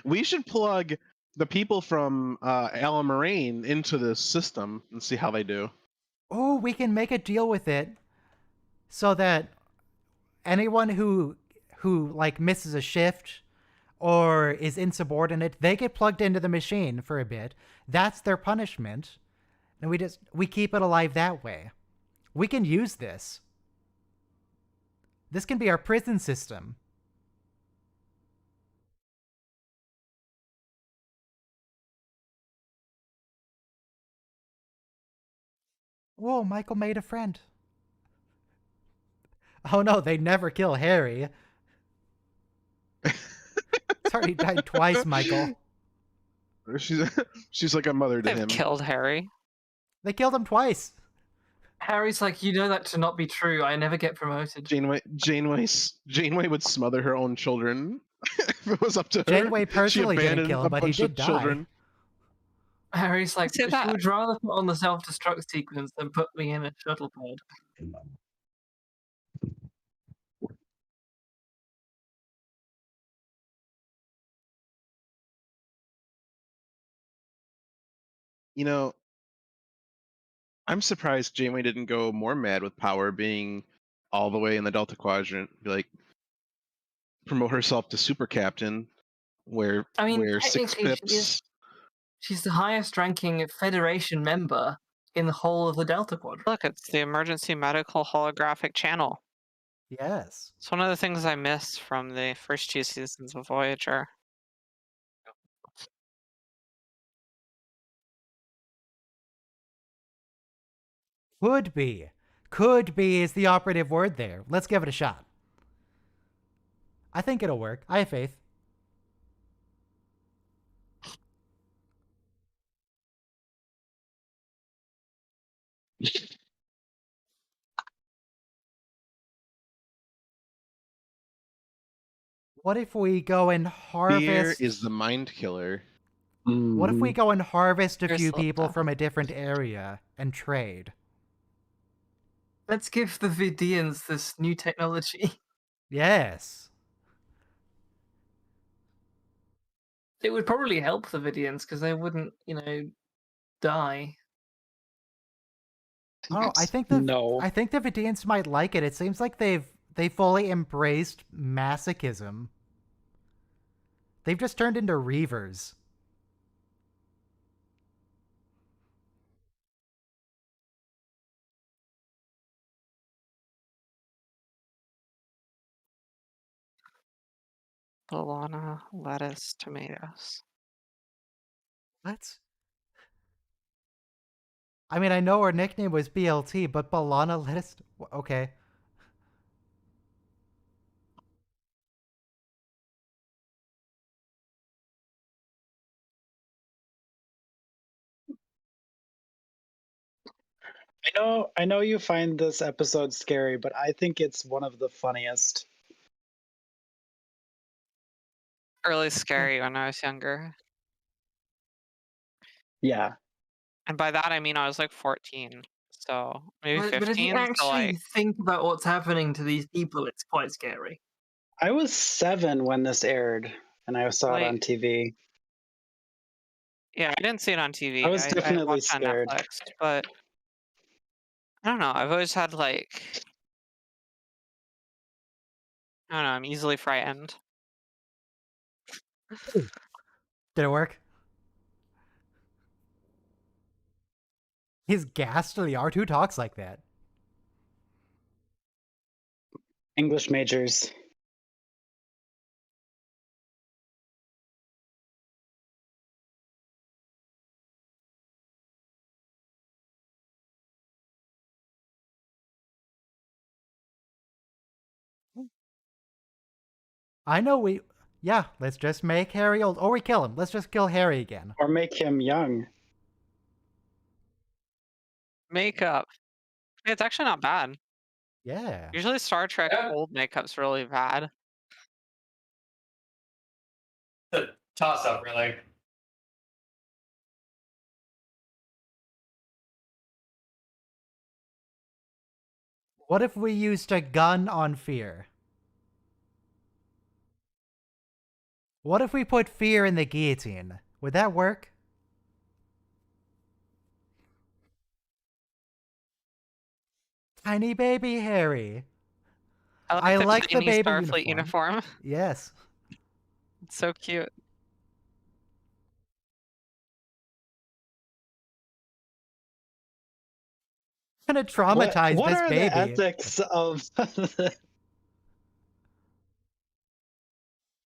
We should plug the people from Alan Moraine into this system and see how they do. Oh, we can make a deal with it so that anyone who like misses a shift or is insubordinate, they get plugged into the machine for a bit. That's their punishment. And we keep it alive that way. We can use this. This can be our prison system. Whoa, Michael made a friend. Oh no, they never kill Harry. Sorry, he died twice, Michael. She's like a mother to They've him. killed Harry. They killed him twice. Harry's like, you know that to not be true. I never get promoted. Janeway would smother her own children if it was up to her. Janeway She personally didn't abandoned kill him, a but he bunch did of die. children. Harry's like, Say she that. would rather put on the self-destruct sequence than put me in a shuttle pod. You know, I'm surprised Janeway didn't go more mad with power being all the way in the Delta Quadrant. Like, promote herself to super captain, where I mean, where six technically, she's the highest-ranking Federation member in the whole of the Delta Quadrant. Look, it's the emergency medical holographic channel. Yes. It's one of the things I miss from the first 2 seasons of Voyager. Could be. Could be is the operative word there. Let's give it a shot. I think it'll work. I have faith. What if we go and harvest? fear is the mind killer. What if we go and harvest a Here's few the- people from a different area and trade? Let's give the Vidians this new technology. Yes. It would probably help the Vidians because they wouldn't, die. Oh, I think No. I think the Vidians might like it. It seems like they fully embraced masochism. They've just turned into Reavers. Bologna, lettuce, tomatoes. What? I mean, I know her nickname was BLT, but Balana lettuce. Okay. I know you find this episode scary, but I think it's one of the funniest. Really scary when I was younger. Yeah. And by that I mean I was like 14. So maybe But if 15. you So actually like, think about what's happening to these people, it's quite scary. I was 7 when this aired, and I saw it on Like- TV. yeah, I didn't see it on TV. I was definitely watched it scared. on Netflix, but I don't know. I've always had like, I don't know. I'm easily frightened. Did it work? He's ghastly. R2 talks like that. English majors. I know we. Yeah, let's just make Harry old. Or we kill him. Let's just kill Harry again. Or make him young. Makeup. It's actually not bad. Yeah. Usually Star Trek Yeah. old makeup's really bad. The toss up, really. What if we used a gun on Fear? What if we put Fear in the guillotine? Would that work? Tiny baby Harry. I I like the tiny baby Starfleet uniform. uniform. Yes. It's so cute. Gonna traumatize what this are baby. the ethics of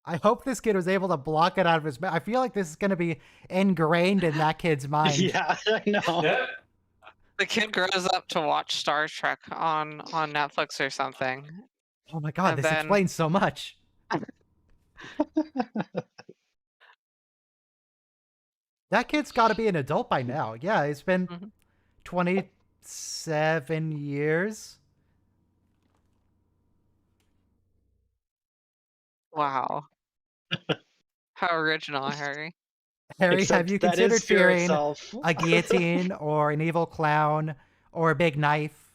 I hope this kid was able to block it out of his mouth. I feel like this is gonna be ingrained in that kid's mind. Yeah, I know. Yeah. The kid grows up to watch Star Trek on Netflix or something. Oh my god, And this then- explains so much. That kid's got to be an adult by now. Yeah, it's been Mhm. 20 7 years. Wow. How original, Harry. Harry, have Except you that is considered fear fearing itself. a guillotine or an evil clown or a big knife?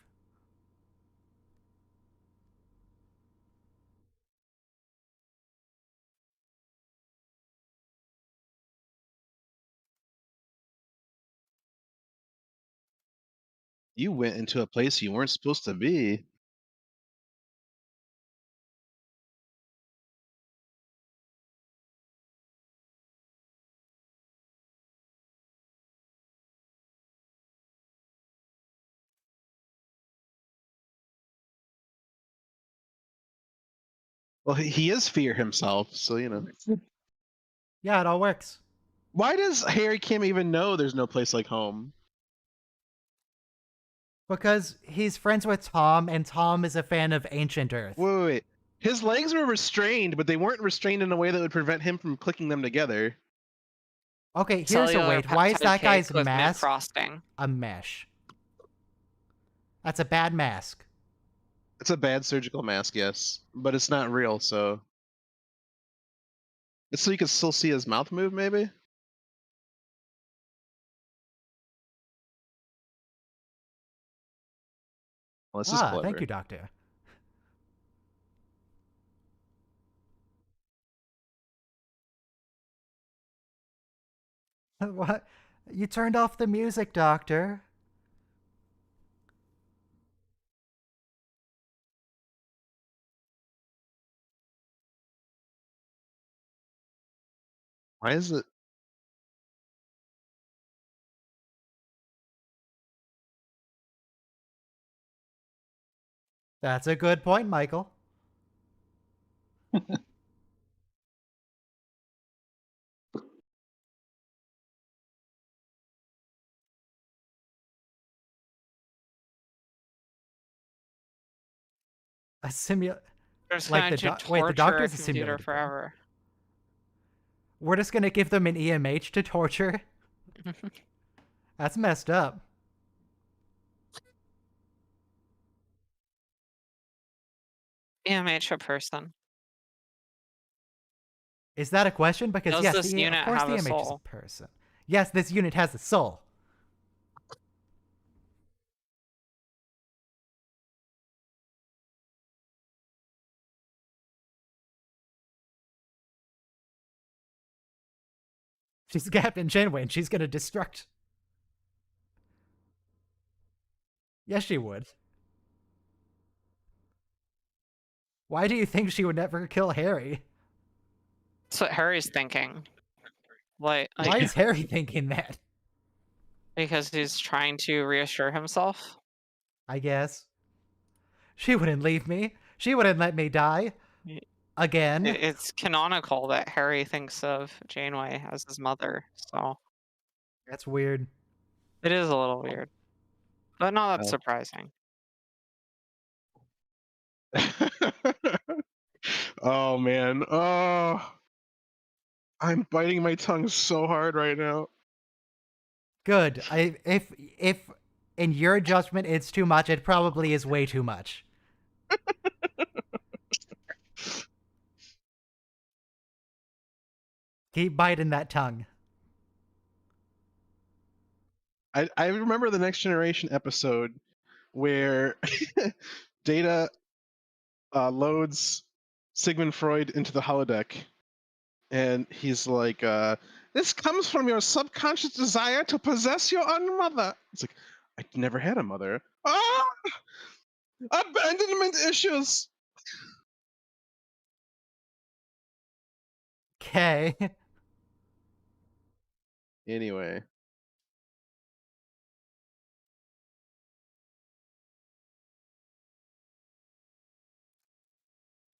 You went into a place you weren't supposed to be. Well, he is fear himself, so you know. Yeah, it all works. Why does Harry Kim even know there's no place like home? Because he's friends with Tom, and Tom is a fan of ancient Earth. Wait. His legs were restrained, but they weren't restrained in a way that would prevent him from clicking them together. Okay, here's a Cellular wait. Why is peptide that cake guy's with mint mask frosting. a mesh? That's a bad mask. It's a bad surgical mask, yes, but it's not real, so. It's so you can still see his mouth move, maybe? Well, this is clever. Thank you, Doctor. What? You turned off the music, Doctor. Why is it? That's a good point, Michael. A simula- They're just Like going the to wait, the torture doctor's a a computer simulated brain. forever. We're just gonna give them an EMH to torture? That's messed up. EMH a person. Is that a question? Because Does yes, this of unit course have the a EMH is a soul? person. Yes, this unit has a soul. She's Captain Janeway, and she's gonna destruct. Yes, she would. Why do you think she would never kill Harry? That's what Harry's thinking. Why is Harry thinking that? Because he's trying to reassure himself. I guess. She wouldn't leave me. She wouldn't let me die. Again. It's canonical that Harry thinks of Janeway as his mother, so That's weird. it is a little weird. But not that Oh. surprising. Oh man. Oh. I'm biting my tongue so hard right now. Good. If in your judgment it's too much, it probably is way too much. Keep biting that tongue. I remember the Next Generation episode where Data loads Sigmund Freud into the holodeck, and he's like, "This comes from your subconscious desire to possess your own mother." It's like, I never had a mother. Ah, abandonment issues. Okay. Anyway.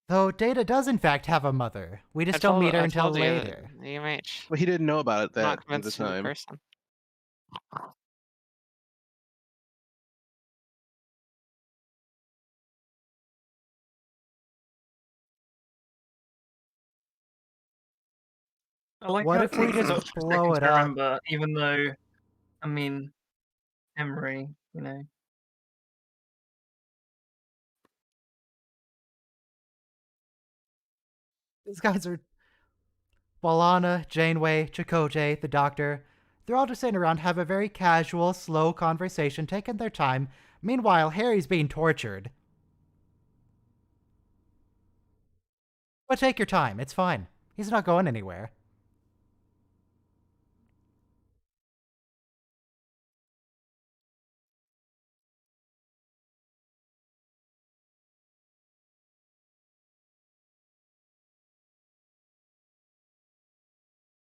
Though Data does in fact have a mother. We just I don't told- meet her I until told you that later. the EMH. Well, he didn't know about it Not at the convinced he's a time. person. I like What how if it we takes just Doctor a blow second it to up? remember, even though, I mean, Emery, you know. These guys are Balana, Janeway, Chakotay, the Doctor. They're all just sitting around, have a very casual, slow conversation, taking their time. Meanwhile, Harry's being tortured. But take your time, it's fine. He's not going anywhere.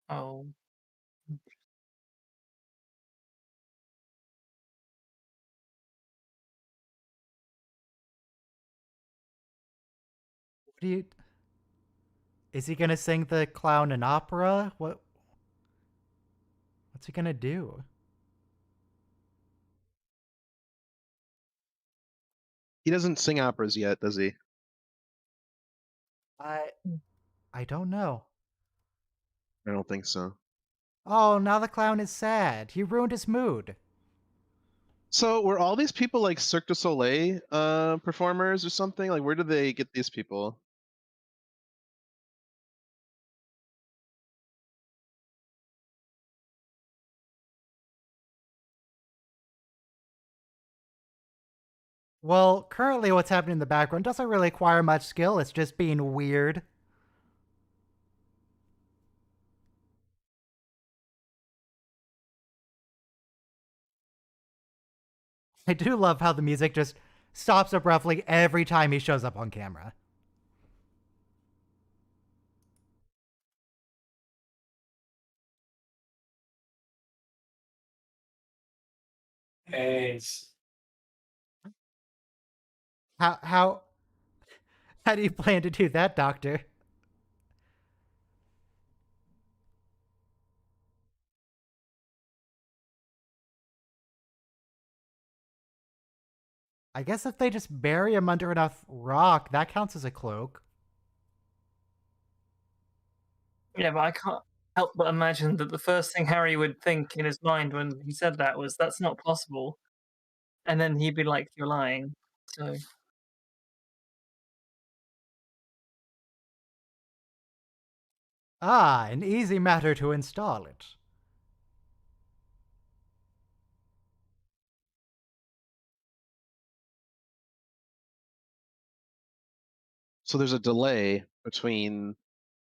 Oh. What do you... Is he gonna sing the clown in opera? What's he gonna do? He doesn't sing operas yet, does he? I don't know. I don't think so. Oh, now the clown is sad. He ruined his mood. So were all these people like Cirque du Soleil performers or something? Like, where did they get these people? Well, currently what's happening in the background doesn't really require much skill. It's just being weird. I do love how the music just stops abruptly every time he shows up on camera. It's How do you plan to do that, Doctor? I guess if they just bury him under enough rock, that counts as a cloak. Yeah, but I can't help but imagine that the first thing Harry would think in his mind when he said that was, "That's not possible." And then he'd be like, "You're lying." So Ah, an easy matter to install it. So there's a delay between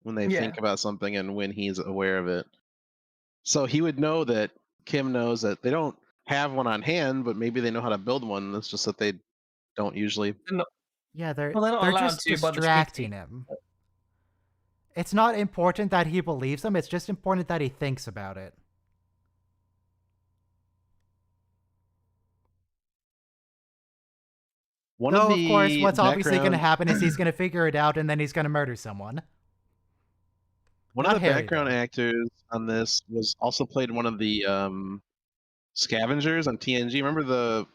when they yeah, think about something and when he's aware of it. So he would know that Kim knows that they don't have one on hand, but maybe they know how to build one. It's just that they don't usually. they're not, Yeah, well, they're not they're allowed just to by the distracting treaty. him. It's not important that he believes them, it's just important that he thinks about it. One Though, of of course, the what's obviously going to background happen is he's going to figure it out and then he's going to murder someone. one Not of the Harry, background though. actors on this was also played one of the scavengers on TNG. Remember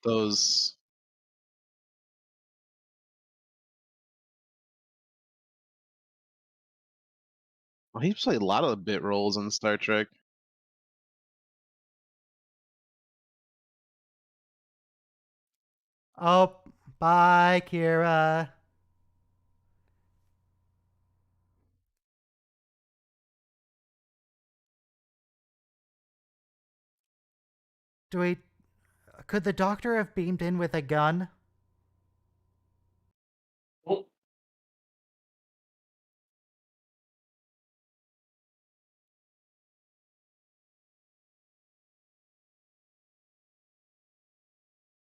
those? Well, he's played a lot of bit roles in Star Trek. Oh, bye, Kira. Do we... Could the Doctor have beamed in with a gun? well,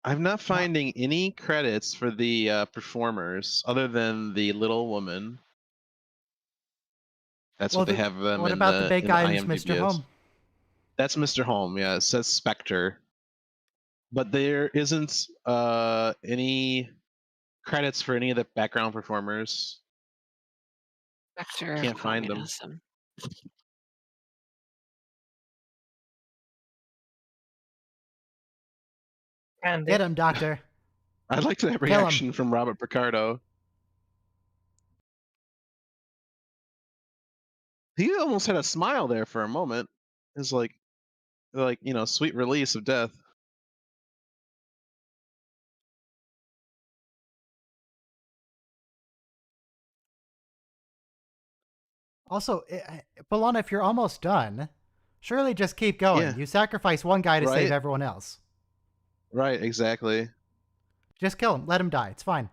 I'm not finding any credits for the performers other than the little woman. That's Well, what they have them what in about the big in guy who's IMDb Mr. as. Home? That's Mr. Home. Yeah, it says Spectre, but there isn't any credits for any of the background performers. Vector of Can't find them. communism. Andy, Get him, Doctor. I'd like that him. reaction from Robert Picardo. He almost had a smile there for a moment. It's like sweet release of death. Also, Bolana, if you're almost done, surely just keep going. Yeah. You sacrifice one guy to save Right. everyone else. Right, exactly. Just kill him. Let him die. It's fine.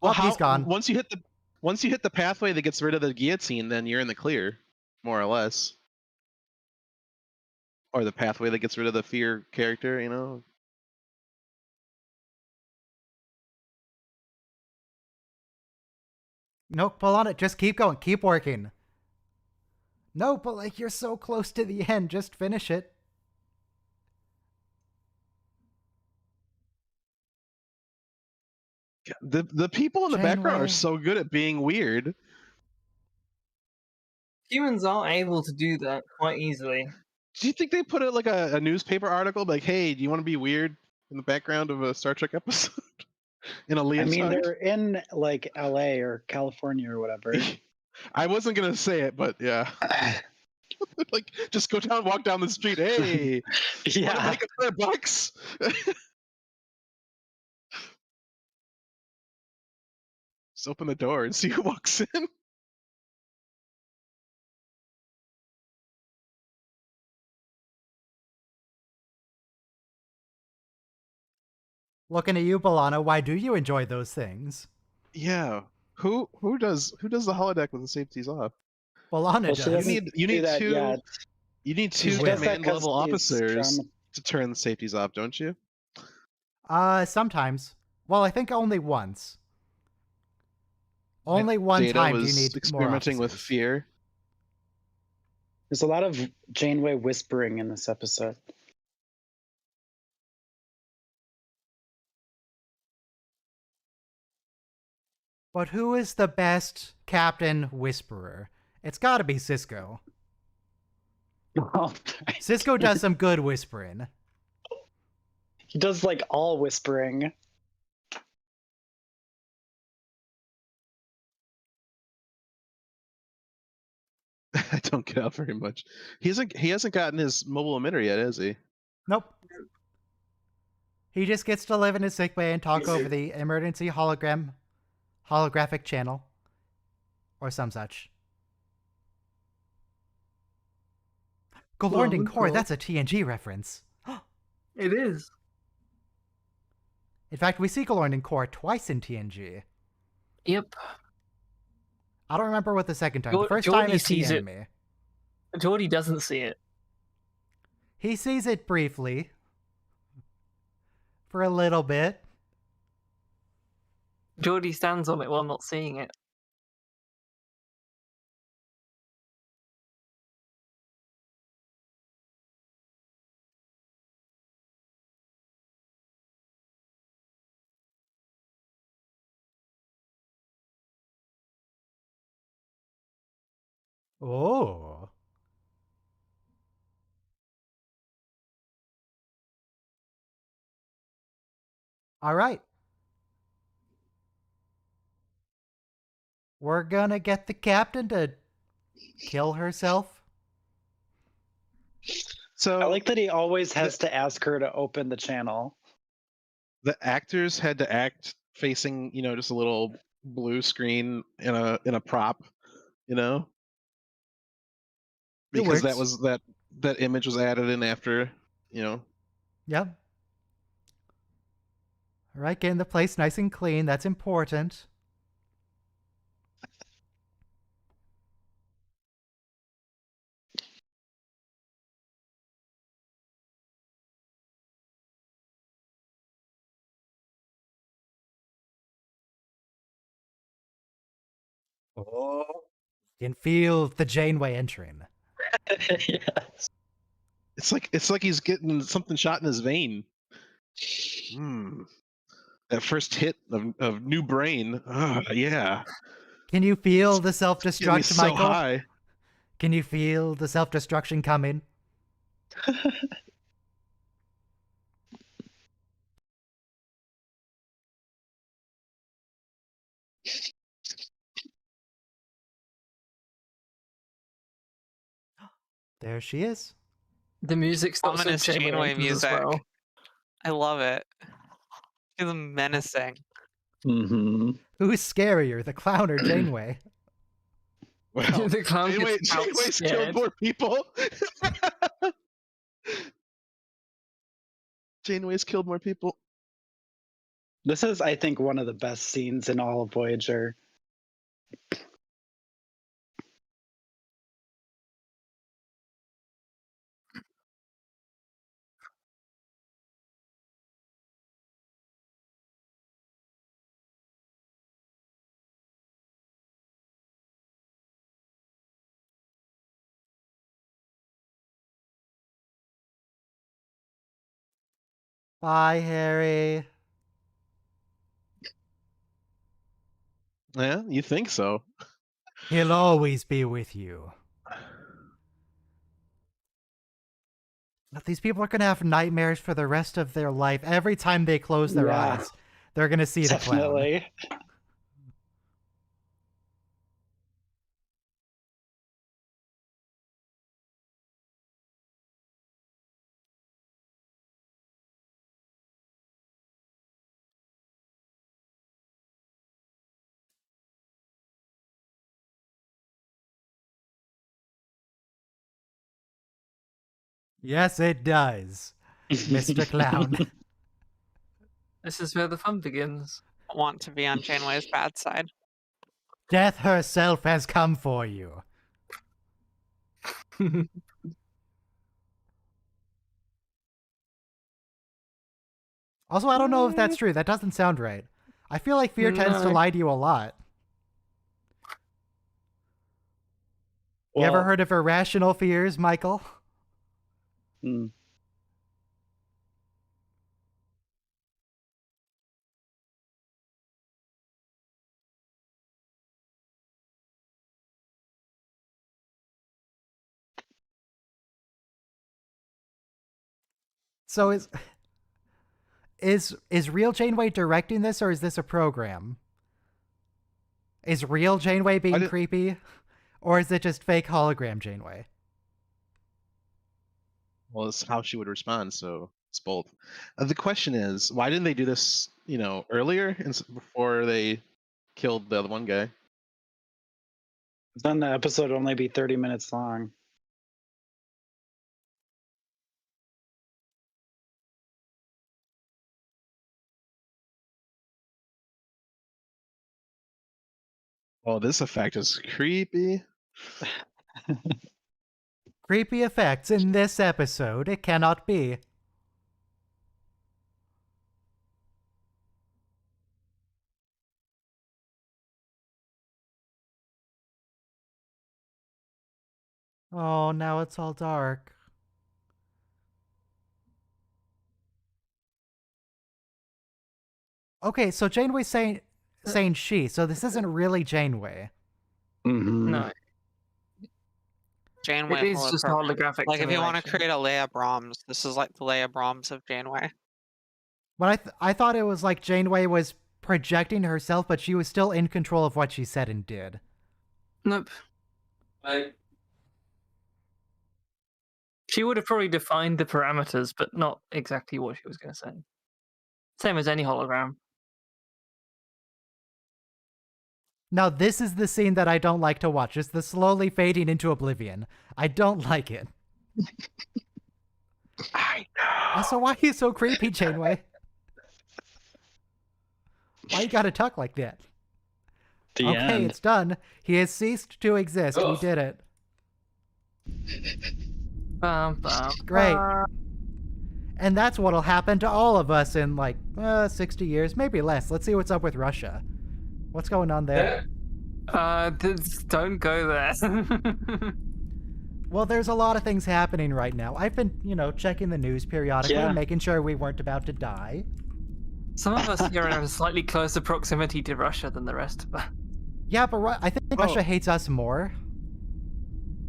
Well, Oh, he's gone. once you hit the pathway that gets rid of the guillotine, then you're in the clear, more or less. Or the pathway that gets rid of the fear character, you know? No, Bolana, just keep going. Keep working. No, but like you're so close to the end. Just finish it. The people in the background Janeway. are so good at being weird. Humans aren't able to do that quite easily. Do you think they put it like a newspaper article, like, "Hey, do you want to be weird in the background of a Star Trek episode?" In a I leotard? mean, they're in like LA or California or whatever. I wasn't gonna say it, but yeah. Like, just go down, walk down the street. Hey, Yeah. wanna make $100? Just open the door and see who walks in. Looking at you, Bolana, why do you enjoy those things? Yeah. Who does the holodeck with the safeties off? Bolana Well, she does. doesn't You need do that two. yet. You need She two does that command 'cause level she's officers trauma- to turn the safeties off, don't you? Sometimes. Well, I think only once. Only one Data time do you was need more experimenting with officers. fear. There's a lot of Janeway whispering in this episode. But who is the best Captain Whisperer? It's gotta be Cisco. Cisco does some good whispering. He does like all whispering. I don't get out very much. He hasn't gotten his mobile emitter yet, has he? Nope. He just gets to live in his sick bay and talk over the emergency holographic channel. Or some such. Galorndon Core, cool. that's a TNG reference. It is. In fact, we see Galorndon Core twice in TNG. Yep. I don't remember what the second time. The first Geordi time is the sees it. enemy. Geordi doesn't see it. He sees it briefly. For a little bit. Geordi stands on it while not seeing it. Oh. All right. We're gonna get the captain to kill herself. So I like that he always has to ask her to open the channel. the actors had to act facing, just a little blue screen in a prop, It because that works. was that image was added in after, Yep. All right, getting the place nice and clean. That's important. Oh. You can feel the Janeway entering. Yes. it's like he's getting something shot in his vein. That first hit of new brain. Yeah. Can you feel the Get me self-destruct, so Michael? high. Can you feel the self-destruction coming? There she is. The music's not so Ominous Janeway as music. well. I love it. She's menacing. Mm-hmm. Who's scarier, the clown or Janeway? Well, The clown gets Janeway's killed outscared. more people. Janeway's killed more people. This is, I think, one of the best scenes in all of Voyager. Bye, Harry. Yeah, you think so? He'll always be with you. But these people are going to have nightmares for the rest of their life. Every time they close their Yeah. eyes, they're going to see the clown. Definitely. Yes, it does, Mr. Clown. This is where the fun begins. Want to be on Janeway's bad side. Death herself has come for you. Also, I don't know if that's true. That doesn't sound right. I feel like fear tends to No. lie to you a lot. You ever Well, heard of irrational fears, Michael? hmm. So is real Janeway directing this, or is this a program? Is real Janeway being creepy, or is it just fake hologram Janeway? Well, it's how she would respond, so it's both. The question is, why didn't they do this, earlier before they killed the other one guy? Then the episode would only be 30 minutes long. Oh, this effect is creepy. Creepy effects in this episode. It cannot be. Oh, now it's all dark. Okay, so Janeway's saying she, so this isn't really Janeway. Mm-hmm. No, Janeway it is just hologram. holographic. Like if you want to simulation. create a Leia Brahms, this is like the Leia Brahms of Janeway. But I thought it was like Janeway was projecting herself, but she was still in control of what she said and did. Nope. Like, She would have probably defined the parameters, but not exactly what she was going to say. Same as any hologram. Now, this is the scene that I don't like to watch. It's the slowly fading into oblivion. I don't like it. I know. Also, why are you so creepy, Janeway? Why you gotta talk like that? The Okay, end. it's done. He has ceased to exist. We Ugh. did it. Bum, bum, Great. bum. And that's what'll happen to all of us in, 60 years, maybe less. Let's see what's up with Russia. What's going on there? Don't go there. Well, there's a lot of things happening right now. I've been, checking the news periodically, Yeah. making sure we weren't about to die. Some of us here are in a slightly closer proximity to Russia than the rest of us. Yeah, but I think Russia hates us more.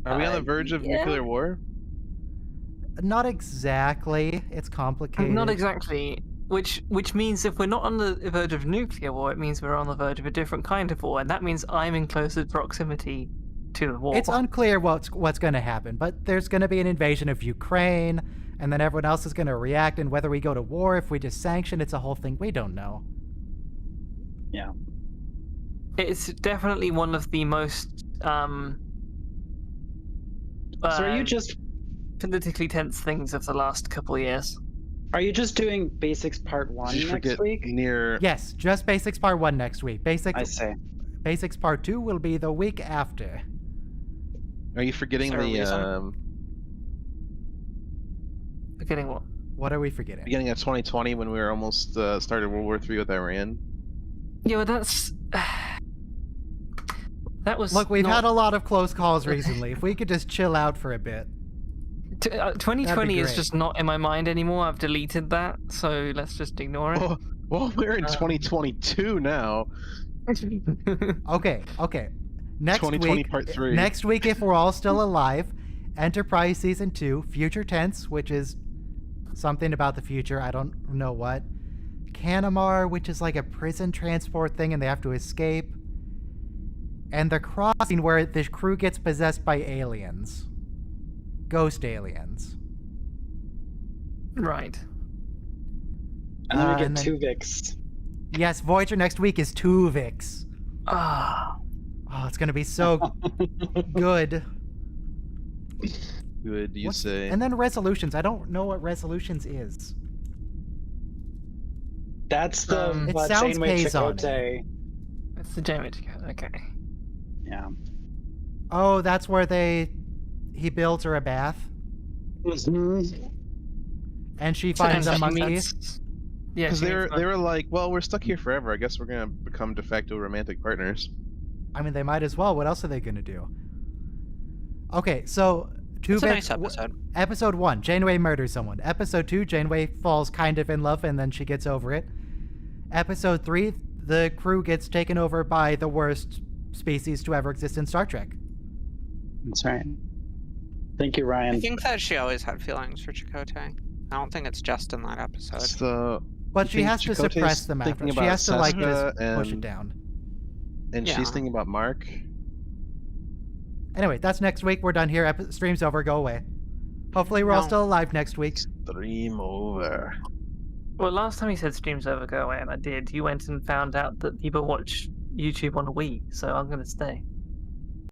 Are we on the verge of yeah. nuclear war? Not exactly. It's complicated. Not exactly. Which means if we're not on the verge of nuclear war, it means we're on the verge of a different kind of war, and that means I'm in closer proximity to the war. It's unclear what's going to happen, but there's going to be an invasion of Ukraine, and then everyone else is going to react, and whether we go to war, if we just sanction, it's a whole thing. We don't know. It's definitely one of the most So are you just politically tense things of the last couple of years? Are you just doing Basics Part 1 Did you next forget week? near? Yes, just Basics Part 1 next week. I say. Basics Part 2 will be the week after. Are you forgetting Is there a the reason? Forgetting what? What are we forgetting? beginning of 2020 when we were almost started World War III with Iran? Yeah, well, that's that was. Look, we've not... had a lot of close calls recently. If we could just chill out for a bit. 2020 is great. just not in my mind anymore. I've deleted that, so let's just ignore it. Well, we're in 2022 now. Okay. Next 2020 week, Part 3. Next week, if we're all still alive, Enterprise Season 2, Future Tense, which is something about the future, I don't know what. Canamar, which is like a prison transport thing and they have to escape. And The Crossing, where the crew gets possessed by aliens. Ghost aliens. Right. And then we get and then- 2 Vix. Yes, Voyager next week is 2 Vix. Ah. Oh, it's gonna be so good. Good, you What's- say? And then Resolutions. I don't know what Resolutions is. That's the It sounds Janeway Kazon. Chakotay. It's the Janeway Chakotay. Okay. Yeah. Oh, that's where he builds her a bath and she finds a And she monkey. meets- Yeah, Because she they meets were like, well, we're stuck here forever. I guess we're gonna become de facto romantic partners. I mean, they might as well. What else are they gonna do? Okay, so It's a nice episode. Episode 1, Janeway murders someone. Episode 2, Janeway falls kind of in love and then she gets over it. Episode 3, the crew gets taken over by the worst species to ever exist in Star Trek. That's right. Thank you, Ryan. I think that she always had feelings for Chakotay. I don't think it's just in that episode. So, But I she think has to Chakotay's suppress them thinking after. She about has to like Seska just push it and- down. and Yeah. she's thinking about Mark. Anyway, that's next week. We're done here. Stream's over. Go away. Hopefully, we're all No. still alive next week. Stream over. Well, last time you said streams over, go away, and I did. You went and found out that people watch YouTube on a Wii, so I'm gonna stay.